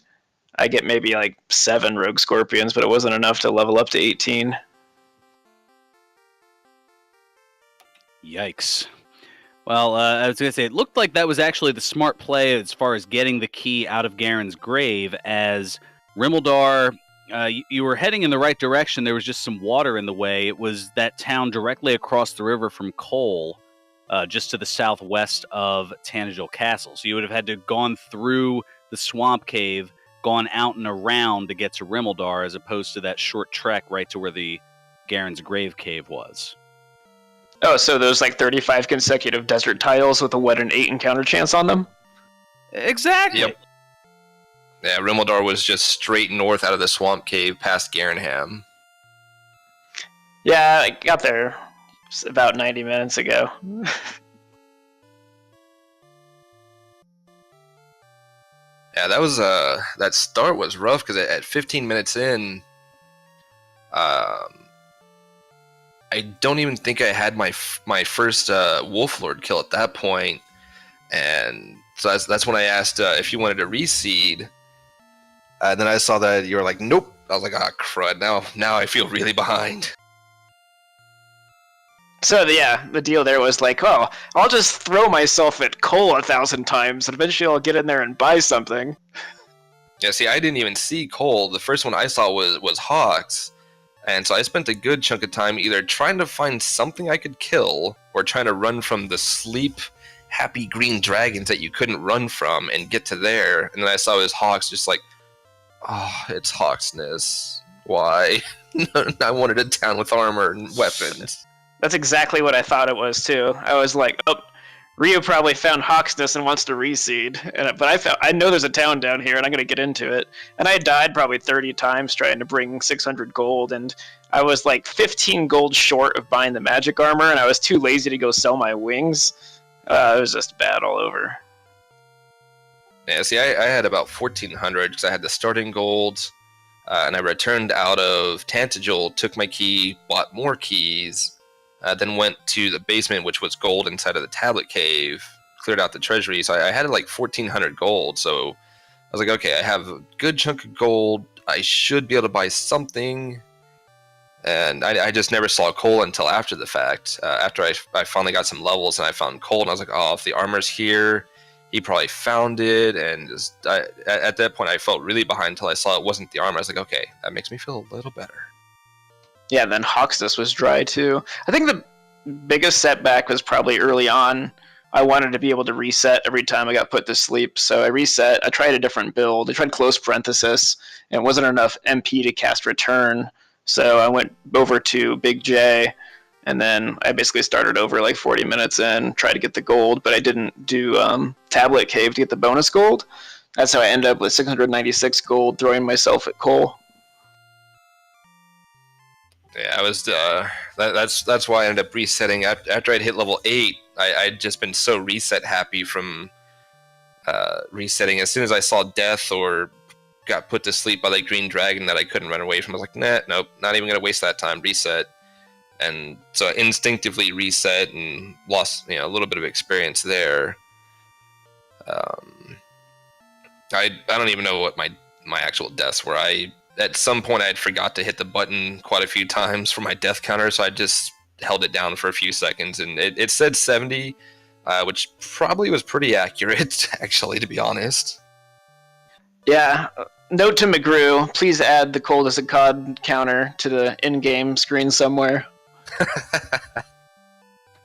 I get maybe 7 Rogue Scorpions, but it wasn't enough to level up to 18. Yikes. Well, I was going to say, it looked like that was actually the smart play as far as getting the key out of Garen's grave, as Rymaldar, you were heading in the right direction. There was just some water in the way. It was that town directly across the river from Cole, just to the southwest of Tanagel Castle. So you would have had to gone through the swamp cave, gone out and around to get to Rymaldar, as opposed to that short trek right to where the Garen's grave cave was. Oh, so those 35 consecutive desert tiles with a 1 in 8 encounter chance on them? Exactly. Yep. Yeah, Rymaldar was just straight north out of the swamp cave past Garenham. Yeah, I got there about 90 minutes ago. Yeah, that was that start was rough because at 15 minutes in, I don't even think I had my first Wolf Lord kill at that point, and so that's when I asked if you wanted to reseed. Then I saw that you were like, nope. I was like, ah, crud. Now I feel really behind. So yeah, the deal there was like, oh, I'll just throw myself at coal 1,000 times, and eventually I'll get in there and buy something. Yeah, see, I didn't even see Cole. The first one I saw was Hawks, and so I spent a good chunk of time either trying to find something I could kill or trying to run from the sleep happy green dragons that you couldn't run from and get to there. And then I saw his Hawks, just like, oh, it's Hawksness. Why? I wanted a town with armor and weapons. That's exactly what I thought it was too. I was like, oh, Ryu probably found Hawksness and wants to reseed. But I know there's a town down here and I'm going to get into it. And I died probably 30 times trying to bring 600 gold. And I was like 15 gold short of buying the magic armor. And I was too lazy to go sell my wings. It was just bad all over. Yeah, see, I had about 1,400 because I had the starting gold. And I returned out of Tantagel, took my key, bought more keys. Then went to the basement, which was gold inside of the tablet cave, cleared out the treasury. So I had like 1,400 gold. So I was like, okay, I have a good chunk of gold. I should be able to buy something. And I just never saw Cole until after the fact. After I finally got some levels and I found Cole, and I was like, oh, if the armor's here, he probably found it. And at that point, I felt really behind until I saw it wasn't the armor. I was like, okay, that makes me feel a little better. Yeah, then Hawksness was dry too. I think the biggest setback was probably early on. I wanted to be able to reset every time I got put to sleep, so I reset. I tried a different build. I tried close parenthesis, and it wasn't enough MP to cast return, so I went over to Big J, and then I basically started over like 40 minutes in, tried to get the gold, but I didn't do Tablet Cave to get the bonus gold. That's how I ended up with 696 gold, throwing myself at Cole. Yeah, I was. That's why I ended up resetting. After I'd hit level 8, I'd just been so reset happy from resetting. As soon as I saw death or got put to sleep by the green dragon that I couldn't run away from, I was like, nah, nope, not even gonna waste that time. Reset, and so I instinctively reset and lost a little bit of experience there. I don't even know what my actual deaths were. At some point, I had forgot to hit the button quite a few times for my death counter, so I just held it down for a few seconds, and it said 70, which probably was pretty accurate, actually, to be honest. Yeah. Note to McGrew, please add the cold as a cod counter to the in-game screen somewhere.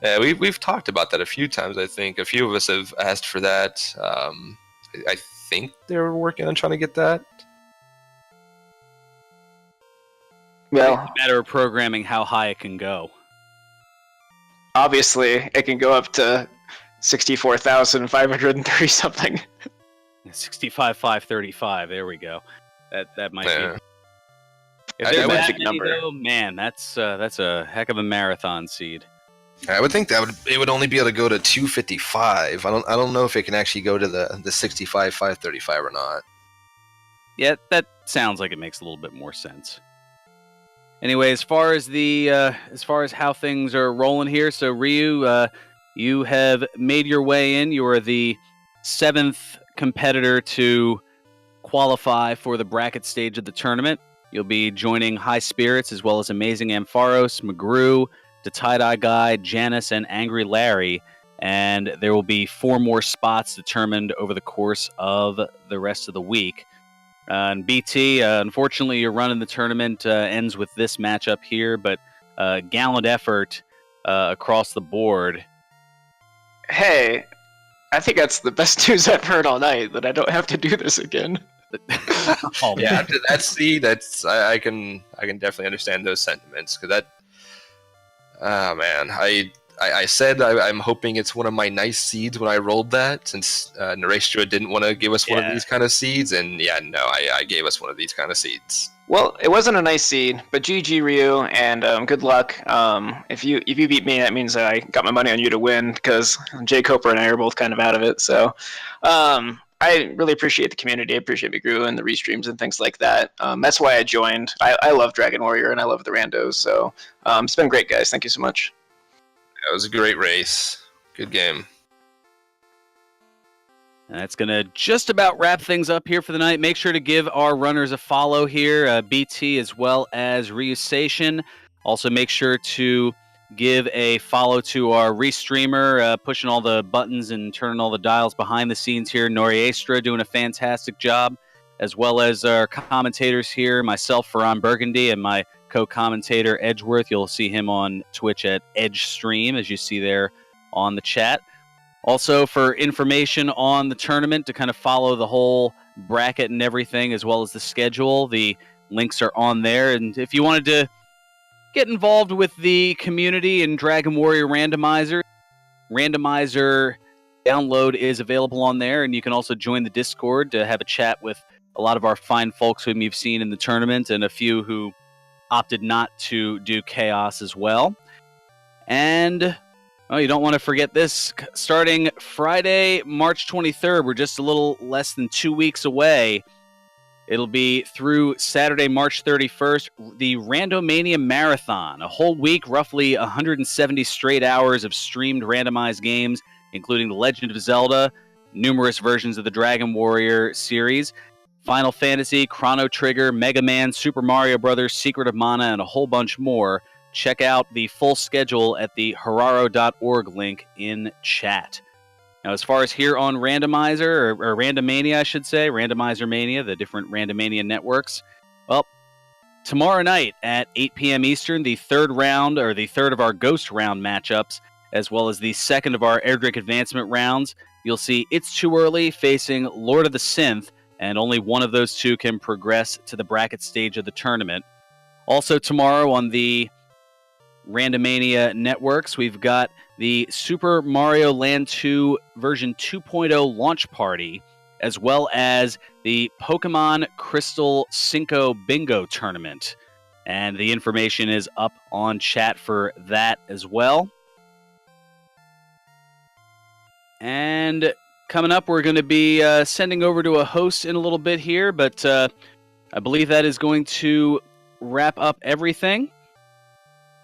Yeah, we've talked about that a few times, I think. A few of us have asked for that. I think they're working on trying to get that. Well, It's a matter of programming how high it can go. obviously, it can go up to 64,530 something. 65,535. There we go. That might Yeah. be. If I they're would that think many, number. though, man, that's a heck of a marathon seed. I would think it would only be able to go to 255. I don't know if it can actually go to the 65,535 or not. Yeah, that sounds like it makes a little bit more sense. Anyway, as far as how things are rolling here, so Ryu, you have made your way in. You are the 7th competitor to qualify for the bracket stage of the tournament. You'll be joining High Spirits as well as Amazing Ampharos, McGrew, the Tie-Dye Guy, Janice, and Angry Larry. And there will be 4 more spots determined over the course of the rest of the week. And BT, unfortunately, your run in the tournament ends with this matchup here, but gallant effort across the board. Hey, I think that's the best news I've heard all night, that I don't have to do this again. Oh, Yeah, after that seed, I can definitely understand those sentiments, because that. Oh man, I said I'm hoping it's one of my nice seeds when I rolled that, since Narastra didn't want to give us one of these kind of seeds, and yeah, no, I gave us one of these kind of seeds. Well, it wasn't a nice seed, but GG Ryu, and good luck. If you beat me, that means I got my money on you to win, because Jay Coper and I are both kind of out of it. So, I really appreciate the community. I appreciate Magoo and the restreams and things like that. That's why I joined. I love Dragon Warrior and I love the randos. So it's been great, guys. Thank you so much. That was a great race. Good game. And that's going to just about wrap things up here for the night. Make sure to give our runners a follow here, BT as well as RyuSeishin. Also, make sure to give a follow to our restreamer, pushing all the buttons and turning all the dials behind the scenes here. Noriestra doing a fantastic job, as well as our commentators here, myself, Ferran Burgundy, and my co-commentator, Edgeworth. You'll see him on Twitch at EdgeStream, as you see there on the chat. Also, for information on the tournament, to kind of follow the whole bracket and everything, as well as the schedule, the links are on there. And if you wanted to get involved with the community and Dragon Warrior Randomizer download is available on there, and you can also join the Discord to have a chat with a lot of our fine folks whom you've seen in the tournament, and a few who opted not to do Chaos as well. And you don't want to forget this. Starting Friday, March 23rd, we're just a little less than 2 weeks away. It'll be through Saturday, March 31st, the Randomania Marathon. A whole week, roughly 170 straight hours of streamed randomized games, including The Legend of Zelda, numerous versions of the Dragon Warrior series, Final Fantasy, Chrono Trigger, Mega Man, Super Mario Bros., Secret of Mana, and a whole bunch more. Check out the full schedule at the hararo.org link in chat. Now, as far as here on Randomizer, or Randomania, I should say, Randomizer Mania, the different Randomania networks, well, tomorrow night at 8 p.m. Eastern, the third round, or the third of our Ghost Round matchups, as well as the second of our Airdrink Advancement rounds, you'll see It's Too Early facing Lord of the Synth, and only one of those two can progress to the bracket stage of the tournament. Also tomorrow on the Randomania networks, we've got the Super Mario Land 2 version 2.0 launch party, as well as the Pokemon Crystal Cinco Bingo tournament. And the information is up on chat for that as well. And coming up, we're going to be sending over to a host in a little bit here, but I believe that is going to wrap up everything.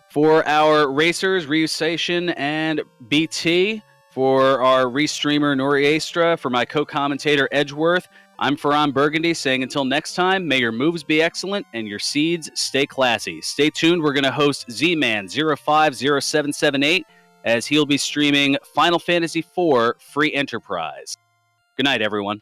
For our racers, RyuSeishin and BT, for our restreamer Noriestra, for my co-commentator Edgeworth, I'm Ferran Burgundy saying until next time, may your moves be excellent and your seeds stay classy. Stay tuned, we're going to host Z-Man050778 as he'll be streaming Final Fantasy IV Free Enterprise. Good night, everyone.